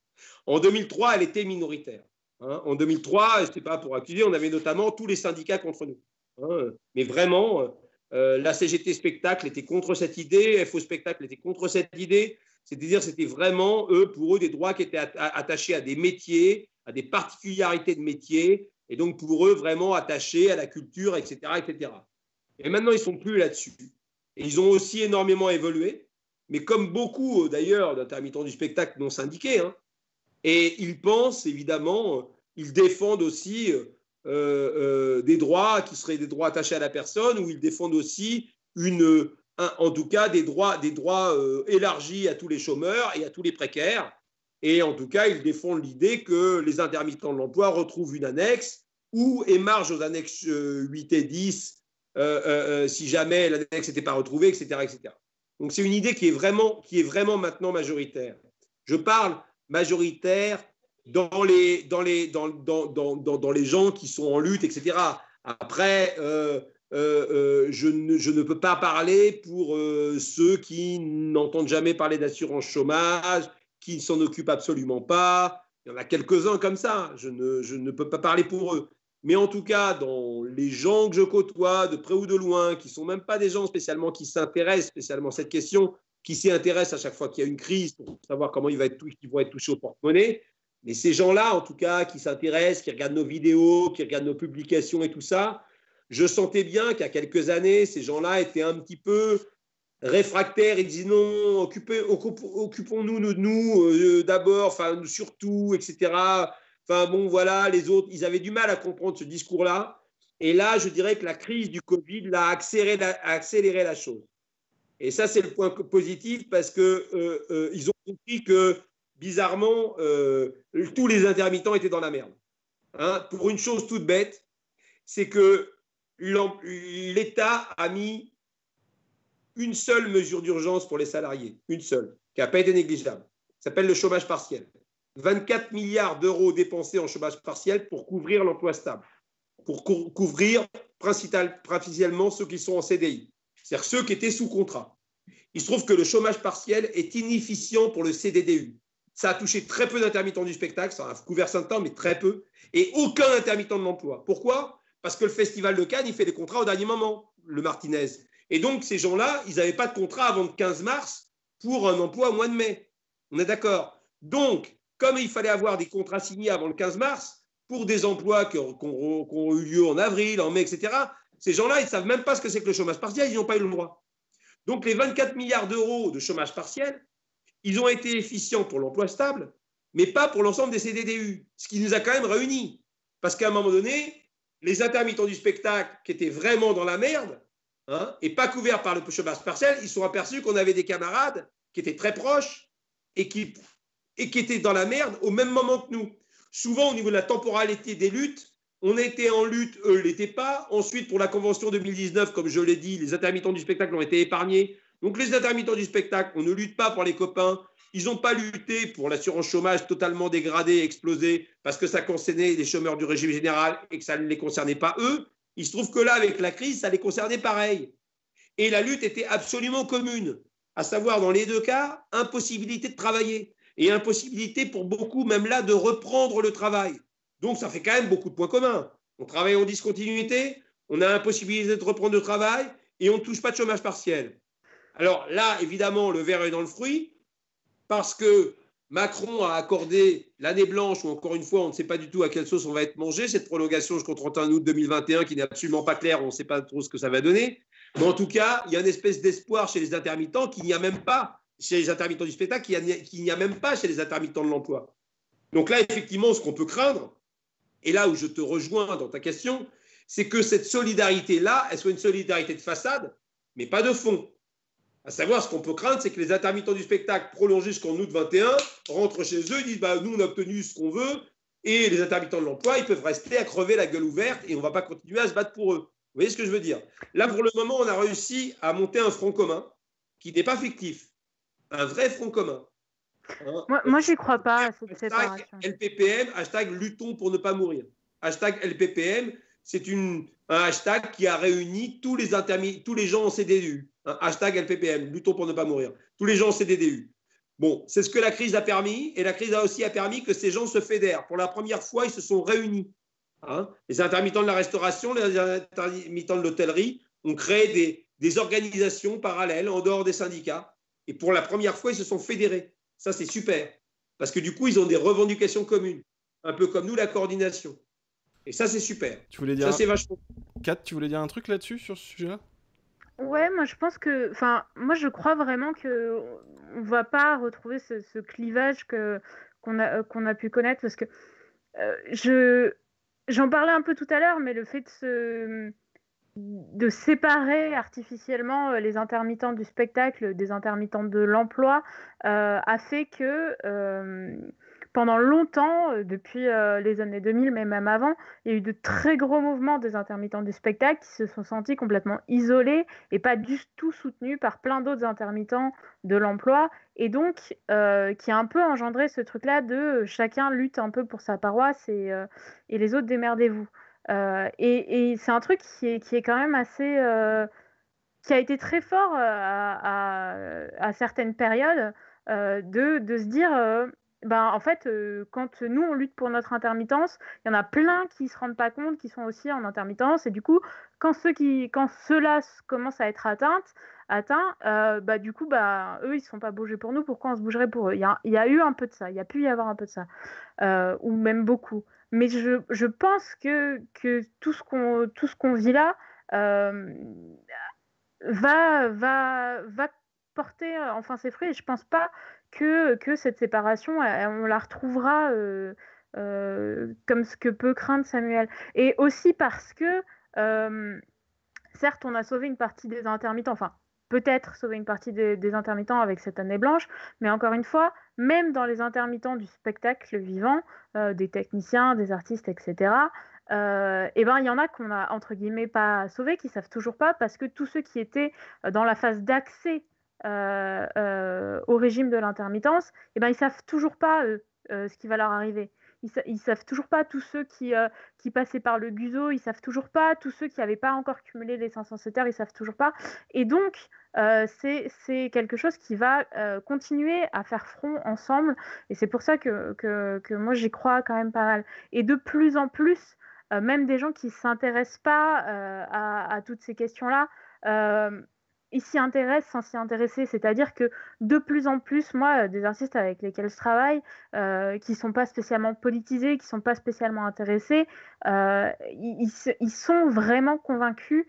En 2003, elle était minoritaire. Hein. En 2003, ce n'est pas pour accuser, on avait notamment tous les syndicats contre nous. Hein. Mais vraiment, la CGT Spectacle était contre cette idée, FO Spectacle était contre cette idée. C'est-à-dire, c'était vraiment, pour eux, des droits qui étaient attachés à des métiers, à des particularités de métiers, et donc pour eux, vraiment attachés à la culture, etc., etc. Et maintenant, ils ne sont plus là-dessus. Et ils ont aussi énormément évolué, mais comme beaucoup, d'ailleurs, d'intermittents du spectacle non syndiqués, hein, et ils pensent, évidemment, ils défendent aussi des droits qui seraient des droits attachés à la personne, ou ils défendent aussi, en tout cas, des droits élargis à tous les chômeurs et à tous les précaires. Et en tout cas, ils défendent l'idée que les intermittents de l'emploi retrouvent une annexe ou émargent aux annexes 8 et 10 si jamais l'annexe n'était pas retrouvée, etc., etc. Donc, c'est une idée qui est vraiment maintenant majoritaire. Je parle majoritaire dans les gens qui sont en lutte, etc. Après, je ne peux pas parler pour ceux qui n'entendent jamais parler d'assurance chômage, qui ne s'en occupent absolument pas. Il y en a quelques-uns comme ça. Je ne peux pas parler pour eux. Mais en tout cas, dans les gens que je côtoie, de près ou de loin, qui ne sont même pas des gens spécialement qui s'intéressent spécialement à cette question, qui s'y intéressent à chaque fois qu'il y a une crise pour savoir comment ils vont être touchés au porte-monnaie. Mais ces gens-là, en tout cas, qui s'intéressent, qui regardent nos vidéos, qui regardent nos publications et tout ça, je sentais bien qu'il y a quelques années, ces gens-là étaient un petit peu réfractaires. Ils disaient non, occupons-nous de nous d'abord, enfin surtout, etc. Enfin bon, voilà, les autres, ils avaient du mal à comprendre ce discours-là. Et là, je dirais que la crise du Covid l'a accéléré la chose. Et ça, c'est le point positif parce qu'ils ont compris que, bizarrement, tous les intermittents étaient dans la merde. Hein, pour une chose toute bête, c'est que l'État a mis une seule mesure d'urgence pour les salariés, une seule, qui n'a pas été négligeable. Ça s'appelle le chômage partiel. 24 milliards d'euros dépensés en chômage partiel pour couvrir l'emploi stable, pour couvrir principalement ceux qui sont en CDI, c'est-à-dire ceux qui étaient sous contrat. Il se trouve que le chômage partiel est inefficient pour le CDDU. Ça a touché très peu d'intermittents du spectacle, ça a couvert 5 ans, mais très peu, et aucun intermittent de l'emploi. Pourquoi ? Parce que le Festival de Cannes, il fait des contrats au dernier moment, le Martinez. Et donc, ces gens-là, ils n'avaient pas de contrat avant le 15 mars pour un emploi au mois de mai. On est d'accord ? Donc, comme il fallait avoir des contrats signés avant le 15 mars pour des emplois qui ont eu lieu en avril, en mai, etc., ces gens-là, ils ne savent même pas ce que c'est que le chômage partiel, ils n'ont pas eu le droit. Donc, les 24 milliards d'euros de chômage partiel, Ils ont été efficients pour l'emploi stable, mais pas pour l'ensemble des CDDU, ce qui nous a quand même réunis. Parce qu'à un moment donné, les intermittents du spectacle qui étaient vraiment dans la merde, et pas couverts par le chômage partiel, ils se sont aperçus qu'on avait des camarades qui étaient très proches et qui étaient dans la merde au même moment que nous. Souvent, au niveau de la temporalité des luttes, on était en lutte, eux ne l'étaient pas. Ensuite, pour la Convention 2019, comme je l'ai dit, les intermittents du spectacle ont été épargnés. Donc les intermittents du spectacle, on ne lutte pas pour les copains. Ils n'ont pas lutté pour l'assurance chômage totalement dégradée, explosée, parce que ça concernait les chômeurs du régime général et que ça ne les concernait pas eux. Il se trouve que là, avec la crise, ça les concernait pareil. Et la lutte était absolument commune, à savoir, dans les deux cas, impossibilité de travailler et impossibilité pour beaucoup, même là, de reprendre le travail. Donc, ça fait quand même beaucoup de points communs. On travaille en discontinuité, on a impossibilité de reprendre le travail et on ne touche pas de chômage partiel. Alors là, évidemment, le verre est dans le fruit parce que Macron a accordé l'année blanche, où encore une fois, on ne sait pas du tout à quelle sauce on va être mangé, cette prolongation jusqu'au 31 août 2021 qui n'est absolument pas claire, on ne sait pas trop ce que ça va donner. Mais en tout cas, il y a une espèce d'espoir chez les intermittents qu'il n'y a même pas chez les intermittents du spectacle, qu'il n'y a même pas chez les intermittents de l'emploi. Donc là, effectivement, ce qu'on peut craindre, et là où je te rejoins dans ta question, c'est que cette solidarité-là, elle soit une solidarité de façade, mais pas de fond. À savoir, ce qu'on peut craindre, c'est que les intermittents du spectacle prolongés jusqu'en août 21 rentrent chez eux, ils disent nous, on a obtenu ce qu'on veut, et les intermittents de l'emploi, ils peuvent rester à crever la gueule ouverte et on ne va pas continuer à se battre pour eux. Vous voyez ce que je veux dire? Là, pour le moment, on a réussi à monter un front commun qui n'est pas fictif, un vrai front commun. Moi j'y crois pas à cette séparation. LPPM, hashtag luttons pour ne pas mourir. Hashtag LPPM, c'est un hashtag qui a réuni tous les gens en CDDU. Hashtag LPPM, luttons pour ne pas mourir. Tous les gens en CDDU. Bon, c'est ce que la crise a permis, et la crise a aussi permis que ces gens se fédèrent. Pour la première fois, ils se sont réunis. Les intermittents de la restauration, les intermittents de l'hôtellerie ont créé des organisations parallèles en dehors des syndicats. Et pour la première fois, ils se sont fédérés. Ça, c'est super. Parce que du coup, ils ont des revendications communes. Un peu comme nous, la coordination. Et ça, c'est super. Tu voulais dire ça, c'est vachement. Kat, tu voulais dire un truc là-dessus, sur ce sujet-là? Ouais, moi je pense que, moi je crois vraiment que on va pas retrouver ce clivage qu'on a pu connaître, parce que j'en parlais un peu tout à l'heure, mais le fait de séparer artificiellement les intermittents du spectacle des intermittents de l'emploi a fait que pendant longtemps, depuis les années 2000, mais même avant, il y a eu de très gros mouvements des intermittents du spectacle qui se sont sentis complètement isolés et pas du tout soutenus par plein d'autres intermittents de l'emploi, et donc qui a un peu engendré ce truc-là de chacun lutte un peu pour sa paroisse et les autres démerdez-vous. Et c'est un truc qui est quand même assez qui a été très fort à certaines périodes, de se dire en fait, quand nous on lutte pour notre intermittence, il y en a plein qui se rendent pas compte, qui sont aussi en intermittence, et du coup quand ceux-là commencent à être atteints, du coup eux ils se font pas bouger pour nous, pourquoi on se bougerait pour eux? Il y a eu un peu de ça, il y a pu y avoir un peu de ça, ou même beaucoup. Mais je pense que tout ce qu'on vit là va porter enfin ses fruits, et je pense pas que cette séparation, on la retrouvera comme ce que peut craindre Samuel. Et aussi parce que certes, on a sauvé une partie des intermittents, enfin peut-être sauvé une partie des intermittents avec cette année blanche, mais encore une fois, même dans les intermittents du spectacle vivant, des techniciens, des artistes, etc., il y en a qu'on a, entre guillemets, pas sauvés, qui savent toujours pas, parce que tous ceux qui étaient dans la phase d'accès au régime de l'intermittence, ils savent toujours pas, ce qui va leur arriver. Ils savent toujours pas, tous ceux qui passaient par le GUSO, ils savent toujours pas, tous ceux qui n'avaient pas encore cumulé les 507 heures, ils savent toujours pas. Et donc, c'est quelque chose qui va continuer à faire front ensemble, et c'est pour ça que moi j'y crois quand même pas mal. Et de plus en plus, même des gens qui ne s'intéressent pas à toutes ces questions-là, ils s'y intéressent sans s'y intéresser. C'est-à-dire que de plus en plus, moi, des artistes avec lesquels je travaille, qui ne sont pas spécialement politisés, qui ne sont pas spécialement intéressés, ils sont vraiment convaincus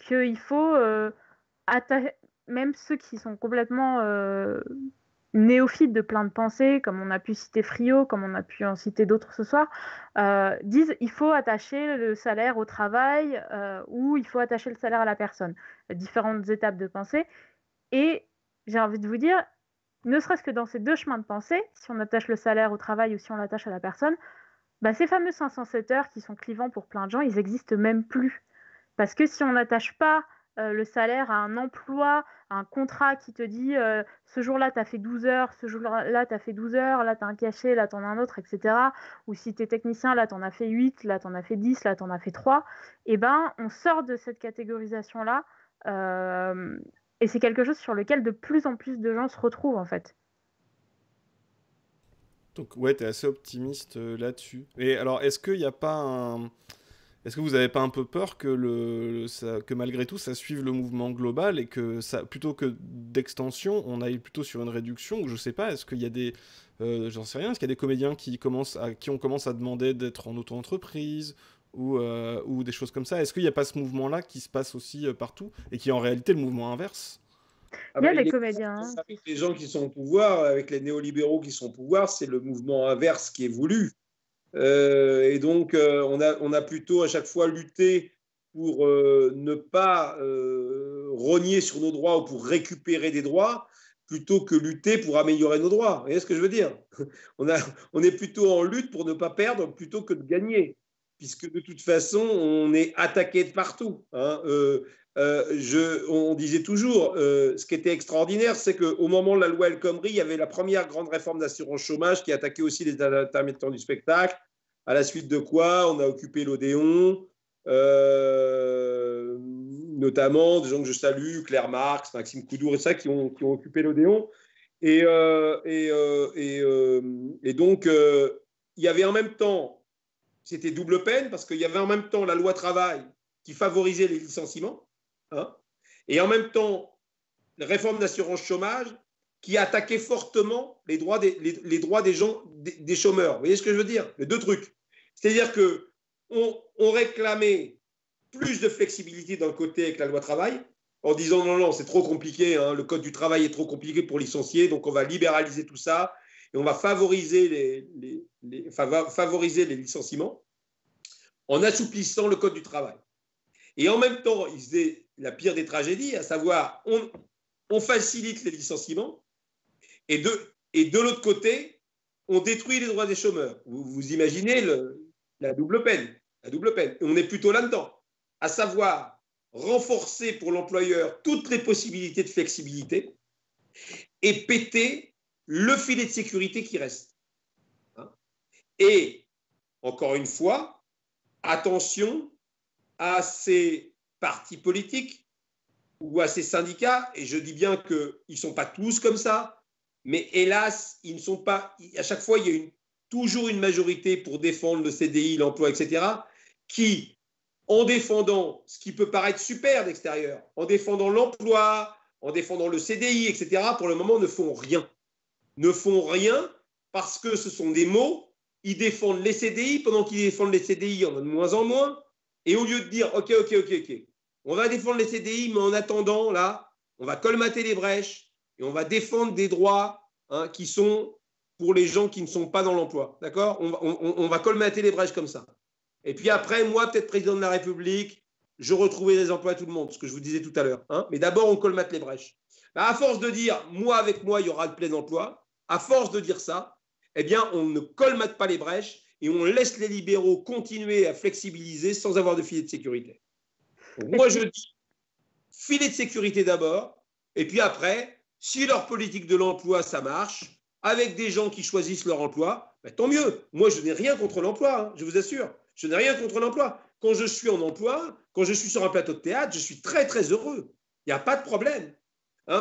qu'il faut, même ceux qui sont complètement néophytes de plein de pensées, comme on a pu citer Friot, comme on a pu en citer d'autres ce soir, disent il faut attacher le salaire au travail ou il faut attacher le salaire à la personne. Différentes étapes de pensée. Et j'ai envie de vous dire, ne serait-ce que dans ces deux chemins de pensée, si on attache le salaire au travail ou si on l'attache à la personne, bah, ces fameux 507 heures qui sont clivants pour plein de gens, ils n'existent même plus. Parce que si on n'attache pas le salaire à un emploi, à un contrat qui te dit ce jour-là, tu as fait 12 heures, ce jour-là, tu as fait 12 heures, là, tu as un cachet, là, tu en as un autre, etc. Ou si tu es technicien, là, tu en as fait 8, là, tu en as fait 10, là, tu en as fait 3. Eh ben, on sort de cette catégorisation-là. Et c'est quelque chose sur lequel de plus en plus de gens se retrouvent, en fait. Donc ouais, t'es assez optimiste là-dessus. Et alors, est-ce qu'il n'y a pas un... Est-ce que vous n'avez pas un peu peur que, que malgré tout, ça suive le mouvement global et que ça, plutôt que d'extension, on aille plutôt sur une réduction? Ou je sais pas, est-ce qu'il y a des... j'en sais rien, est-ce qu'il y a des comédiens qui on commence à demander d'être en auto-entreprise ou des choses comme ça? Est-ce qu'il n'y a pas ce mouvement-là qui se passe aussi partout et qui est en réalité le mouvement inverse? Il y a des comédiens. Avec les gens qui sont au pouvoir, avec les néolibéraux qui sont au pouvoir, c'est le mouvement inverse qui est voulu. Et donc, on a plutôt à chaque fois lutté pour ne pas rogner sur nos droits ou pour récupérer des droits, plutôt que lutter pour améliorer nos droits. Vous voyez ce que je veux dire? On est plutôt en lutte pour ne pas perdre plutôt que de gagner, puisque de toute façon, on est attaqué de partout. Hein. On disait toujours, ce qui était extraordinaire, c'est qu'au moment de la loi El Khomri, il y avait la première grande réforme d'assurance chômage qui attaquait aussi les intermittents du spectacle, à la suite de quoi on a occupé l'Odéon, notamment des gens que je salue, Claire Marx, Maxime Coudour et ça, qui ont occupé l'Odéon. Et donc, il y avait en même temps, c'était double peine, parce qu'il y avait en même temps la loi travail qui favorisait les licenciements, hein, et en même temps, la réforme d'assurance chômage qui attaquait fortement les droits des gens, des chômeurs. Vous voyez ce que je veux dire? Les deux trucs. C'est-à-dire qu'on réclamait plus de flexibilité d'un côté avec la loi travail, en disant non, non, c'est trop compliqué, hein, le code du travail est trop compliqué pour licencier, donc on va libéraliser tout ça et on va favoriser favoriser les licenciements en assouplissant le code du travail. Et en même temps, il faisait la pire des tragédies, à savoir on facilite les licenciements et de l'autre côté, on détruit les droits des chômeurs. Vous imaginez la double peine. La double peine. Et on est plutôt là-dedans, à savoir renforcer pour l'employeur toutes les possibilités de flexibilité et péter le filet de sécurité qui reste. Et, encore une fois, attention à ces partis politiques ou à ces syndicats, et je dis bien qu'ils ne sont pas tous comme ça, mais hélas, ils ne sont pas. À chaque fois, il y a toujours une majorité pour défendre le CDI, l'emploi, etc., qui, en défendant ce qui peut paraître super d'extérieur, en défendant l'emploi, en défendant le CDI, etc., pour le moment ne font rien. Ne font rien parce que ce sont des mots. Ils défendent les CDI, pendant qu'ils défendent les CDI, on en a de moins en moins. Et au lieu de dire, OK, on va défendre les CDI, mais en attendant, là, on va colmater les brèches et on va défendre des droits qui sont pour les gens qui ne sont pas dans l'emploi. D'accord? On va colmater les brèches comme ça. Et puis après, moi, peut-être président de la République, je retrouvais des emplois à tout le monde, ce que je vous disais tout à l'heure. Mais d'abord, on colmate les brèches. À force de dire, moi, avec moi, il y aura le plein emploi, à force de dire ça, eh bien, on ne colmate pas les brèches et on laisse les libéraux continuer à flexibiliser sans avoir de filet de sécurité. Donc, moi, je dis filet de sécurité d'abord, et puis après, si leur politique de l'emploi, ça marche, avec des gens qui choisissent leur emploi, ben, tant mieux. Moi, je n'ai rien contre l'emploi, je vous assure. Je n'ai rien contre l'emploi. Quand je suis en emploi, quand je suis sur un plateau de théâtre, je suis très, très heureux. Il n'y a pas de problème.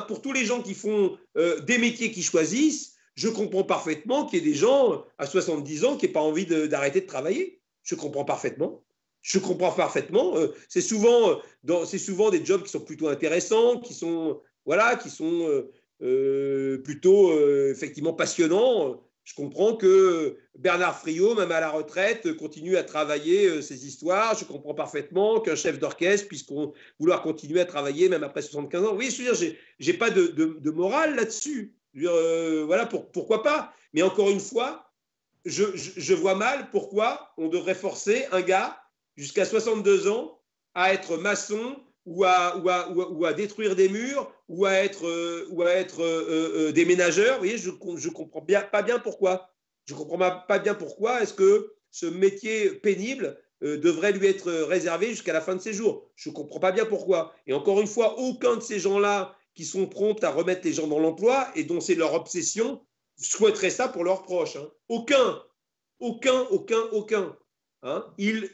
Pour tous les gens qui font des métiers qu'ils choisissent, je comprends parfaitement qu'il y ait des gens à 70 ans qui n'aient pas envie d'arrêter de travailler. Je comprends parfaitement. Je comprends parfaitement. C'est souvent des jobs qui sont plutôt intéressants, qui sont plutôt effectivement passionnants. Je comprends que Bernard Friot, même à la retraite, continue à travailler ses histoires. Je comprends parfaitement qu'un chef d'orchestre puisse vouloir continuer à travailler même après 75 ans. Oui, je veux dire, j'ai pas de morale là-dessus. Voilà, pourquoi pas? Mais encore une fois, je vois mal pourquoi on devrait forcer un gars jusqu'à 62 ans à être maçon ou à détruire des murs ou à être déménageur. Vous voyez, je ne comprends pas bien pourquoi. Je ne comprends pas bien pourquoi est-ce que ce métier pénible devrait lui être réservé jusqu'à la fin de ses jours. Je ne comprends pas bien pourquoi. Et encore une fois, aucun de ces gens-là qui sont prompts à remettre les gens dans l'emploi et dont c'est leur obsession souhaiterait ça pour leurs proches. Hein. Aucun. Hein. Ils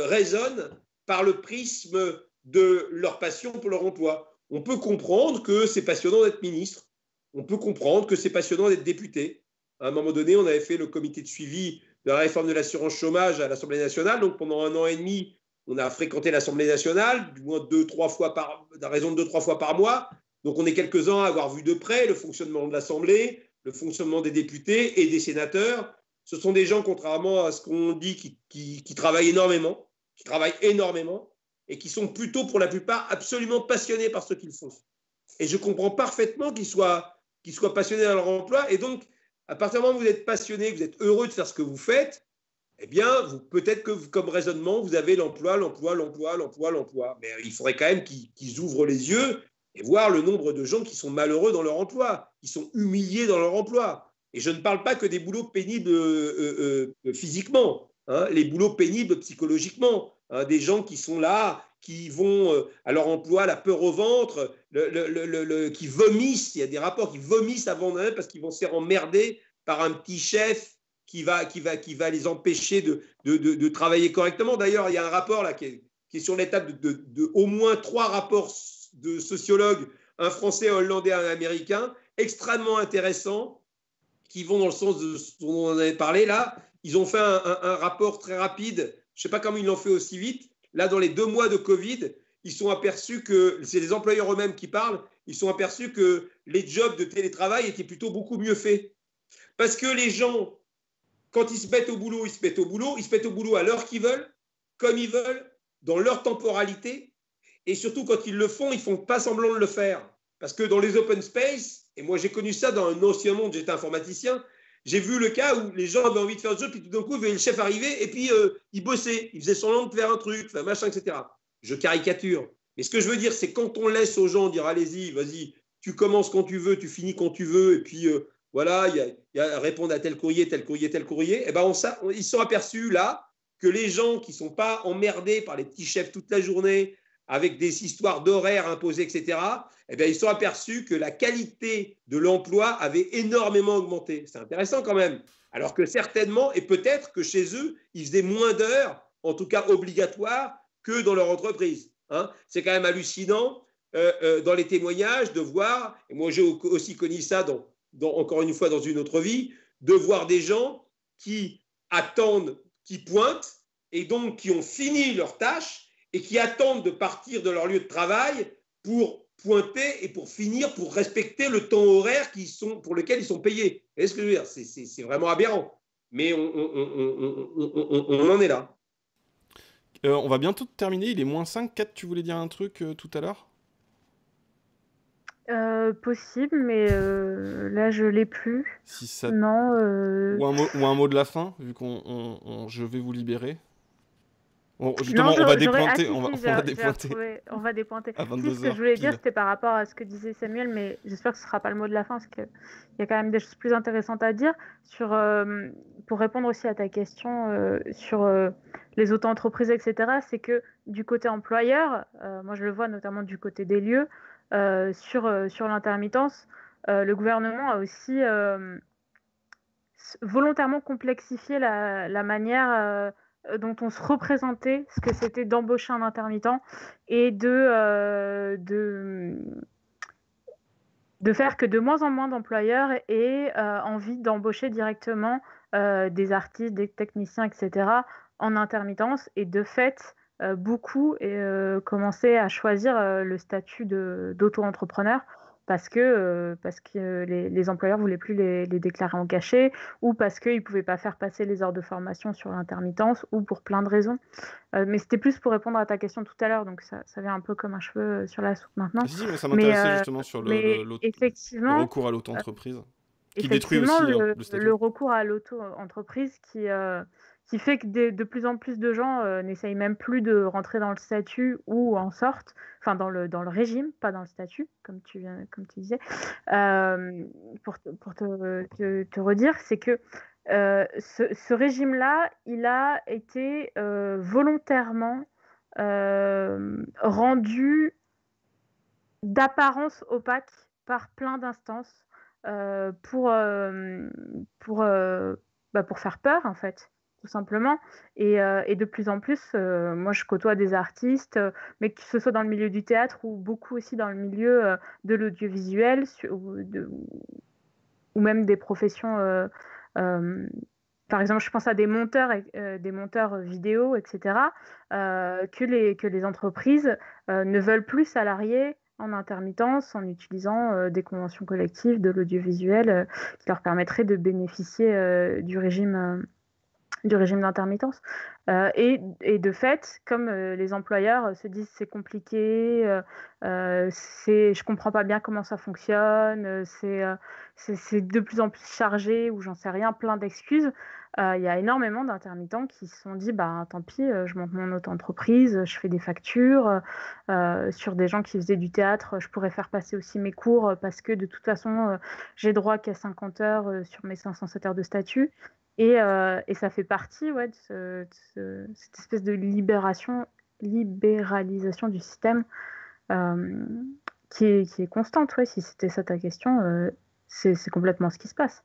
raisonnent par le prisme de leur passion pour leur emploi. On peut comprendre que c'est passionnant d'être ministre. On peut comprendre que c'est passionnant d'être député. À un moment donné, on avait fait le comité de suivi de la réforme de l'assurance chômage à l'Assemblée nationale. Donc pendant 1 an et demi, on a fréquenté l'Assemblée nationale, du moins 2-3 fois à raison de 2-3 fois par mois. Donc on est quelques-uns à avoir vu de près le fonctionnement de l'Assemblée, le fonctionnement des députés et des sénateurs. Ce sont des gens, contrairement à ce qu'on dit, qui travaillent énormément, et qui sont plutôt, pour la plupart, absolument passionnés par ce qu'ils font. Et je comprends parfaitement qu'ils soient passionnés dans leur emploi. Et donc, à partir du moment où vous êtes passionné, que vous êtes heureux de faire ce que vous faites, eh bien, peut-être que comme raisonnement, vous avez l'emploi. Mais il faudrait quand même qu'ils ouvrent les yeux et voir le nombre de gens qui sont malheureux dans leur emploi, qui sont humiliés dans leur emploi. Et je ne parle pas que des boulots pénibles physiquement, hein, les boulots pénibles psychologiquement, hein, des gens qui sont là, qui vont à leur emploi, la peur au ventre, qui vomissent, il y a des rapports qui vomissent avant même parce qu'ils vont se faire emmerder par un petit chef qui va les empêcher de travailler correctement. D'ailleurs, il y a un rapport là qui est sur l'étape de au moins 3 rapports de sociologues, un français, un hollandais, un américain, extrêmement intéressants, qui vont dans le sens de ce dont on avait parlé là. Ils ont fait un rapport très rapide. Je ne sais pas comment ils l'ont fait aussi vite. Là, dans les 2 mois de Covid, ils sont aperçus que, c'est les employeurs eux-mêmes qui parlent, ils sont aperçus que les jobs de télétravail étaient plutôt beaucoup mieux faits. Parce que les gens, quand ils se mettent au boulot, ils se mettent au boulot à l'heure qu'ils veulent, comme ils veulent, dans leur temporalité. Et surtout, quand ils le font, ils ne font pas semblant de le faire. Parce que dans les open space, et moi j'ai connu ça dans un ancien monde, j'étais informaticien, j'ai vu le cas où les gens avaient envie de faire le jeu, puis tout d'un coup, ils voyaient le chef arriver, et puis ils bossaient, ils faisaient semblant de faire un truc, enfin, machin, etc. Je caricature. Mais ce que je veux dire, c'est quand on laisse aux gens dire, allez-y, vas-y, tu commences quand tu veux, tu finis quand tu veux, et puis voilà, il y a répondre à tel courrier, et ben ils sont aperçus là que les gens qui ne sont pas emmerdés par les petits chefs toute la journée, avec des histoires d'horaires imposés, etc., eh bien, ils sont aperçus que la qualité de l'emploi avait énormément augmenté. C'est intéressant quand même. Alors que certainement, et peut-être que chez eux, ils faisaient moins d'heures, en tout cas obligatoires, que dans leur entreprise. Hein. C'est quand même hallucinant dans les témoignages de voir, et moi j'ai aussi connu ça encore une fois dans une autre vie, de voir des gens qui attendent, qui pointent, et donc qui ont fini leur tâche, et qui attendent de partir de leur lieu de travail pour pointer et pour finir, pour respecter le temps horaire pour lequel ils sont payés. Vous voyez ce que je veux dire? C'est vraiment aberrant. Mais on en est là. On va bientôt terminer, il est -5. 4, tu voulais dire un truc tout à l'heure? Possible, mais là je l'ai plus. Si ça... Non. Ou un mot de la fin, vu je vais vous libérer. Bon, justement, Non, on va dépointer. On va dépointer. À Si, ce que 22h je voulais dire, pile. c'était par rapport à ce que disait Samuel, mais j'espère que ce ne sera pas le mot de la fin, parce qu'il y a quand même des choses plus intéressantes à dire. Pour répondre aussi à ta question sur les auto-entreprises, etc., c'est que du côté employeur, moi je le vois notamment du côté des lieux, sur l'intermittence, le gouvernement a aussi volontairement complexifié la manière dont on se représentait ce que c'était d'embaucher un intermittent et de faire que de moins en moins d'employeurs aient envie d'embaucher directement des artistes, des techniciens, etc. en intermittence, et de fait beaucoup commencer à choisir le statut d'auto-entrepreneur. parce que les employeurs voulaient plus les déclarer en cachet, ou parce qu'ils ne pouvaient pas faire passer les heures de formation sur l'intermittence, ou pour plein de raisons. Mais c'était plus pour répondre à ta question tout à l'heure, donc ça vient un peu comme un cheveu sur la soupe maintenant. Si, mais ça m'intéressait justement sur le effectivement, recours à l'auto-entreprise, qui détruit effectivement, aussi le statut. le recours à l'auto-entreprise qui fait que de plus en plus de gens n'essayent même plus de rentrer dans le statut ou en sortent, enfin dans le régime, pas dans le statut, comme tu disais. Pour te redire, c'est que ce régime-là, il a été volontairement rendu d'apparence opaque par plein d'instances pour faire peur, en fait, tout simplement. Et de plus en plus, moi, je côtoie des artistes, mais que ce soit dans le milieu du théâtre ou beaucoup aussi dans le milieu de l'audiovisuel ou même des professions. Par exemple, je pense à des monteurs vidéo, etc., que les entreprises ne veulent plus salarier en intermittence en utilisant des conventions collectives de l'audiovisuel qui leur permettraient de bénéficier du régime d'intermittence. Et de fait, comme les employeurs se disent c'est compliqué, je comprends pas bien comment ça fonctionne, c'est de plus en plus chargé ou j'en sais rien, plein d'excuses. Il y a énormément d'intermittents qui se sont dit bah tant pis, je monte mon auto-entreprise, je fais des factures sur des gens qui faisaient du théâtre, je pourrais faire passer aussi mes cours parce que de toute façon j'ai droit qu'à 50 heures sur mes 507 heures de statut. Et ça fait partie de cette espèce de libéralisation du système qui est constante. Ouais, si c'était ça ta question, c'est complètement ce qui se passe.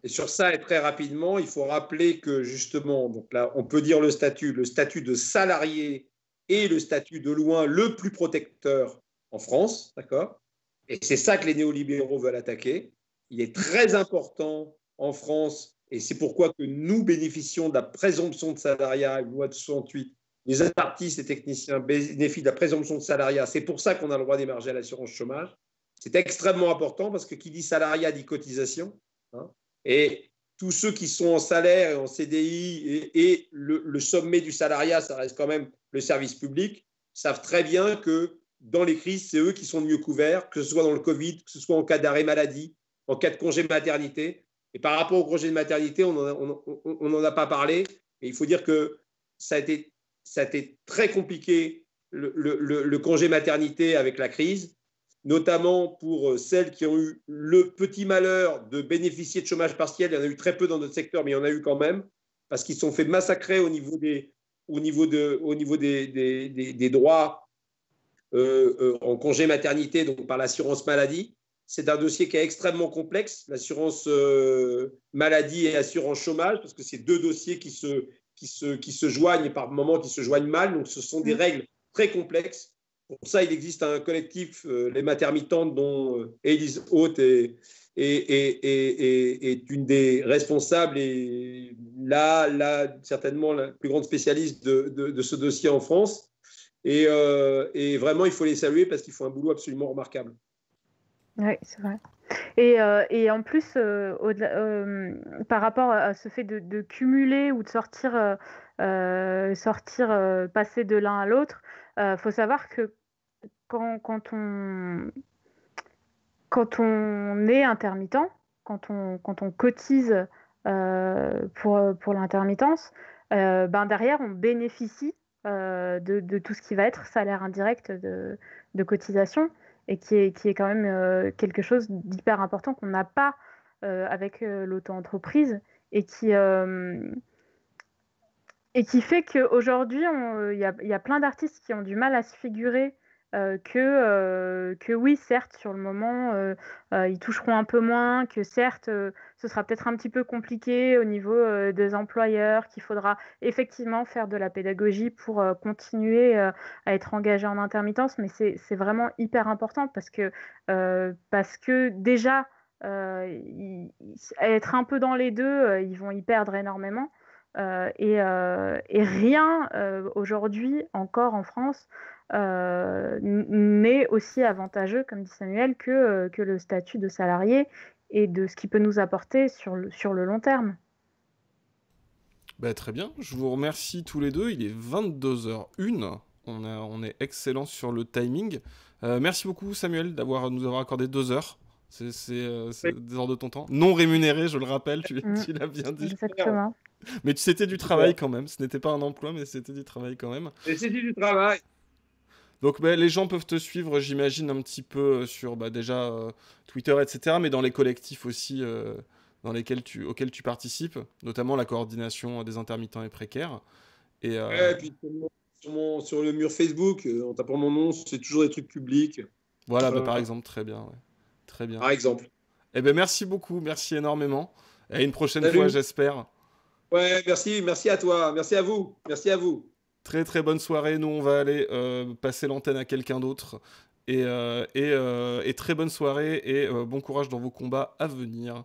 Et sur ça, et très rapidement, il faut rappeler que justement, donc là, on peut dire le statut de salarié est le statut de loin le plus protecteur en France, d'accord? Et c'est ça que les néolibéraux veulent attaquer. Il est très important en France, et c'est pourquoi que nous bénéficions de la présomption de salariat, une loi de 68, les artistes et techniciens bénéficient de la présomption de salariat. C'est pour ça qu'on a le droit d'émarger à l'assurance chômage. C'est extrêmement important parce que qui dit salariat dit cotisation. Hein, et tous ceux qui sont en salaire et en CDI et le sommet du salariat, ça reste quand même le service public, savent très bien que dans les crises, c'est eux qui sont le mieux couverts, que ce soit dans le Covid, que ce soit en cas d'arrêt maladie, en cas de congé maternité. Et par rapport au congé de maternité, on n'en a pas parlé, mais il faut dire que ça a été très compliqué, le congé maternité avec la crise, notamment pour celles qui ont eu le petit malheur de bénéficier de chômage partiel. Il y en a eu très peu dans notre secteur, mais il y en a eu quand même, parce qu'ils se sont fait massacrer au niveau des droits en congé maternité, donc par l'assurance maladie. C'est un dossier qui est extrêmement complexe, l'assurance maladie et assurance chômage, parce que c'est deux dossiers qui se joignent et par moments qui se joignent mal. Donc, ce sont des règles très complexes. Pour ça, il existe un collectif, les Matermitantes, dont Élise Haute est une des responsables et là, certainement la plus grande spécialiste de ce dossier en France. Et vraiment, il faut les saluer parce qu'ils font un boulot absolument remarquable. Oui, c'est vrai. Et en plus, par rapport à ce fait de cumuler ou de sortir, passer de l'un à l'autre, faut savoir que quand on est intermittent, quand on cotise pour l'intermittence, derrière, on bénéficie de tout ce qui va être salaire indirect de cotisation et qui est quand même quelque chose d'hyper important qu'on n'a pas avec l'auto-entreprise et qui fait qu'aujourd'hui, il y a plein d'artistes qui ont du mal à se figurer que oui, certes, sur le moment, ils toucheront un peu moins, que certes, ce sera peut-être un petit peu compliqué au niveau des employeurs, qu'il faudra effectivement faire de la pédagogie pour continuer à être engagé en intermittence, mais c'est vraiment hyper important parce que déjà, être un peu dans les deux, ils vont y perdre énormément. Et rien aujourd'hui encore en France n'est aussi avantageux, comme dit Samuel, que le statut de salarié et de ce qu'il peut nous apporter sur le long terme. Bah, très bien, je vous remercie tous les deux, il est 22h01, on est excellent sur le timing. Merci beaucoup Samuel nous avoir accordé 2 heures, c'est des heures de ton temps. Non rémunéré, je le rappelle, tu l'as bien dit. Exactement. Mais c'était du travail quand même, ce n'était pas un emploi, mais c'était du travail quand même. Et c'était du travail. Donc les gens peuvent te suivre, j'imagine, un petit peu sur déjà Twitter, etc., mais dans les collectifs aussi auxquels tu participes, notamment la coordination des intermittents et précaires. Et puis sur le mur Facebook, en tapant mon nom, c'est toujours des trucs publics. voilà, par exemple, très bien. Ouais. Très bien. Par exemple. Eh ben merci beaucoup, merci énormément. Et à une prochaine Salut. fois, j'espère. Ouais, merci à toi, merci à vous. Très très bonne soirée, nous on va aller passer l'antenne à quelqu'un d'autre. Et très bonne soirée et bon courage dans vos combats à venir.